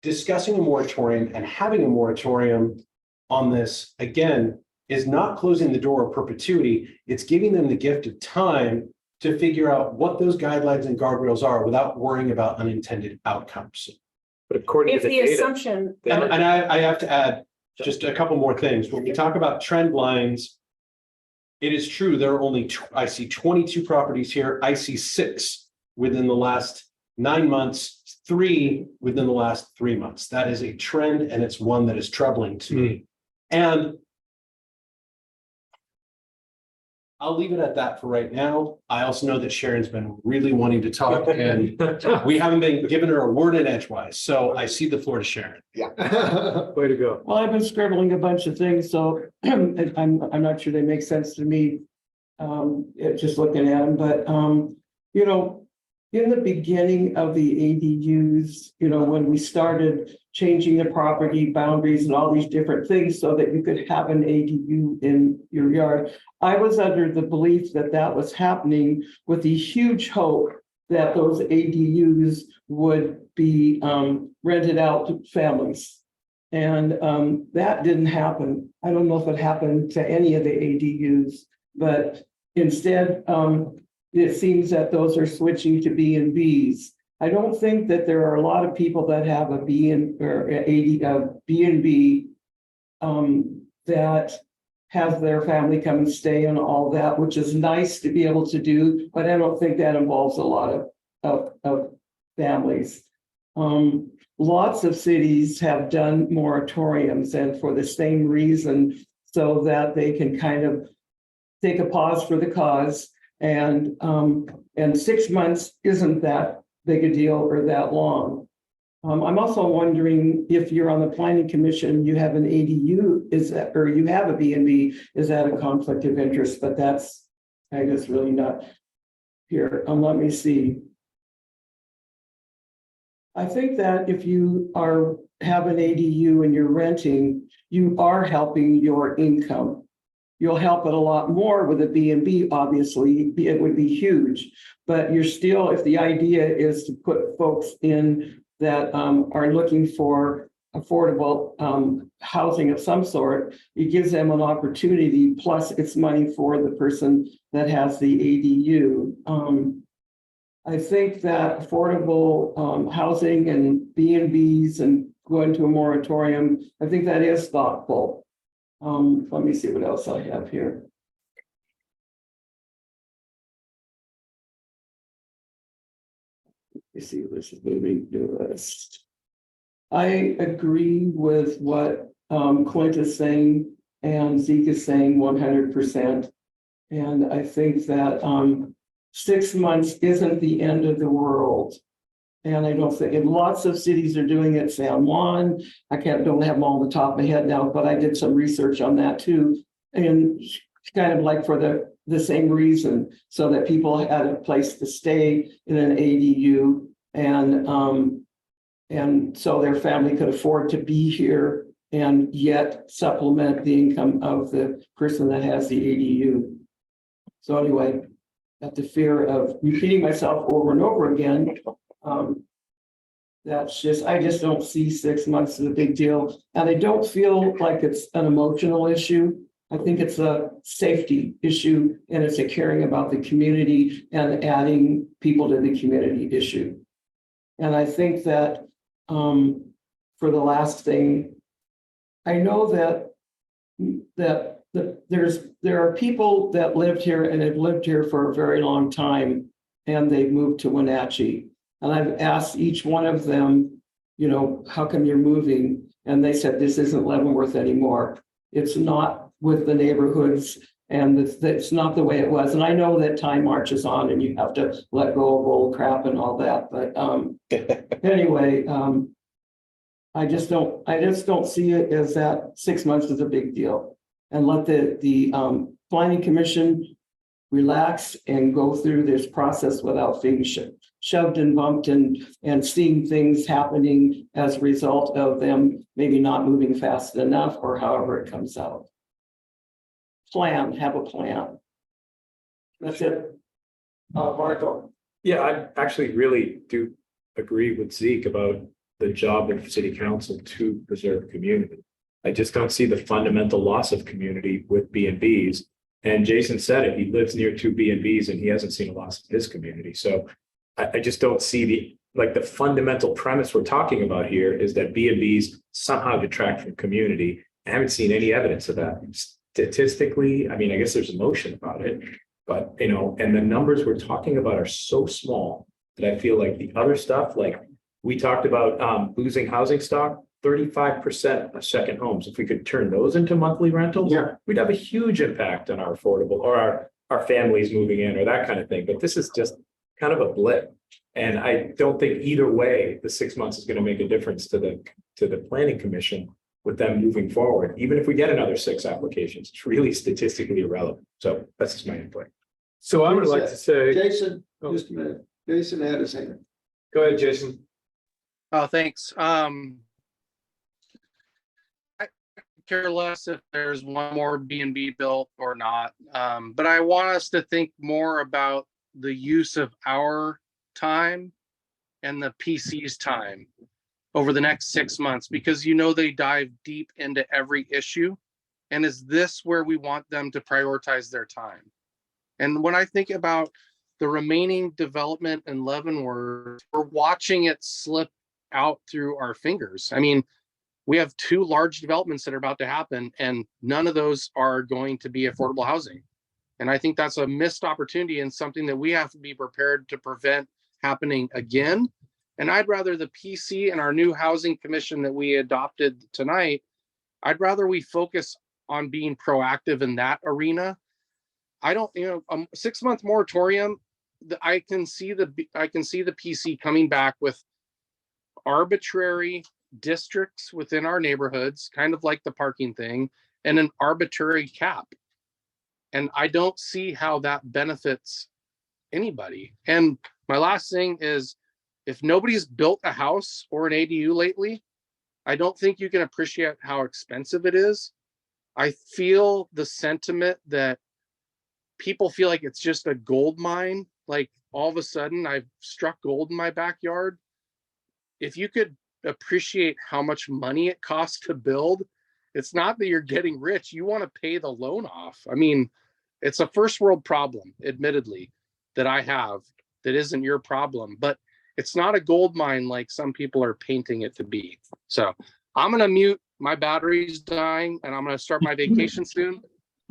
discussing a moratorium and having a moratorium on this, again, is not closing the door of perpetuity. It's giving them the gift of time to figure out what those guidelines and guardrails are without worrying about unintended outcomes. But according If to the the data. assumption, And I have to add just a couple more things. When we talk about trend lines, it is true, there are only, I see 22 properties here. I see 6 within the last 9 months, 3 within the last 3 months. That is a trend, and it's one that is troubling to me. And I'll leave it at that for right now. I also know that Sharon's been really wanting to talk, and we haven't been giving her a word in edgewise. So I cede the floor to Sharon. Yeah. Way to go. Well, I've been scribbling a bunch of things, so I'm not sure they make sense to me. Just looking at them, but you know, in the beginning of the ADUs, you know, when we started changing the property boundaries and all these different things so that you could have an ADU in your yard, I was under the belief that that was happening with the huge hope that those ADUs would be rented out to families. And that didn't happen. I don't know if it happened to any of the ADUs, but instead, it seems that those are switching to B&Bs. I don't think that there are a lot of people that have a B&B that have their family come and stay and all that, which is nice to be able to do, but I don't think that involves a lot of families. Lots of cities have done moratoriums, and for the same reason, so that they can kind of take a pause for the cause. And 6 months isn't that big a deal or that long. I'm also wondering if you're on the planning commission, you have an ADU, or you have a B&B, is that a conflict of interest? But that's, I guess, really not here. Let me see. I think that if you have an ADU and you're renting, you are helping your income. You'll help it a lot more with a B&B, obviously, it would be huge, but you're still, if the idea is to put folks in that are looking for affordable housing of some sort, it gives them an opportunity, plus it's money for the person that has the ADU. I think that affordable housing and B&Bs and going to a moratorium, I think that is thoughtful. Let me see what else I have here. You see, this is moving to this. I agree with what Clint is saying and Zeke is saying 100%. And I think that 6 months isn't the end of the world. And I don't think, and lots of cities are doing it. San Juan, don't have them all on the top of my head now, but I did some research on that too. And kind of like for the same reason, so that people had a place to stay in an ADU, and so their family could afford to be here and yet supplement the income of the person that has the ADU. So anyway, at the fear of repeating myself over and over again, I just don't see 6 months as a big deal. And I don't feel like it's an emotional issue. I think it's a safety issue, and it's a caring about the community and adding people to the community issue. And I think that for the last thing, I know that there are people that lived here and have lived here for a very long time, and they've moved to Wenatchee. And I've asked each one of them, you know, how come you're moving? And they said, this isn't Leavenworth anymore. It's not with the neighborhoods, and it's not the way it was. And I know that time marches on and you have to let go of old crap and all that, but anyway, I just don't see it as that 6 months is a big deal. And let the planning commission relax and go through this process without being shoved and bumped and seeing things happening as a result of them maybe not moving fast enough or however it comes out. Have a plan. That's it. Marco. Yeah, I actually really do agree with Zeke about the job of city council to preserve community. I just don't see the fundamental loss of community with B and Bs. And Jason said it, he lives near two B and Bs and he hasn't seen a loss of his community. So I just don't see the fundamental premise we're talking about here is that B and Bs somehow detract from community. I haven't seen any evidence of that. Statistically, I mean, I guess there's emotion about it, but you know, and the numbers we're talking about are so small that I feel like the other stuff, like we talked about losing housing stock, 35% of second homes. If we could turn those into monthly rentals, we'd have a huge impact on our affordable or our families moving in or that kind of thing. But this is just kind of a blip. And I don't think either way, the 6 months is going to make a difference to the planning commission with them moving forward. Even if we get another 6 applications, it's really statistically irrelevant. So that's just my input. So I would like to say, Jason, just a minute. Jason had his hand. go ahead, Jason. Oh, thanks. I care less if there's one more B&B built or not. But I want us to think more about the use of our time and the PC's time over the next 6 months, because you know they dive deep into every issue. And is this where we want them to prioritize their time? And when I think about the remaining development in Leavenworth, we're watching it slip out through our fingers. I mean, we have 2 large developments that are about to happen, and none of those are going to be affordable housing. And I think that's a missed opportunity and something that we have to be prepared to prevent happening again. And I'd rather the PC and our new housing commission that we adopted tonight, I'd rather we focus on being proactive in that arena. I don't, 6 month moratorium, I can see the PC coming back with arbitrary districts within our neighborhoods, kind of like the parking thing, and an arbitrary cap. And I don't see how that benefits anybody. And my last thing is, if nobody's built a house or an ADU lately, I don't think you can appreciate how expensive it is. I feel the sentiment that people feel like it's just a gold mine. Like all of a sudden I've struck gold in my backyard. If you could appreciate how much money it costs to build, it's not that you're getting rich, you want to pay the loan off. I mean, it's a first world problem, admittedly, that I have that isn't your problem, but it's not a gold mine like some people are painting it to be. So I'm going to mute. My battery's dying and I'm going to start my vacation soon.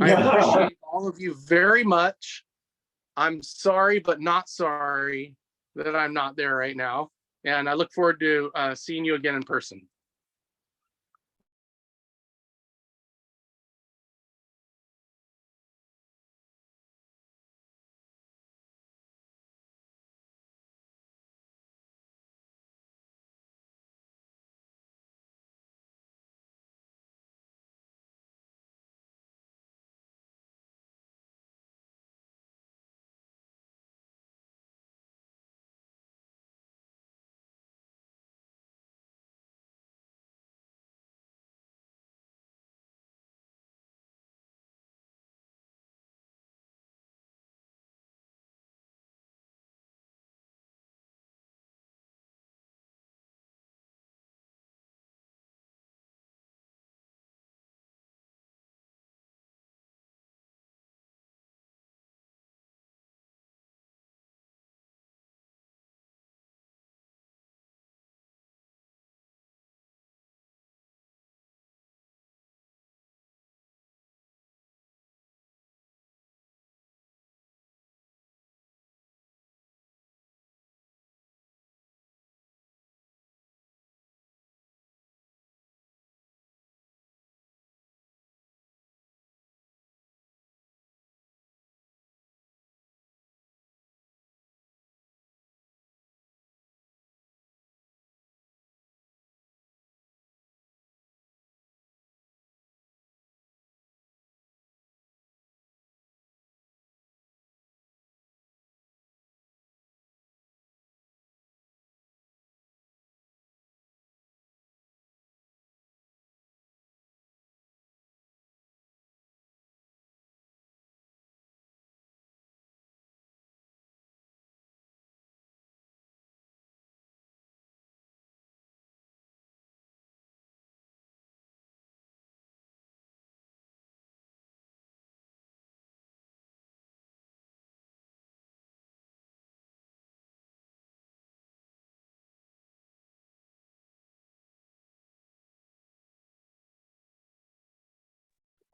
I appreciate all of you very much. I'm sorry, but not sorry that I'm not there right now. And I look forward to seeing you again in person.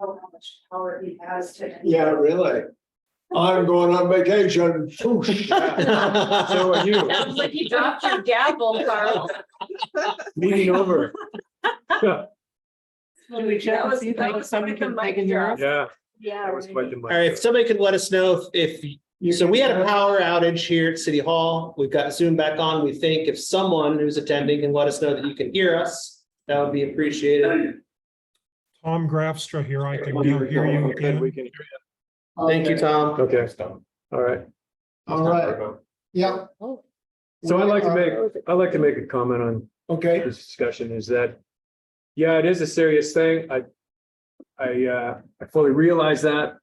how much power he has to. Yeah, really. I'm going on vacation. So are you. Sounds like you dropped your gavel, Carl. Meeting over. Do we check and see if somebody can take in here? Yeah. Yeah. That was quite the. All right, if somebody could let us know if, so we had a power outage here at City Hall. We've got Zoom back on. We think if someone who's attending can let us know that you can hear us, that would be appreciated. Tom Grafstra here. I can now hear you again. We can. Thank you, Tom. Okay, all right. All right. Yeah. So I'd like to make a comment on Okay. this discussion is that, yeah, it is a serious thing. I fully realize that.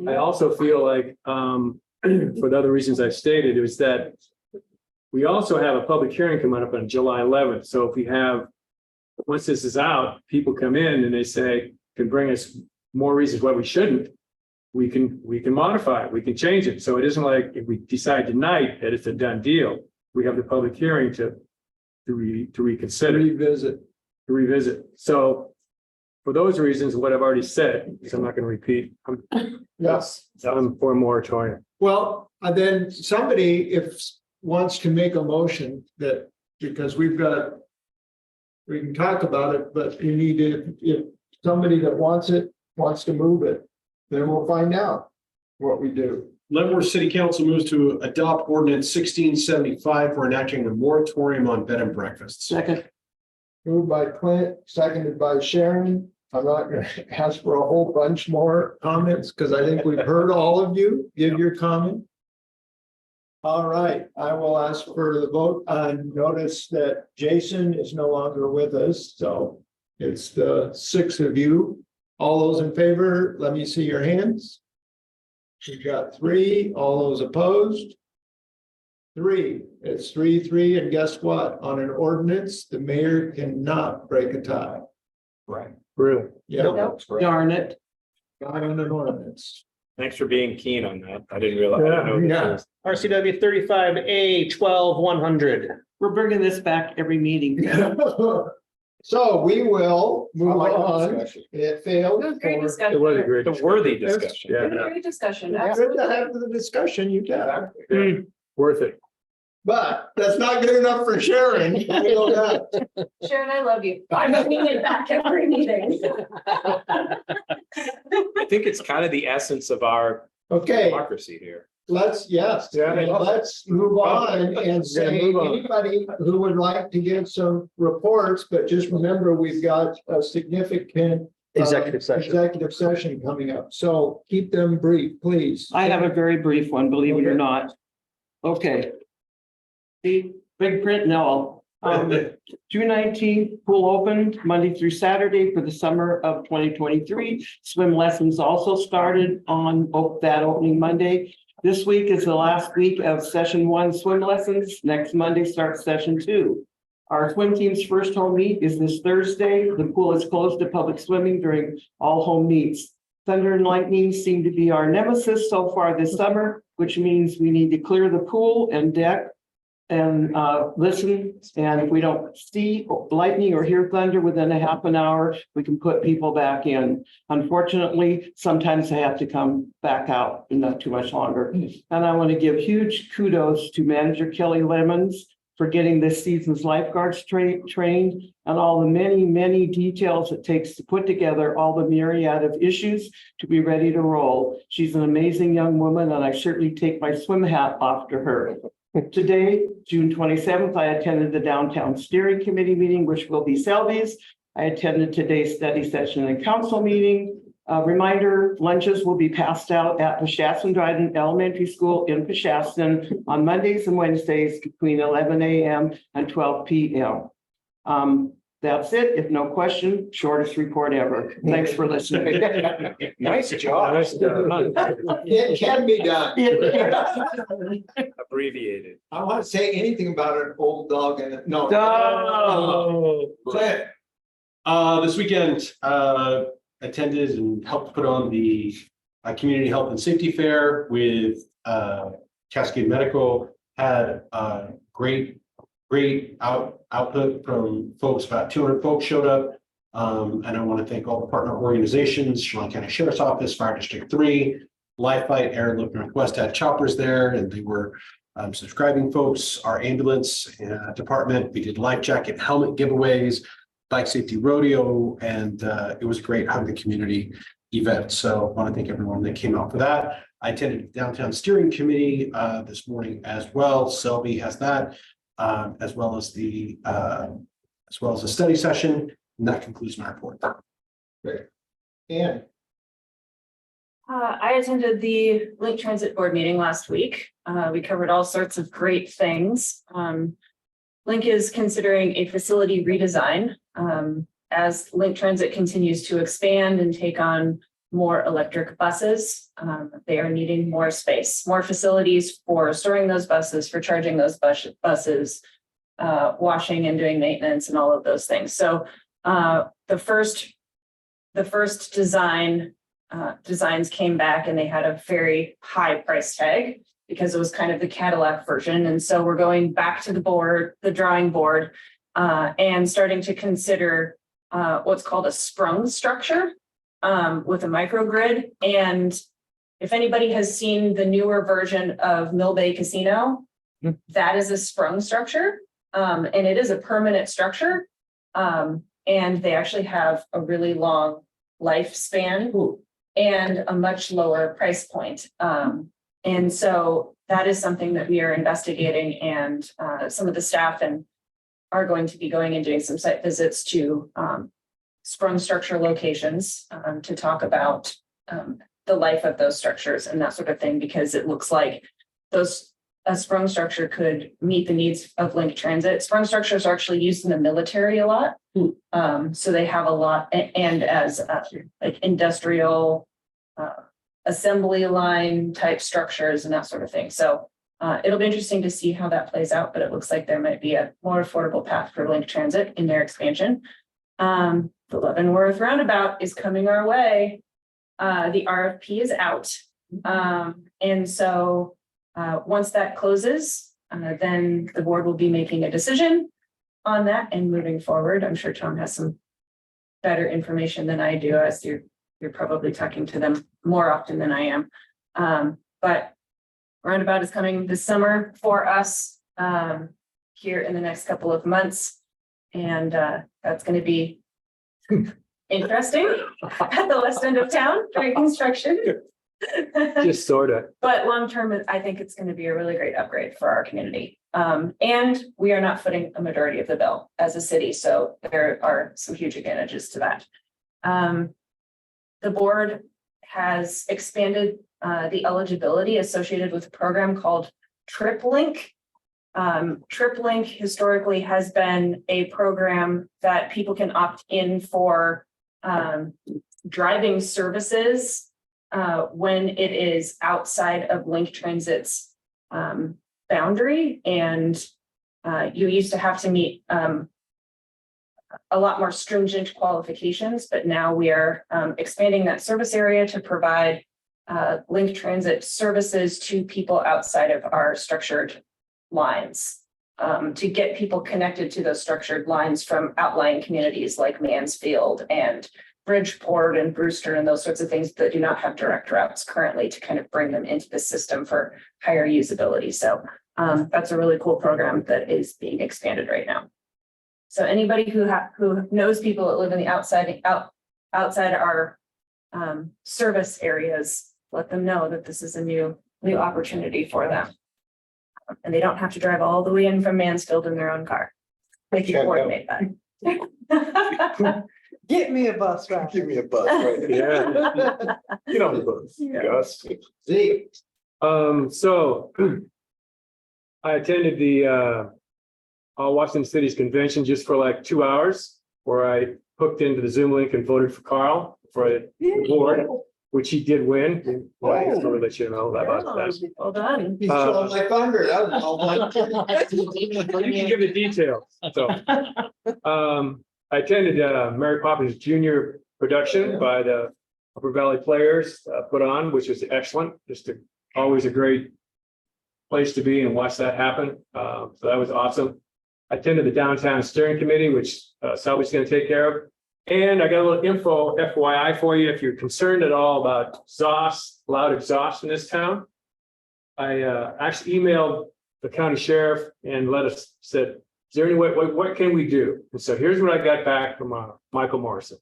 I also feel like, for the other reasons I've stated, is that we also have a public hearing coming up on July 11th. So if we have, once this is out, people come in and they say, can bring us more reasons why we shouldn't, we can modify it, we can change it. So it isn't like if we decide tonight that it's a done deal, we have the public hearing to reconsider. Revisit. So for those reasons, what I've already said, so I'm not going to repeat. Yes. I'm for a moratorium. Well, and then somebody wants to make a motion that, because we can talk about it, but you need to, if somebody that wants to move it, then we'll find out what we do. Leavenworth City Council moves to adopt ordinance 1675 for enacting a moratorium on bed and breakfasts. Second. Moved by Clint, seconded by Sharon. I'm not gonna ask for a whole bunch more comments because I think we've heard all of you give your comment. All right, I will ask for the vote. Notice that Jason is no longer with us, so it's the 6 of you. All those in favor, let me see your hands. We've got 3. All those opposed? 3. It's 3-3, and guess what? On an ordinance, the mayor cannot break a tie. Right. Really? Yeah, Darn it. not on an ordinance. Thanks for being keen on that. I didn't realize. I didn't know this Yeah. was- RCW 35A 12100. We're bringing this back every meeting. So we will move on. It failed. It was great for- discussion. It was a great. It's a worthy discussion. It was a Yeah, great discussion. It's good to have the discussion you can, worth it. but that's not good enough for Sharon. I know that. Sharon, I love you. I'm bringing it back every meeting. I think it's kind of the essence of our Okay, democracy here. let's move on and say anybody who would like to give some reports, but just remember, we've got a significant Executive session. executive session coming up. So keep them brief, please. I have a very brief one, believe it or not. Okay. The big print, no. June 19th, pool open Monday through Saturday for the summer of 2023. Swim lessons also started on that opening Monday. This week is the last week of session 1 swim lessons. Next Monday starts session 2. Our swim team's first home meet is this Thursday. The pool is closed to public swimming during all home meets. Thunder and lightning seem to be our nemesis so far this summer, which means we need to clear the pool and deck and listen. And if we don't see lightning or hear thunder within a half an hour, we can put people back in. Unfortunately, sometimes they have to come back out in not too much longer. And I want to give huge kudos to Manager Kelly Lemons for getting this season's lifeguards trained and all the many details it takes to put together all the myriad of issues to be ready to roll. She's an amazing young woman, and I certainly take my swim hat off to her. Today, June 27th, I attended the Downtown Steering Committee meeting, which will be Selby's. I attended today's study session and council meeting. Reminder, lunches will be passed out at Pashaston Dryden Elementary School in Pashaston on Mondays and Wednesdays between 11 a.m. and 12 p.m. That's it. If no question, shortest report ever. Thanks for listening. Nice job. Nice job. It can be done. Abbreviated. I want to say anything about an old dog and no. Clint. This weekend, attended and helped put on the Community Health and Safety Fair with Cascade Medical. Had great output from folks. About 200 folks showed up. And I want to thank all the partner organizations, Chelan County Sheriff's Office, Fire District 3, Life Fight, Air Look Northwest had choppers there, and they were subscribing folks, our ambulance department. We did life jacket, helmet giveaways, bike safety rodeo, and it was a great hug the community event. So I want to thank everyone that came out for that. I attended the downtown steering committee this morning as well. Selby has that, as well as the study session. And that concludes my report. Great. And I attended the Link Transit Board meeting last week. We covered all sorts of great things. Link is considering a facility redesign as Link Transit continues to expand and take on more electric buses. They are needing more space, more facilities for storing those buses, for charging those buses, washing and doing maintenance and all of those things. So the first designs came back and they had a very high price tag because it was kind of the Cadillac version. And so we're going back to the drawing board, and starting to consider what's called a sprung structure with a microgrid. And if anybody has seen the newer version of Mill Bay Casino, that is a sprung structure, and it is a permanent structure. And they actually have a really long lifespan and a much lower price point. And so that is something that we are investigating, and some of the staff are going to be going and doing some site visits to sprung structure locations to talk about the life of those structures and that sort of thing, because it looks like a sprung structure could meet the needs of Link Transit. Sprung structures are actually used in the military a lot. So they have a lot, and as like industrial assembly line type structures and that sort of thing. So it'll be interesting to see how that plays out, but it looks like there might be a more affordable path for Link Transit in their expansion. The Leavenworth Roundabout is coming our way. The RFP is out. And so once that closes, then the board will be making a decision on that and moving forward. I'm sure Tom has some better information than I do, as you're probably talking to them more often than I am. But Roundabout is coming this summer for us here in the next couple of months. And that's going to be interesting at the west end of town during construction. Just sort of. But long term, I think it's going to be a really great upgrade for our community. And we are not footing a majority of the bill as a city, so there are some huge advantages to that. The board has expanded the eligibility associated with a program called TripLink. TripLink historically has been a program that people can opt in for driving services when it is outside of Link Transit's boundary. And you used to have to meet a lot more stringent qualifications, but now we are expanding that service area to provide Link Transit services to people outside of our structured lines, to get people connected to those structured lines from outlying communities like Mansfield and Bridgeport and Brewster and those sorts of things that do not have direct routes currently, to kind of bring them into the system for higher usability. So that's a really cool program that is being expanded right now. So anybody who knows people that live in the outside our service areas, let them know that this is a new opportunity for them. And they don't have to drive all the way in from Mansfield in their own car. They can coordinate that. Get me a bus ride. Give me a bus, right? Yeah. Get on the bus. Yes. Zeke, So I attended the Washington City's convention just for like 2 hours, where I hooked into the Zoom link and voted for Carl for the board, which he did win. Well, I just want to let you know about that. Well done. you stole my thunder. That was all one. You can give the details. So, I attended Mary Poppins Junior production by the Upper Valley Players put on, which was excellent. Always a great place to be and watch that happen. So that was awesome. I attended the downtown steering committee, which Selby's going to take care of. And I got a little info FYI for you, if you're concerned at all about exhaust, loud exhaust in this town. I actually emailed the county sheriff and said, is there any way, what can we do? And so here's what I got back from Michael Morrison.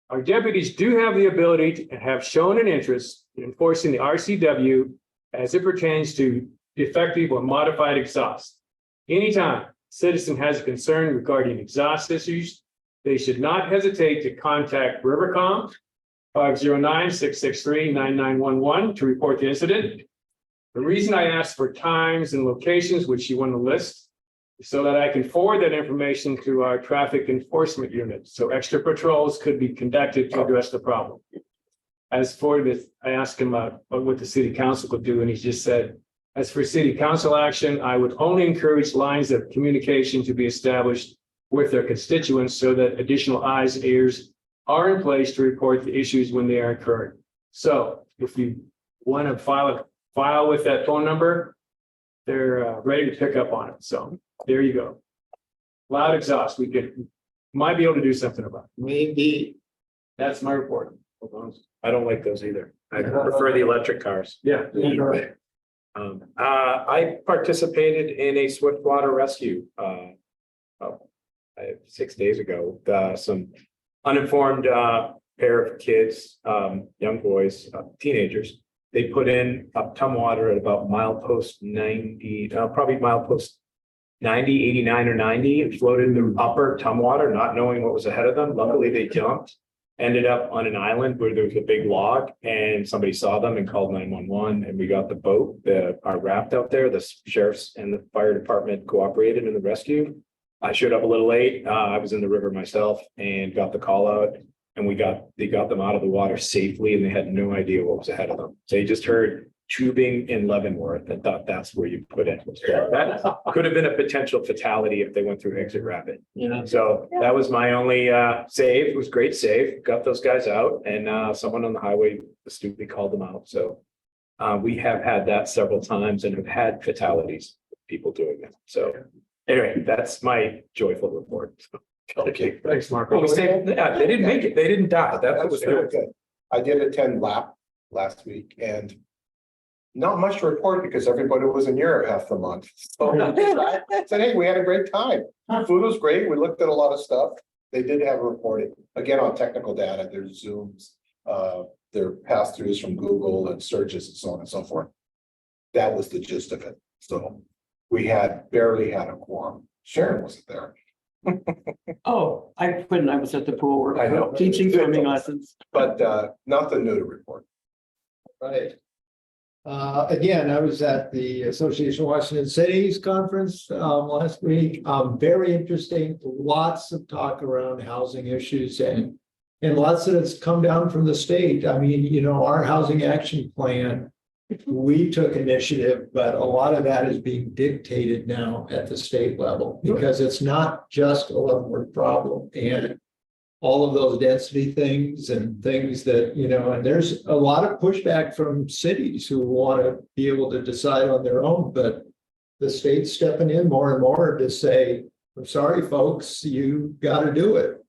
Our deputies do have the ability and have shown an interest in enforcing the RCW as it pertains to defective or modified exhaust. Anytime a citizen has a concern regarding exhaust issues, they should not hesitate to contact Rivercom 509-663-9911 to report the incident. The reason I asked for times and locations, which you want to list, is so that I can forward that information to our traffic enforcement unit. So extra patrols could be conducted to address the problem. As for this, I asked him what the city council could do, and he just said, as for city council action, I would only encourage lines of communication to be established with their constituents so that additional eyes and ears are in place to report the issues when they are occurring. So if you want to file with that phone number, they're ready to pick up on it. So there you go. Loud exhaust, might be able to do something about it. Maybe. That's my report. I don't like those either. I prefer the electric cars. Yeah. I participated in a swiftwater rescue 6 days ago. Some uninformed pair of kids, young boys, teenagers. They put in a Tumwater at about milepost 90, probably milepost 90, 89 or 90, and floated in the upper Tumwater, not knowing what was ahead of them. Luckily, they jumped, ended up on an island where there was a big log, and somebody saw them and called 911, and we got the boat, our raft out there. The sheriffs and the fire department cooperated in the rescue. I showed up a little late. I was in the river myself and got the call out, and they got them out of the water safely, and they had no idea what was ahead of them. They just heard tubing in Leavenworth and thought that's where you put it. That could have been a potential fatality if they went through exit rapid. Yeah. So that was my only save. It was great save. Got those guys out, and someone on the highway astutely called them out. So we have had that several times and have had fatalities, people doing that. So anyway, that's my joyful report. Okay. Thanks, Mark. They didn't make it. They didn't die. That was very good. good. I did attend LAP last week and not much to report because everybody was in Europe half the month. So I said, hey, we had a great time. Food was great. We looked at a lot of stuff. They did have a reporting, again, on technical data, there's Zooms, their pass-throughs from Google and searches and so on and so forth. That was the gist of it. So we barely had a quorum. Sharon wasn't there. Oh, I couldn't. I was at the pool. I know. Teaching swimming lessons. But nothing new to report. Right. Again, I was at the Association of Washington Cities Conference last week. Very interesting, lots of talk around housing issues and lots of it's come down from the state. I mean, our housing action plan, we took initiative, but a lot of that is being dictated now at the state level because it's not just a Leavenworth problem and all of those density things and things that, and there's a lot of pushback from cities who want to be able to decide on their own, but the state's stepping in more and more to say, I'm sorry, folks, you got to do it.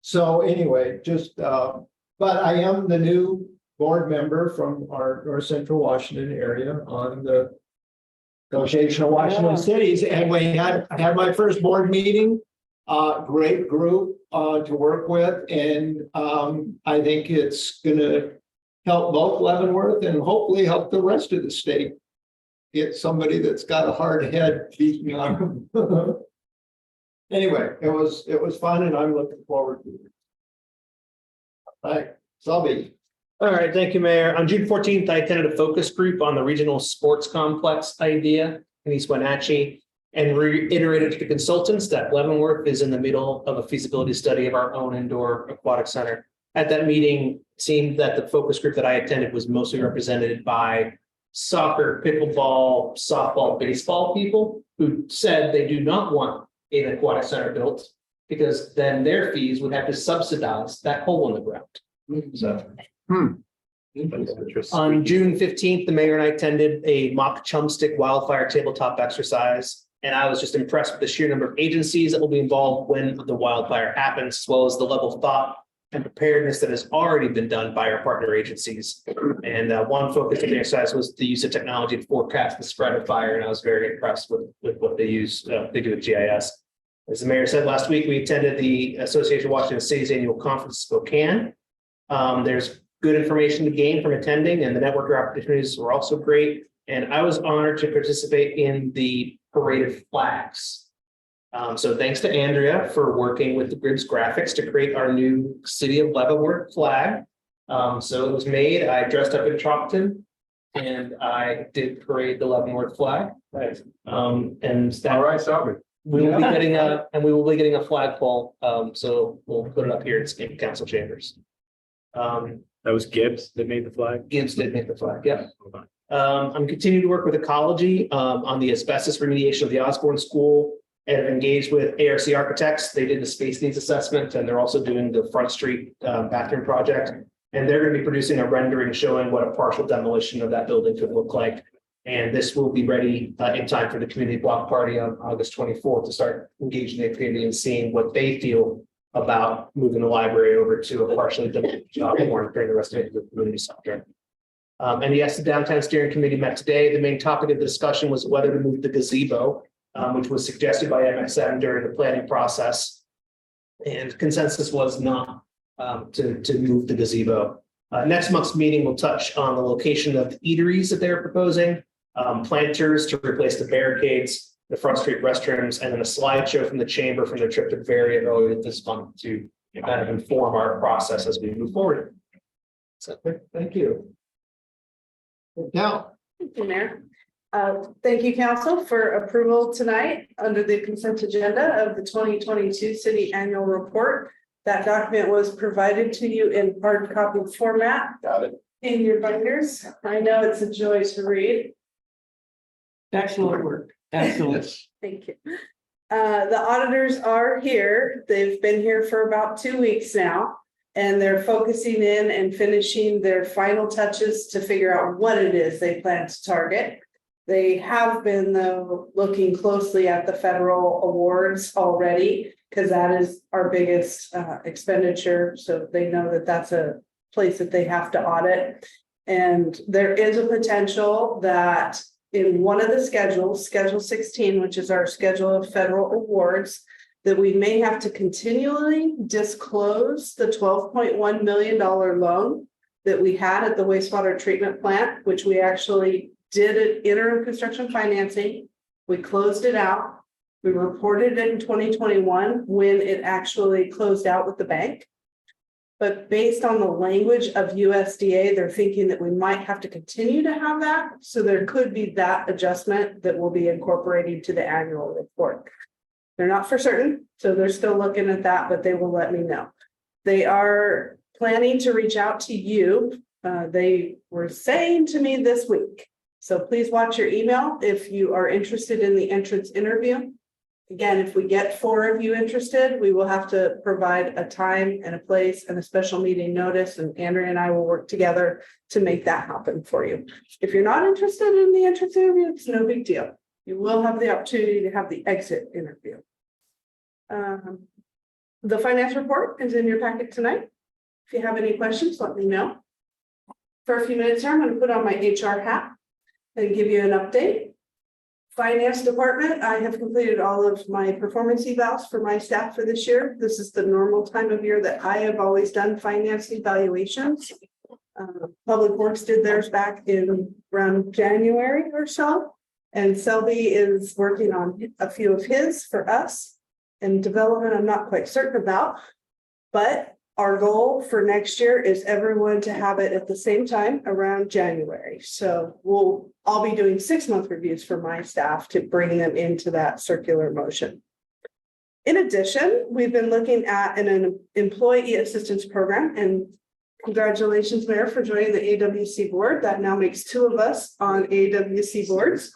So anyway, but I am the new board member from our North Central Washington area on the Association of Washington Cities. And we had my first board meeting. Great group to work with, and I think it's gonna help both Leavenworth and hopefully help the rest of the state. Get somebody that's got a hard head beating on them. Anyway, it was fun, and I'm looking forward to it. All right, Selby. All right, thank you, Mayor. On June 14th, I attended a focus group on the regional sports complex idea in East Wenatchee and reiterated to the consultants that Leavenworth is in the middle of a feasibility study of our own indoor aquatic center. At that meeting, it seemed that the focus group that I attended was mostly represented by soccer, pickleball, softball, baseball people who said they do not want an aquatic center built because then their fees would have to subsidize that hole in the ground. So. On June 15th, the mayor and I attended a mock chumstick wildfire tabletop exercise And I was just impressed with the sheer number of agencies that will be involved when the wildfire happens, as well as the level of thought and preparedness that has already been done by our partner agencies. And one focus of the exercise was the use of technology to forecast the spread of fire, and I was very impressed with what they use. They do with GIS. As the mayor said last week, we attended the Association of Washington Cities Annual Conference in Spokane. There's good information to gain from attending, and the networker opportunities were also great. And I was honored to participate in the parade of flags. So thanks to Andrea for working with the Grids graphics to create our new City of Leavenworth flag. So it was made, I dressed up in Trompton and I did parade the Leavenworth flag. Nice. And that, All right, Salvi. we will be getting a flagpole. So we'll put it up here in council chambers. That was Gibbs that made the flag? Gibbs did make the flag, yeah. I'm continuing to work with Ecology on the asbestos remediation of the Osborne School, and have engaged with ARC Architects. They did the space needs assessment, and they're also doing the Front Street bathroom project. And they're going to be producing a rendering showing what a partial demolition of that building could look like. And this will be ready in time for the community block party on August 24th to start engaging the community and seeing what they feel about moving the library over to a partially demolished during the rest of the community center. And yes, the downtown steering committee met today. The main topic of the discussion was whether to move the gazebo, which was suggested by MXM during the planning process. And consensus was not to move the gazebo. Next month's meeting will touch on the location of the eateries that they're proposing, planters to replace the barricades, the Front Street restrooms, and then a slideshow from the chamber from their trip to Bavaria earlier this month to kind of inform our process as we move forward. So thank you. Now, Thank you, Mayor. Thank you, council, for approval tonight under the consent agenda of the 2022 City Annual Report. That document was provided to you in hard copy format. Got it. In your binders. I know it's a joy to read. Excellent work. Excellent. Thank you. The auditors are here. They've been here for about 2 weeks now. And they're focusing in and finishing their final touches to figure out what it is they plan to target. They have been, though, looking closely at the federal awards already, because that is our biggest expenditure. So they know that that's a place that they have to audit. And there is a potential that in one of the schedules, Schedule 16, which is our schedule of federal awards, that we may have to continually disclose the $12.1 million loan that we had at the wastewater treatment plant, which we actually did at interim construction financing. We closed it out. We reported it in 2021 when it actually closed out with the bank. But based on the language of USDA, they're thinking that we might have to continue to have that. So there could be that adjustment that will be incorporated to the annual report. They're not for certain, so they're still looking at that, but they will let me know. They are planning to reach out to you. They were saying to me this week. So please watch your email if you are interested in the entrance interview. Again, if we get 4 of you interested, we will have to provide a time and a place and a special meeting notice, and Andrea and I will work together to make that happen for you. If you're not interested in the entrance interview, it's no big deal. You will have the opportunity to have the exit interview. The finance report is in your packet tonight. If you have any questions, let me know. For a few minutes here, I'm going to put on my HR hat and give you an update. Finance department, I have completed all of my performance evals for my staff for this year. This is the normal time of year that I have always done finance evaluations. Public Works did theirs back in around January or so. And Selby is working on a few of his for us. And development, I'm not quite certain about, but our goal for next year is everyone to have it at the same time around January. So I'll be doing 6-month reviews for my staff to bring them into that circular motion. In addition, we've been looking at an employee assistance program, and congratulations, Mayor, for joining the AWC board. That now makes 2 of us on AWC boards.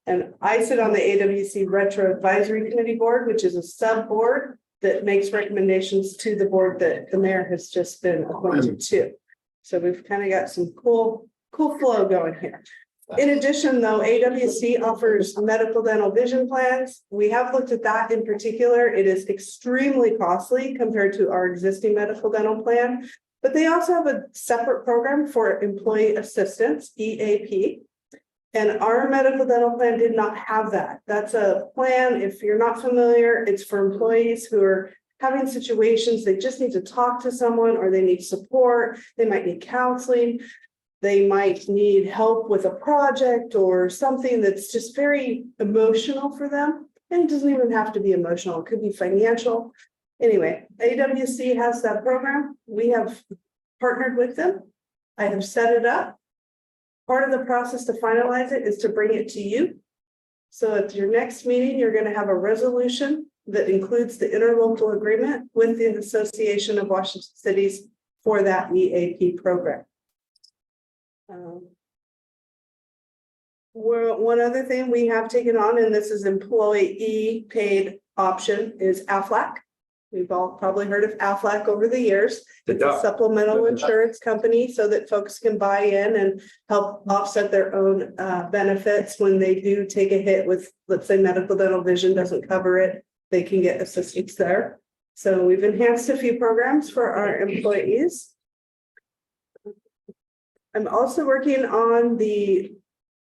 And I sit on the AWC Retro Advisory Committee Board, which is a sub board that makes recommendations to the board that the mayor has just been appointed to. So we've kind of got some cool flow going here. In addition, though, AWC offers medical dental vision plans. We have looked at that in particular. It is extremely costly compared to our existing medical dental plan. But they also have a separate program for employee assistance, EAP. And our medical dental plan did not have that. That's a plan, if you're not familiar, it's for employees who are having situations, they just need to talk to someone or they need support, they might need counseling. They might need help with a project or something that's just very emotional for them. And it doesn't even have to be emotional, it could be financial. Anyway, AWC has that program. We have partnered with them. I have set it up. Part of the process to finalize it is to bring it to you. So at your next meeting, you're going to have a resolution that includes the interlocal agreement with the Association of Washington Cities for that EAP program. One other thing we have taken on, and this is employee paid option, is AFLAC. We've all probably heard of AFLAC over the years. It's a supplemental insurance company so that folks can buy in and help offset their own benefits when they do take a hit with, let's say, medical dental vision doesn't cover it, they can get assistance there. So we've enhanced a few programs for our employees. I'm also working on the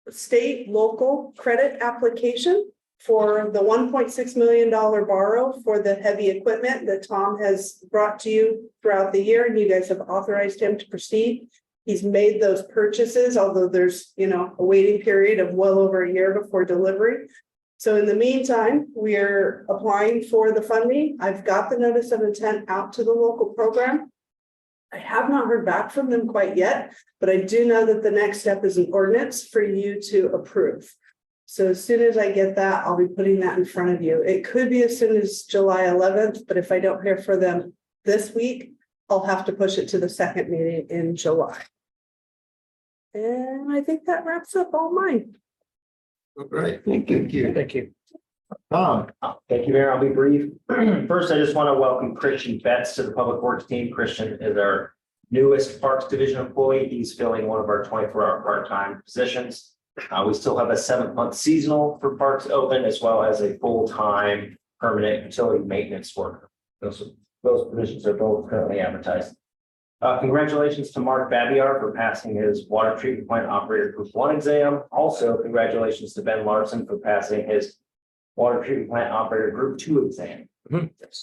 state local credit application for the $1.6 million borrow for the heavy equipment that Tom has brought to you throughout the year, and you guys have authorized him to proceed. He's made those purchases, although there's, you know, a waiting period of well over a year before delivery. So in the meantime, we're applying for the funding. I've got the notice of intent out to the local program. I have not heard back from them quite yet, but I do know that the next step is an ordinance for you to approve. So as soon as I get that, I'll be putting that in front of you. It could be as soon as July 11th, but if I don't hear from them this week, I'll have to push it to the second meeting in July. And I think that wraps up all mine. All right, thank you. Thank you. Thank you, Mayor. I'll be brief. First, I just want to welcome Christian Betts to the Public Works team. Christian is our newest Parks Division employee. He's filling one of our 24-hour part-time positions. We still have a 7-month seasonal for Parks open, as well as a full-time permanent utility maintenance worker. Those positions are both currently advertised. Congratulations to Mark Babiar for passing his water treatment plant operator group 1 exam. Also, congratulations to Ben Larson for passing his water treatment plant operator group 2 exam.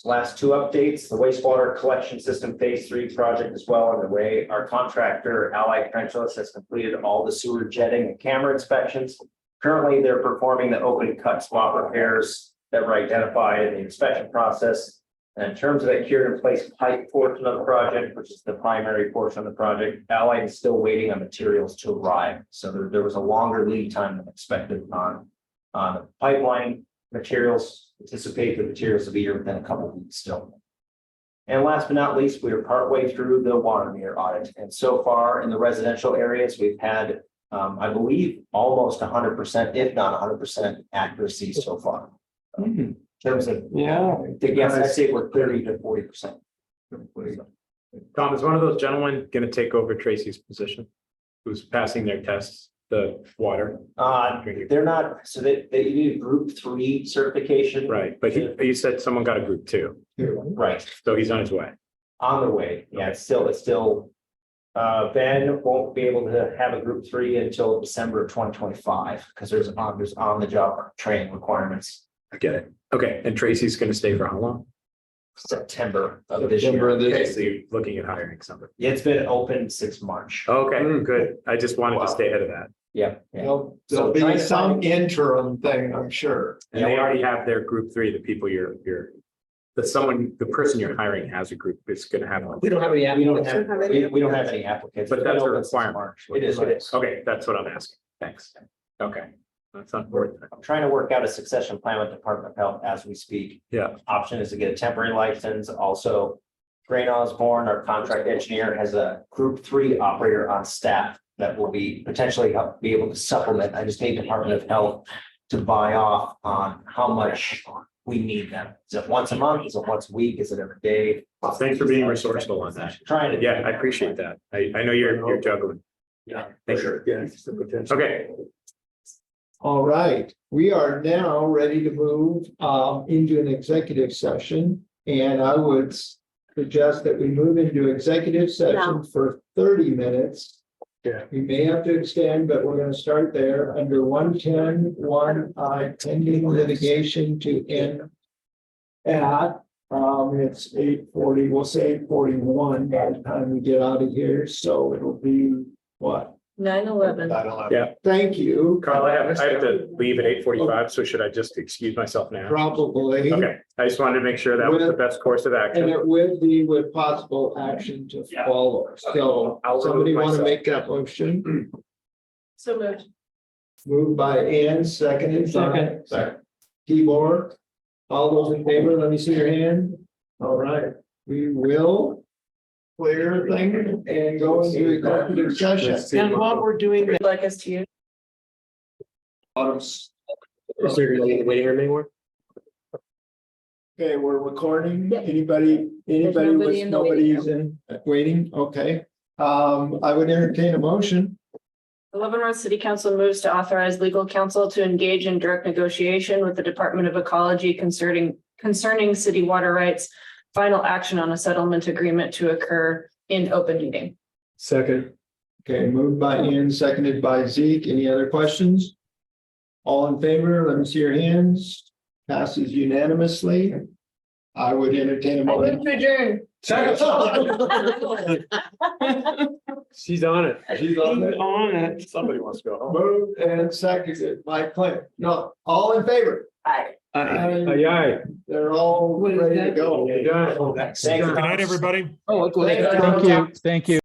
Last 2 updates, the wastewater collection system phase 3 project is well underway. Our contractor, Allied Trenchless, has completed all the sewer jetting and camera inspections. Currently, they're performing the open cut spot repairs that were identified in the inspection process. And in terms of that cured in place pipe portion of the project, which is the primary portion of the project, Allied is still waiting on materials to arrive. So there was a longer lead time than expected on the pipeline materials. Anticipate the materials to be here within a couple of weeks still. And last but not least, we are partway through the water meter audit. And so far in the residential areas, we've had, I believe, almost 100%, if not 100% accuracy so far. In terms of, yes, I say we're 30 to 40%. Tom, is one of those gentlemen going to take over Tracy's position? Who's passing their tests, the water? They're not, so they need a group 3 certification. Right, but you said someone got a group 2. Right. So he's on his way. On the way. Yeah, it's still. Ben won't be able to have a group 3 until December of 2025 because there's on the job training requirements. I get it. Okay, and Tracy's going to stay for how long? September of this year. Okay, so you're looking at hiring somebody. Yeah, it's been open since March. Okay, good. I just wanted to stay ahead of that. Yeah. There'll So be trying to some find- interim thing, I'm sure. And they already have their group 3, the people the person you're hiring has a group, it's going to have one. We don't have any. We don't have any applicants. But that's a It's been open since requirement. March. It is. Okay, that's what I'm asking. Thanks. Okay. That's unfortunate. I'm trying to work out a succession plan with Department of Health as we speak. Yeah. Option is to get a temporary license. Also, Grain Osborne, our contract engineer, has a group 3 operator on staff that will be potentially be able to supplement. I just need Department of Health to buy off on how much we need them. Is it once a month? Is it once a week? Is it every day? Thanks for being resourceful on that. Trying to. Yeah, I appreciate that. I know you're juggling. Yeah, Thank for sure. Yeah, it's the potential. Okay, All right, we are now ready to move into an executive session. And I would suggest that we move into executive session for 30 minutes. Yeah. We may have to extend, but we're gonna start there under 110(1) pending litigation to end at, it's 8:40, we'll say 8:41 by the time we get out of here, so it'll be what? 9/11. yeah, Thank you. Carl, I have to leave at 8:45, so should I just excuse myself now? Probably. Okay, I just wanted to make sure that was the best course of And action. it would be with possible action to follow. So I'll somebody remove want to myself. make that motion? So moved. Moved by Ann, seconded by Tibor. All those in favor, let me see your hand. All right, we will clear thing and go into executive session. And while we're doing that, Like us to you. Is there gonna be in the waiting room anymore? Okay, we're recording. Yep. Anybody nobody with in the waiting nobody's in waiting? Okay. I would entertain a motion. The Leavenworth City Council moves to authorize legal counsel to engage in direct negotiation with the Department of Ecology concerning city water rights. Final action on a settlement agreement to occur in open meeting. Second. Okay, moved by Ian, seconded by Zeke. Any other questions? All in favor, let me see your hands. Passes unanimously. I would entertain a motion. To adjourn. She's on it. She's on it. on it. Somebody wants to go home. Moved and seconded by Clint. No, all in favor? Aye. Aye, aye. They're all ready to go. You're done. Good night, everybody. Oh, Thank you. Thank you.